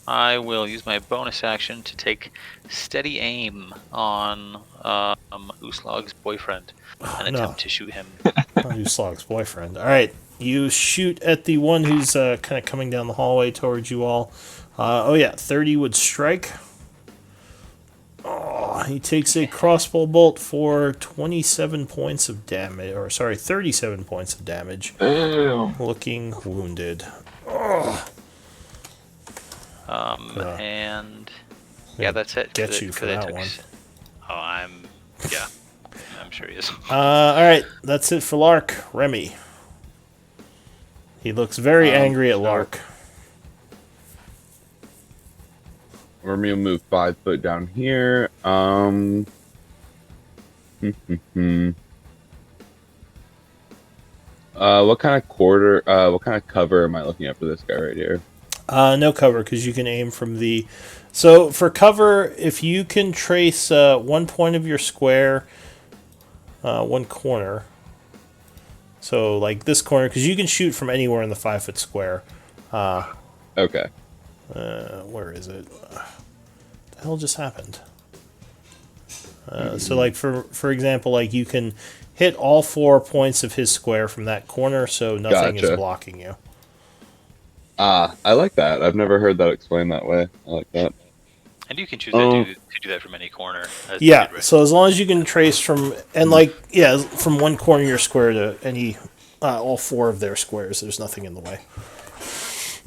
I will use my bonus action to take steady aim on Uslog's boyfriend and attempt to shoot him. Uslog's boyfriend. All right. You shoot at the one who's kind of coming down the hallway towards you all. 30 would strike. He takes a crossbow bolt for 27 points of damage, 37 points of damage. Damn. Looking wounded. And yeah, that's it. Get you for that one. Oh, I'm sure he is. All right, that's it for Lark. Remy. He looks very angry at Lark. Remy will move 5 foot down here. What kind of cover am I looking at for this guy right here? No cover, because you can aim from the... So, for cover, if you can trace 1 point of your square, one corner... So, like this corner, because you can shoot from anywhere in the 5-foot square. Okay. Where is it? What the hell just happened? So, like, for example, like, you can hit all 4 points of his square from that corner, so nothing is Gotcha. blocking you. I like that. I've never heard that explained that way. I like that. And you can choose to do that from any corner. As Yeah, needed, right? so as long as you can trace from, and like, yeah, from one corner of your square to any, all 4 of their squares, there's nothing in the way.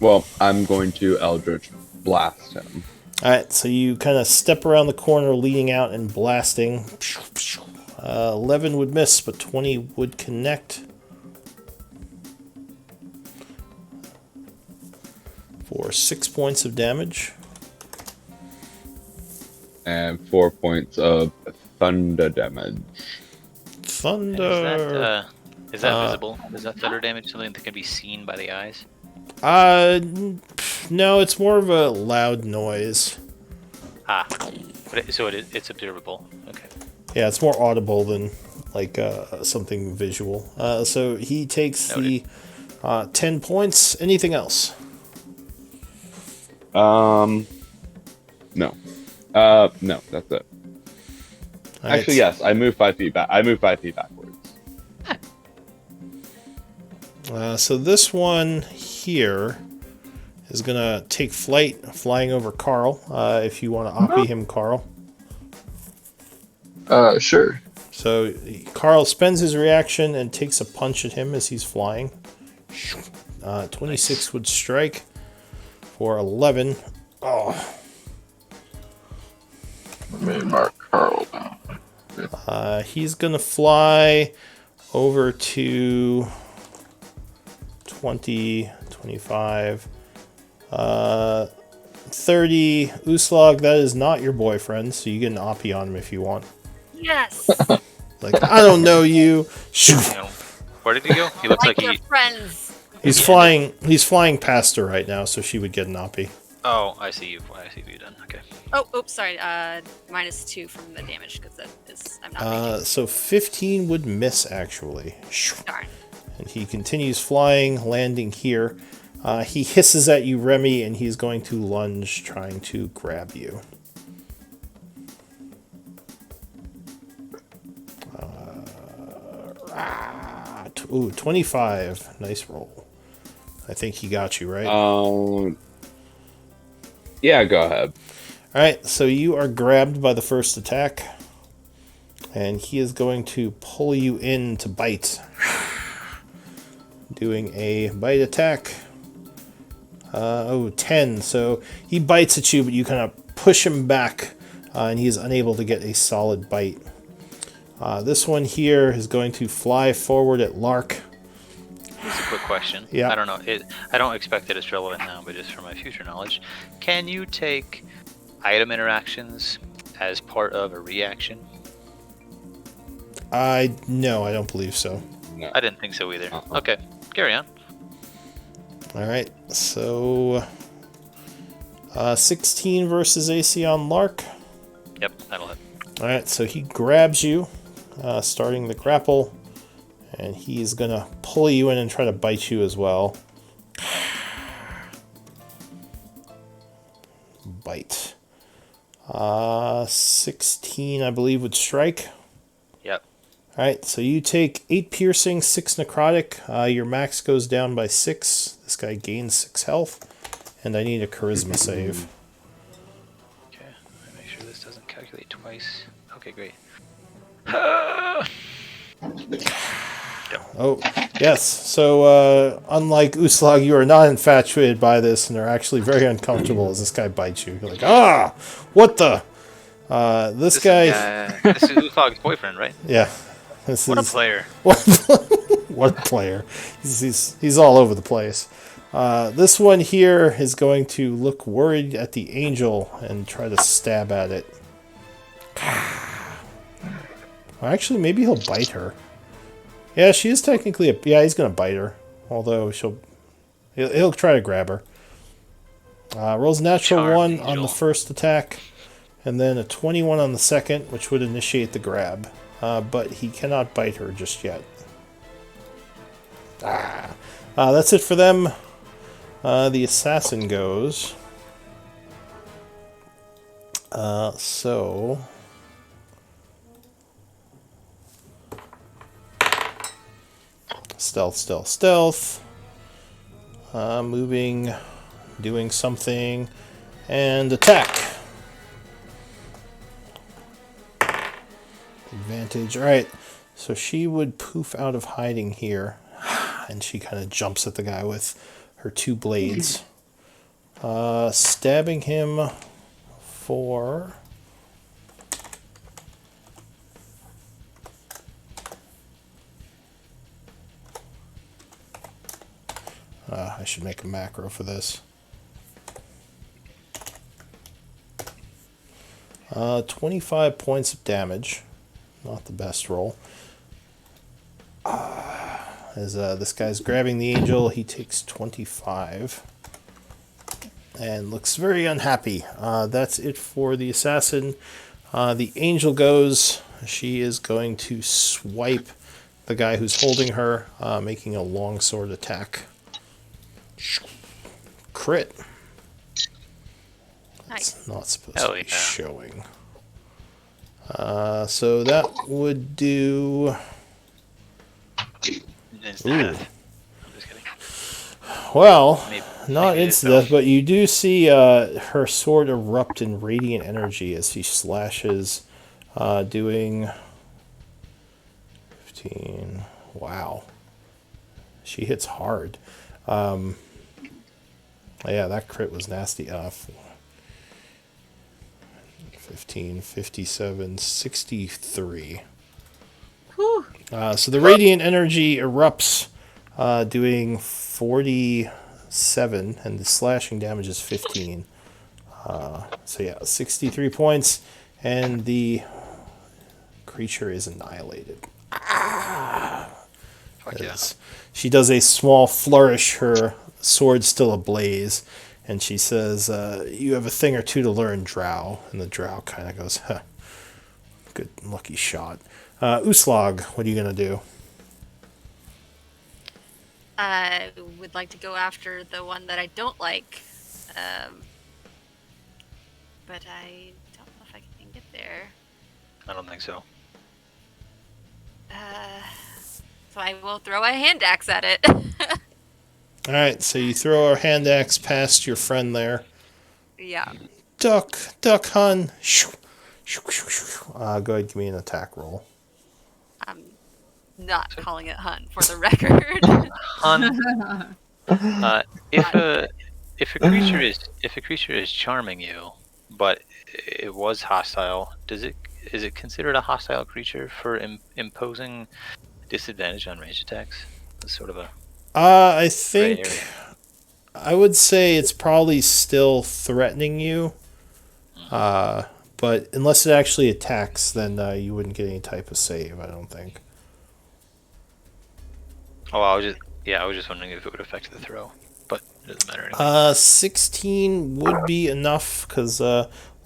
Well, I'm going to Eldritch Blast him. Alright, so you kind of step around the corner, leading out and blasting. 11 would miss, but 20 would connect. For 6 points of damage. And 4 points of thunder damage. Thunder. Is that visible? Is that thunder damage something that can be seen by the eyes? No, it's more of a loud noise. But it's observable. Okay. Yeah, it's more audible than like something visual. So he takes Noted. the 10 points. Anything else? No. No, that's it. All right. Actually, yes. I move 5 feet back. I move 5 feet backwards. So this one here is gonna take flight, flying over Carl. If you want to oppie him, Carl. Sure. So Carl spends his reaction and takes a punch at him as he's flying. 26 would strike for 11. Oh. Let me mark Carl down. He's gonna fly over to 20, 25, 30. Uslog, that is not your boyfriend, so you get an oppie on him if you want. Yes. Like, I don't know you. You know, where did he go? He looks like your friends. He's flying past her right now, so she would get an oppie. Oh, I see you. I see what you've done. Okay. Oh, oops, sorry. -2 from the damage because that is I'm not raging. So 15 would miss, actually. Darn. And he continues flying, landing here. He hisses at you, Remy, and he's going to lunge, trying to grab you. 25. Nice roll. I think he got you, right? Yeah, go ahead. Alright, so you are grabbed by the first attack. And he is going to pull you in to bite. Doing a bite attack. 10. So he bites at you, but you kind of push him back. And he is unable to get a solid bite. This one here is going to fly forward at Lark. Here's a quick question. Yeah. I don't know. I don't expect that it's relevant now, but just for my future knowledge, can you take item interactions as part of a reaction? No, I don't believe so. No. I didn't think so either. Okay, carry on. Alright, so 16 versus AC on Lark. Yep, that'll hit. Alright, so he grabs you, starting the grapple, and he's gonna pull you in and try to bite you as well. Bite. 16, I believe, would strike. Yep. Alright, so you take 8 piercing, 6 necrotic. Your max goes down by 6. This guy gains 6 health. And I need a charisma save. Okay, let me make sure this doesn't calculate twice. Okay, great. Oh, yes. So, unlike Uslag, you are not infatuated by this and are actually very uncomfortable as this guy bites you. You're like, ah! What the? This guy... This is Uslog's boyfriend, right? Yeah. What a player. What a player. He's all over the place. This one here is going to look worried at the angel and try to stab at it. Well, actually, maybe he'll bite her. Yeah, she is technically yeah, he's going to bite her. Although he'll try to grab her. Rolls a natural Charmed 1 on angel. the first attack, and then a 21 on the second, which would initiate the grab. But he cannot bite her just yet. That's it for them. The assassin goes. So... Stealth, stealth, stealth. Moving, doing something, and attack. Advantage. Alright, so she would poof out of hiding here, and she kind of jumps at the guy with her 2 blades. Stabbing him for... I should make a macro for this. 25 points of damage. Not the best roll. As this guy's grabbing the angel, he takes 25. And looks very unhappy. That's it for the assassin. The angel goes. She is going to swipe the guy who's holding her, making a longsword attack. Crit. Nice. It's not supposed Hell to be yeah. showing. So that would do... Instant Ooh. death. I'm just kidding. Well, Maybe- not maybe it instant is, death, but you do see her sword erupt in radiant energy as she slashes, doing 15. Wow. She hits hard. Yeah, that crit was nasty. 15, 57, 63. Whew. So the radiant energy erupts, doing 47, and the slashing damage is 15. So yeah, 63 points, and the creature is annihilated. Fuck yeah. As she does a small flourish, her sword still ablaze, and she says, "You have a thing or two to learn, Drow." And the Drow kind of goes, "Huh, good, lucky shot." Uslog, what are you gonna do? I would like to go after the one that I don't like, but I don't know if I can get there. I don't think so. So I will throw a hand axe at it. All right, so you throw a hand axe past your friend there. Yeah. Duck, hun. Shoo, shoo, shoo, shoo. Go ahead, give me an attack roll. I'm not calling it Hun for the record. Hun, if a creature is charming you, but it was hostile, is it considered a hostile creature for imposing disadvantage on range attacks? It's sort of a I gray think area. I would say it's probably still threatening you. But unless it actually attacks, then you wouldn't get any type of save, I don't think. Oh, I was just wondering if it would affect the throw, but it doesn't matter anyway. 16 would be enough, because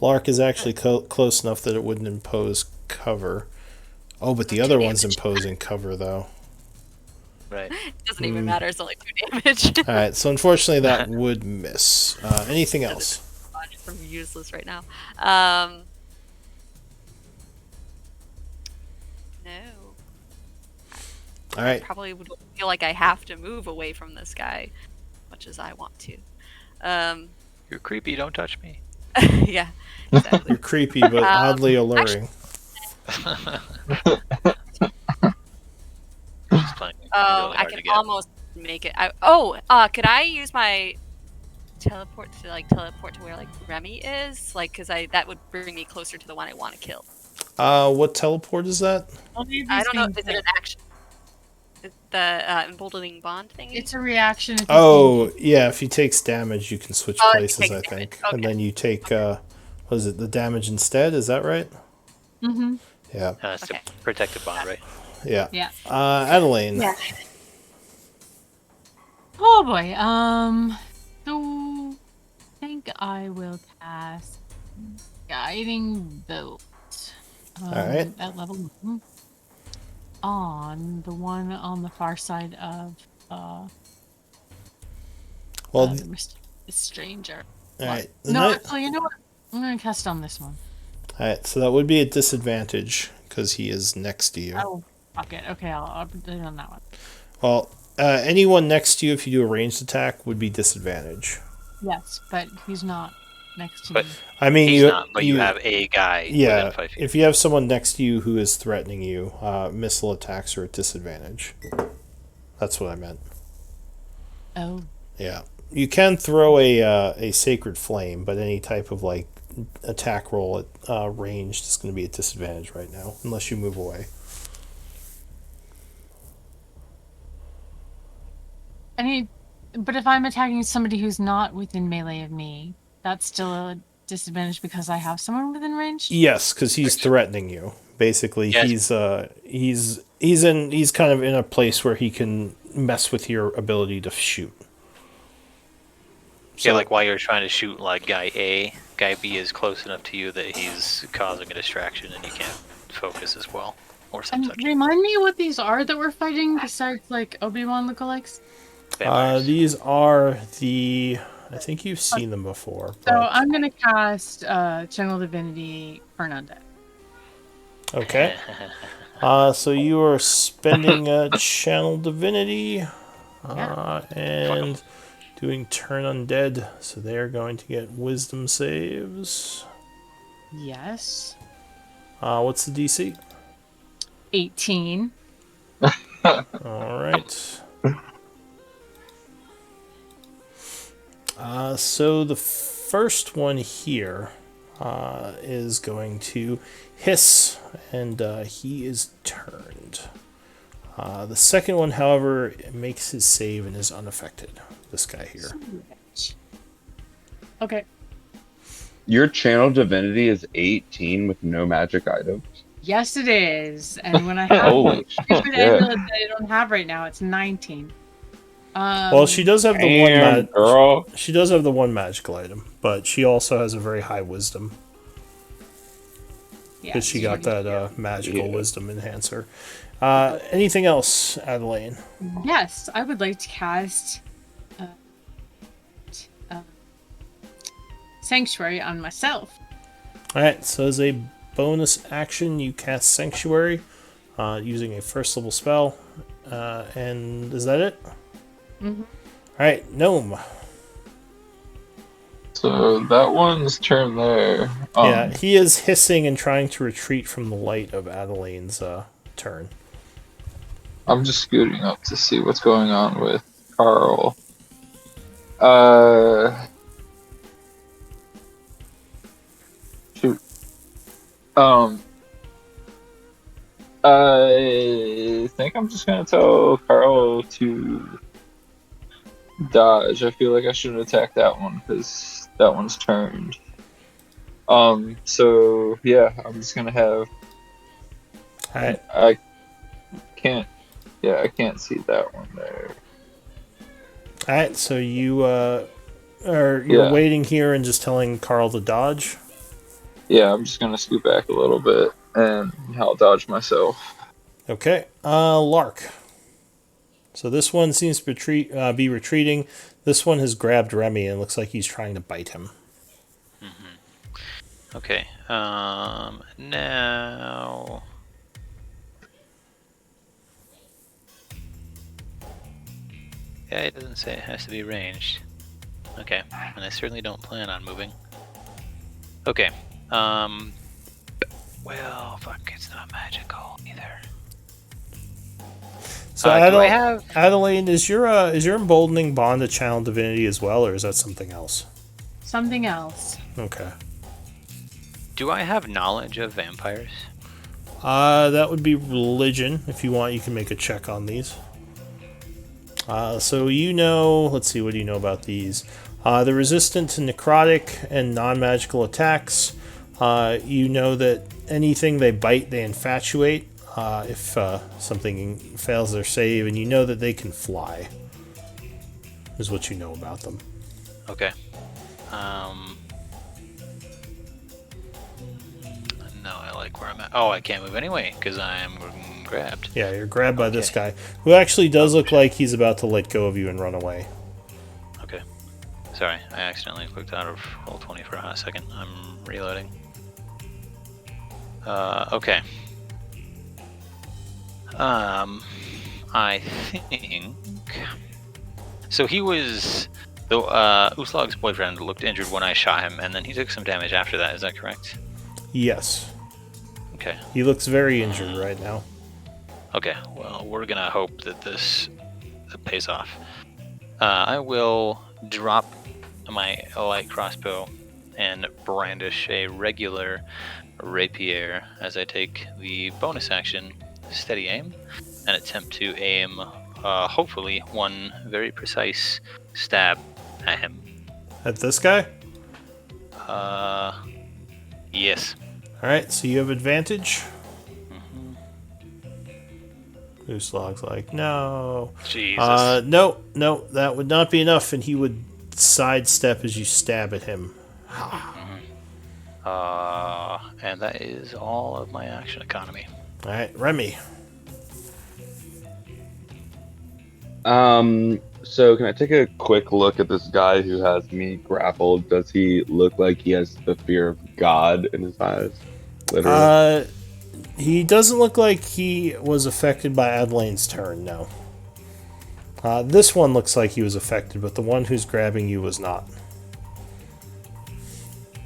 Lark is actually close enough that it wouldn't impose cover. Oh, but the other one's imposing cover, though. Right. It doesn't even matter. It's only 2 damage. All right, so unfortunately that would miss. Anything else? I'm useless right now. No. All right. Probably would feel like I have to move away from this guy, much as I want to. You're creepy. Don't touch me. Yeah, exactly. You're creepy, but oddly alluring. Just playing Oh, really I hard can to get. almost make it. Could I use my teleport to where like Remy is? Because that would bring me closer to the one I want to kill. What teleport is that? I don't know. Is it an action? The emboldening bond thing? It's a reaction. If Oh, yeah, if he takes damage, you can switch Oh, he places, takes I damage. think. Okay. And then you take, what is it, the damage instead? Is that right? Mm-hmm. Yeah. It's Okay. a protective bond, right? Yeah. Yeah. Adeline. Yeah. Oh boy. So think I will cast Guiding Bolt. Alright. At level 1 on the one on the far side of Well, the mysterious stranger. alright. No, actually, you know what? I'm gonna cast on this one. Alright, so that would be a disadvantage because he is next to you. Oh, fuck it. Okay, I'll put it on that one. Well, anyone next to you, if you do a ranged attack, would be disadvantage. Yes, but he's not next to But me. I mean, he's not, but you have a guy yeah. within 5 feet. If you have someone next to you who is threatening you, missile attacks are at disadvantage. That's what I meant. Oh. Yeah, you can throw a sacred flame, but any type of like attack roll at ranged is going to be at disadvantage right now, unless you move away. But if I'm attacking somebody who's not within melee of me, that's still a disadvantage because I have someone within range? Yes, because he's threatening you. Basically, Yes. he's kind of in a place where he can mess with your ability to shoot. Yeah, like while you're trying to shoot like guy A, guy B is close enough to you that he's causing a distraction and you can't focus as well. Or some And such. remind me what these are that we're fighting besides like Obi-Wan lookalikes? Vampires. These are the. I think you've seen them before. So But, I'm gonna cast Channel Divinity for an undead. okay. So you are spending Channel Divinity and doing Turn Undead. So they are going to get Wisdom saves. Yes. What's the DC? 18. All right. So the first one here is going to hiss, and he is turned. The second one, however, makes his save and is unaffected. This guy here. Okay. Your channel divinity is 18 with no magic items. Yes, it is. And when I have Holy stupid shit. amulet that I don't have right now, it's 19. Well, she does have the Damn, girl. She does have the one magical item, but she also has a very high wisdom because she got that magical wisdom enhancer. Anything else, Adelaine? Yes, I would like to cast Sanctuary on myself. Alright, so as a bonus action, you cast Sanctuary using a first level spell. And is that it? Mm-hmm. Alright, Gnome. So that one's turn there. Yeah, he is hissing and trying to retreat from the light of Adelaine's turn. I'm just scooting up to see what's going on with Carl. Shoot. I think I'm just gonna tell Carl to dodge. I feel like I shouldn't attack that one because that one's turned. So yeah, I'm just gonna have. Alright. I can't see that one there. Alright, so you're waiting here and just telling Carl to dodge? Yeah, I'm just gonna scoot back a little bit and I'll dodge myself. Okay. Lark. So this one seems to be retreating. This one has grabbed Remy and looks like he's trying to bite him. Mm-hmm. Okay. Now. Yeah, it doesn't say it has to be ranged. Okay, and I certainly don't plan on moving. Okay. Well, fuck, it's not magical either. So do I have... Adelaine, is your emboldening bond a channel divinity as well, or is that something else? Something else. Okay. Do I have knowledge of vampires? That would be religion. If you want, you can make a check on these. So you know, let's see, what do you know about these? They're resistant to necrotic and non-magical attacks. You know that anything they bite, they infatuate. If something fails their save, and you know that they can fly. Is what you know about them. Okay. No, I like where I'm at. Oh, I can't move anyway because I'm grabbed. Yeah, you're grabbed by this Okay. guy, who actually does Oh, look shit. like he's about to let go of you and run away. Okay. Sorry, I accidentally clicked out of Roll20 for a hot second. I'm reloading. Okay. I think. So he was. Though Uslog's boyfriend looked injured when I shot him, and then he took some damage after that. Is that correct? Yes. Okay. He looks very injured right now. Okay. Well, we're gonna hope that this pays off. I will drop my light crossbow and brandish a regular rapier as I take the bonus action, steady aim, and attempt to aim, hopefully, one very precise stab at him. At this guy? Yes. Alright, so you have advantage. Uslog's like, no. Jesus. No, that would not be enough, and he would sidestep as you stab at him. And that is all of my action economy. Alright, Remy. So can I take a quick look at this guy who has me grappled? Does he look like he has the fear of God in his eyes? Literally. He doesn't look like he was affected by Adelaine's turn, no. This one looks like he was affected, but the one who's grabbing you was not.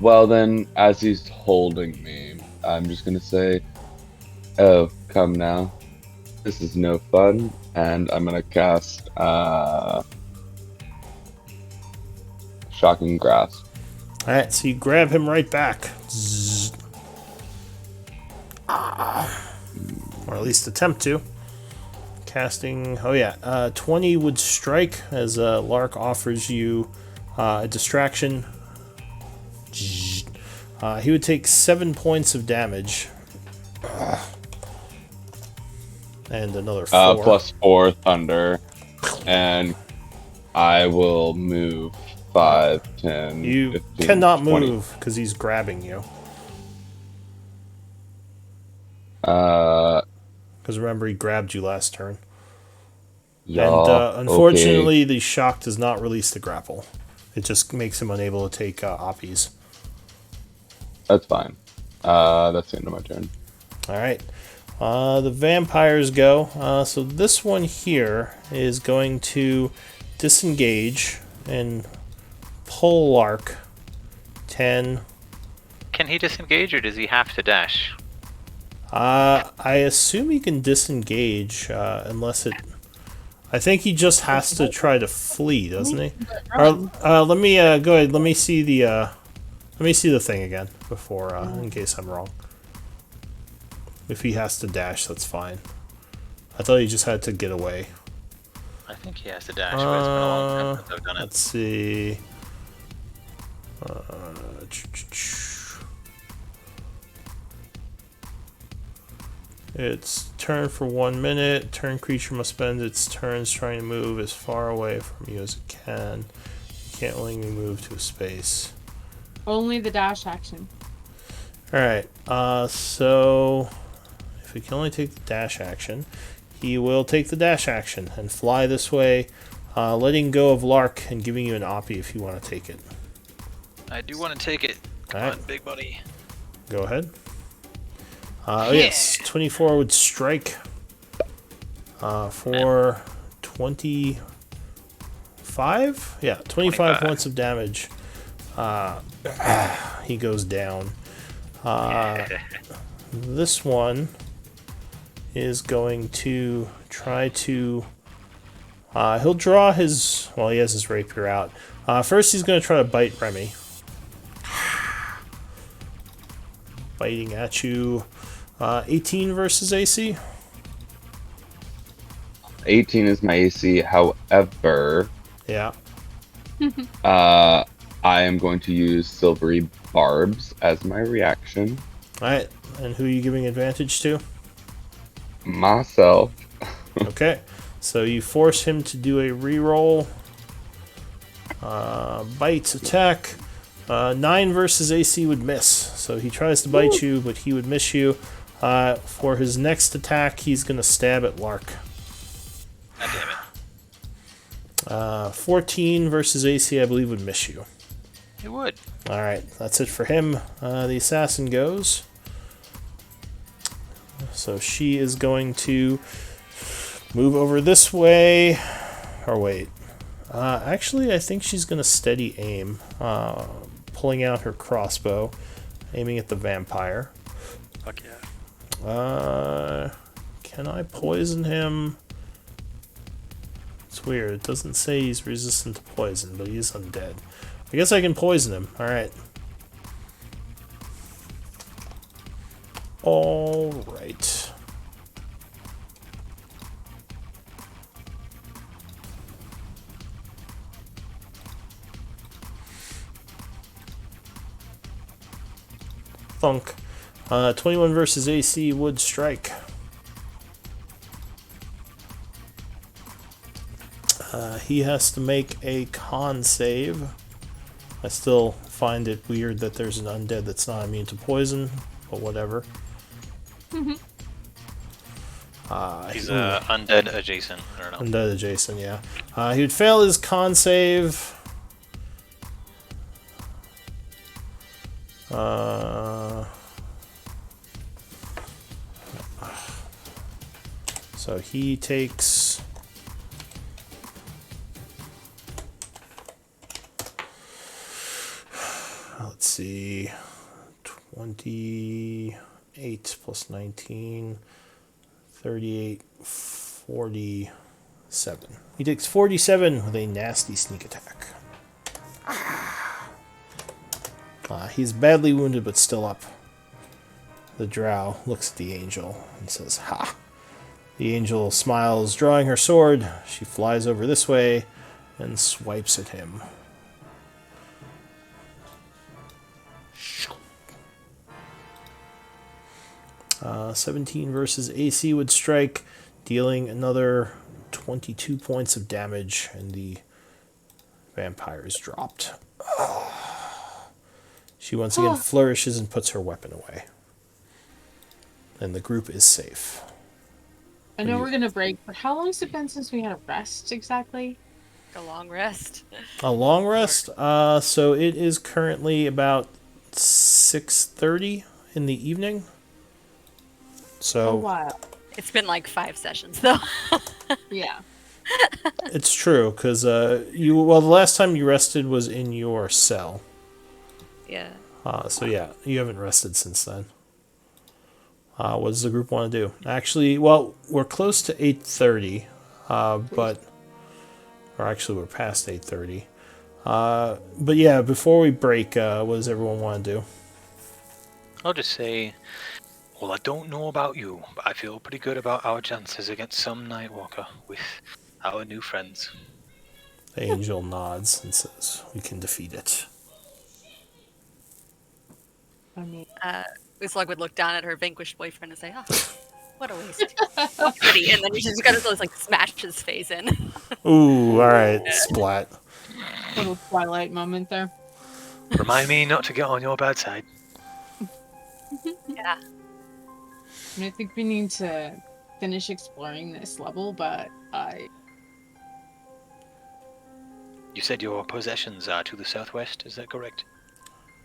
Well then, as he's holding me, I'm just gonna say, "Oh, come now. This is no fun," and I'm gonna cast Shocking Grasp. Alright, so you grab him right back. Zzz. Or at least attempt to. Casting, 20 would strike as Lark offers you a distraction. He would take 7 points of damage. And another 4. Plus 4 thunder, and I will move 5, 10, You 15, cannot 20. move because he's grabbing you. Uh, Because remember, he grabbed you last turn. yeah, And unfortunately, the shock does not release the grapple. It just makes him unable to take oppies. that's fine. That's the end of my turn. Alright. The vampires go. So this one here is going to disengage and pull Lark 10. Can he disengage or does he have to dash? I assume he can disengage unless it. I think he just has to try to flee, doesn't he? Let me go ahead. Let me see the thing again before, in case I'm wrong. If he has to dash, that's fine. I thought he just had to get away. I think he has to dash, but it's been a long time since I've done it. Let's see. It's turn for 1 minute. Turn creature must spend its turns trying to move as far away from you as it can. You can't willingly move to a space. Only the dash action. Alright, so if he can only take the dash action, he will take the dash action and fly this way, letting go of Lark and giving you an oppie if you want to take it. I do want to take it. Come on, big buddy. Go ahead. Yes, 24 would strike for 25? Yeah, 25 points of damage. He goes down. This one is going to try to... he'll draw his... Well, he has his rapier out. First, he's going to try to bite Remy. Biting at you. 18 versus AC? 18 is my AC. However, Yeah. I am going to use silvery barbs as my reaction. Alright, and who are you giving advantage to? Myself. Okay, so you force him to do a reroll. Bite, attack. 9 versus AC would miss. So he tries to bite you, but he would miss you. For his next attack, he's going to stab at Lark. God damn it. 14 versus AC, I believe, would miss you. It would. Alright, that's it for him. The assassin goes. So she is going to move over this way. Or wait. Actually, I think she's going to steady aim. Pulling out her crossbow. Aiming at the vampire. Fuck yeah. Can I poison him? It's weird. It doesn't say he's resistant to poison, but he is undead. I guess I can poison him. Alright. Alright. Thunk. 21 versus AC would strike. He has to make a con save. I still find it weird that there's an undead that's not immune to poison, but whatever. He's undead adjacent. I don't know. Undead adjacent, yeah. He would fail his con save. So he takes... Let's see... 28 plus 19... 38... 47. He takes 47 with a nasty sneak attack. He's badly wounded but still up. The drow looks at the angel and says, "Ha!" The angel smiles, drawing her sword. She flies over this way and swipes at him. 17 versus AC would strike, dealing another 22 points of damage, and the vampire is dropped. She once again flourishes and puts her weapon away. And the group is safe. I know we're gonna break, but how long has it been since we had a rest exactly? A long rest. A long rest? So it is currently about 6:30 in the evening. So A while. It's been like 5 sessions though. Yeah. it's true, because the last time you rested was in your cell. Yeah. So yeah, you haven't rested since then. What does the group want to do? Actually, well, we're close to 8:30, but we're past 8:30. But yeah, before we break, what does everyone want to do? I'll just say, well, I don't know about you, but I feel pretty good about our chances against some Nightwalker with our new friends. The angel nods and says, "We can defeat it." I mean, Uslug would look down at her vanquished boyfriend and say, "Oh, what a waste." So pretty. And then she's gonna like smash his face in. Ooh, alright, splat. little Twilight moment there. Remind me not to get on your bad side. Yeah. I mean, I think we need to finish exploring this level, but You said your possessions are to the southwest, is that correct?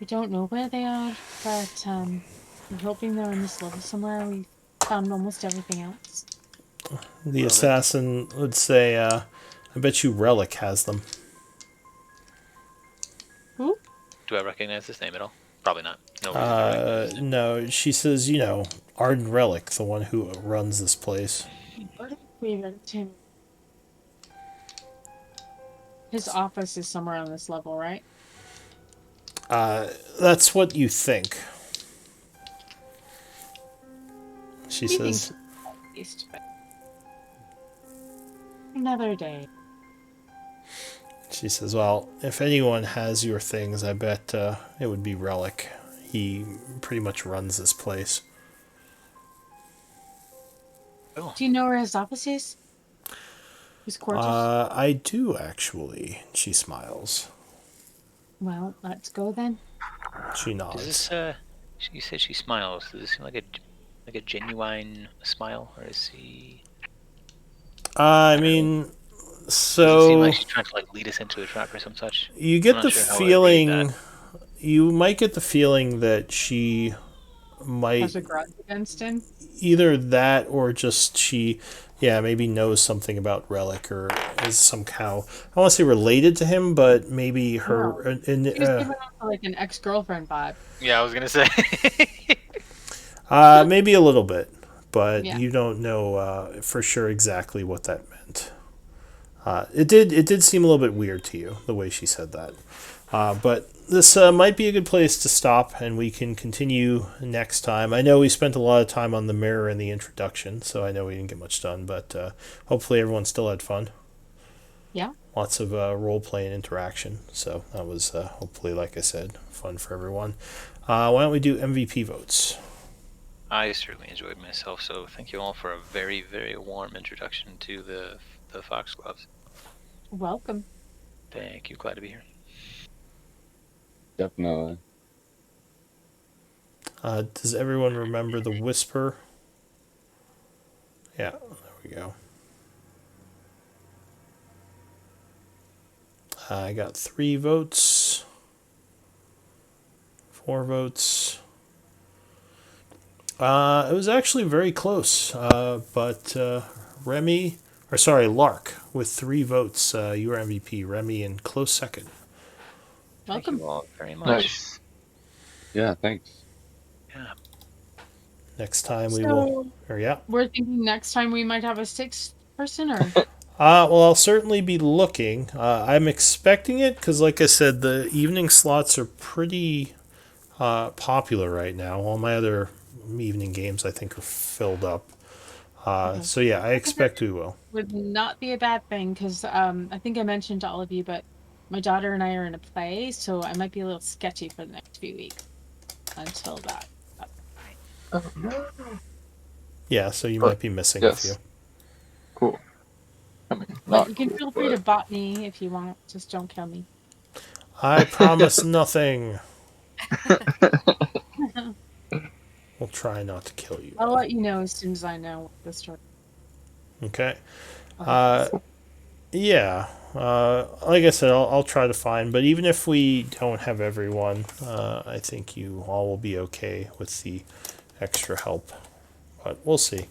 we don't know where they are, but we're hoping they're in this level somewhere. We found almost everything else. The assassin would say, I bet you Relic has them. Who? Do I recognize this name at all? Probably not. No reason to recognize it. No, she says, Arden Relic, the one who runs this place. We went to him. His office is somewhere on this level, right? That's what you think. She says, At least, but another day. She says, well, if anyone has your things, I bet it would be Relic. He pretty much runs this place. Oh. Do you know where his office is? His quarters? I do, actually. She smiles. Well, let's go then. She Does nods. this you said she smiles. Does this seem like a genuine smile, or is he? I I don't know. mean, Does it seem like so she's trying to like lead us into a trap or some such? you I'm get not the sure how I read that. feeling, you might get the feeling that she might Has a grudge against him. either that or just she, yeah, maybe knows something about Relic or is somehow, I want to say related to him, but maybe Oh. her, She was giving off like an ex-girlfriend vibe. Yeah, I was gonna say. maybe a little bit, but Yeah. you don't know for sure exactly what that meant. It did seem a little bit weird to you the way she said that. But this might be a good place to stop, and we can continue next time. I know we spent a lot of time on the mirror and the introduction, so I know we didn't get much done, but hopefully everyone still had fun. Yeah. Lots of role play and interaction, so that was hopefully, like I said, fun for everyone. Why don't we do MVP votes? I certainly enjoyed myself, so thank you all for a very, very warm introduction to the Foxgloves. Welcome. Thank you. Glad to be here. Definitely. Does everyone remember the whisper? Yeah, there we go. I got 3 votes, 4 votes. It was actually very close, but Remy, or sorry, Lark, with 3 votes. You were MVP. Remy in close second. Thank Welcome. you all very much. Nice. Yeah, thanks. Yeah. Next time we will, So or yeah. we're thinking next time we might have a 6th person, or Well, I'll certainly be looking. I'm expecting it because, like I said, the evening slots are pretty popular right now. All my other evening games, I think, are filled up. okay. So yeah, I expect we will. Would not be a bad thing because I think I mentioned to all of you, but my daughter and I are in a play, so I might be a little sketchy for the next few weeks until that. Oh, no. Yeah, so you But might be missing a few. yes, cool. I mean, But not you can cool, feel free to but bot me if you want. Just don't kill me. I promise nothing. We'll try not to kill you. I'll let you know as soon as I know the story. Okay. Okay. Yeah. Like I said, I'll try to find. But even if we don't have everyone, I think you all will be okay with the extra help. But we'll see.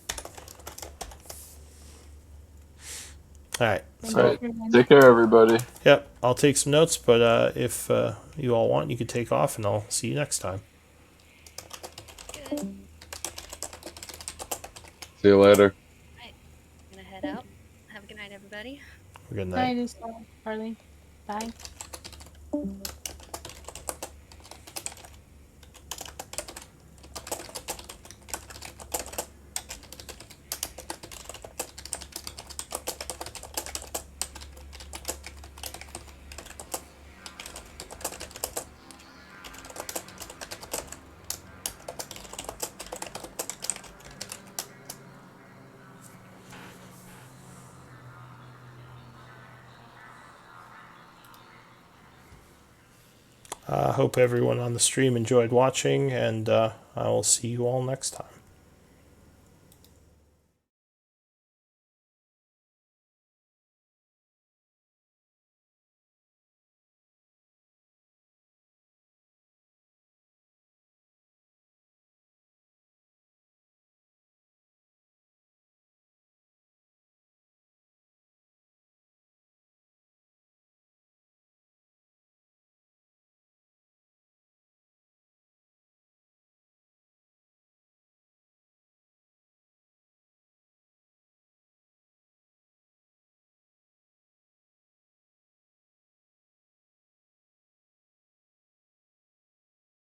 All right. Thank all you right. for your Take care, everybody. Yep. I'll take some notes. But if you all want, you can take off, and I'll see you next time. Good. See you later. Right. I'm gonna head out. Have a good night, everybody. Good night, night. Carly. Bye. I hope everyone on the stream enjoyed watching, and I will see you all next time.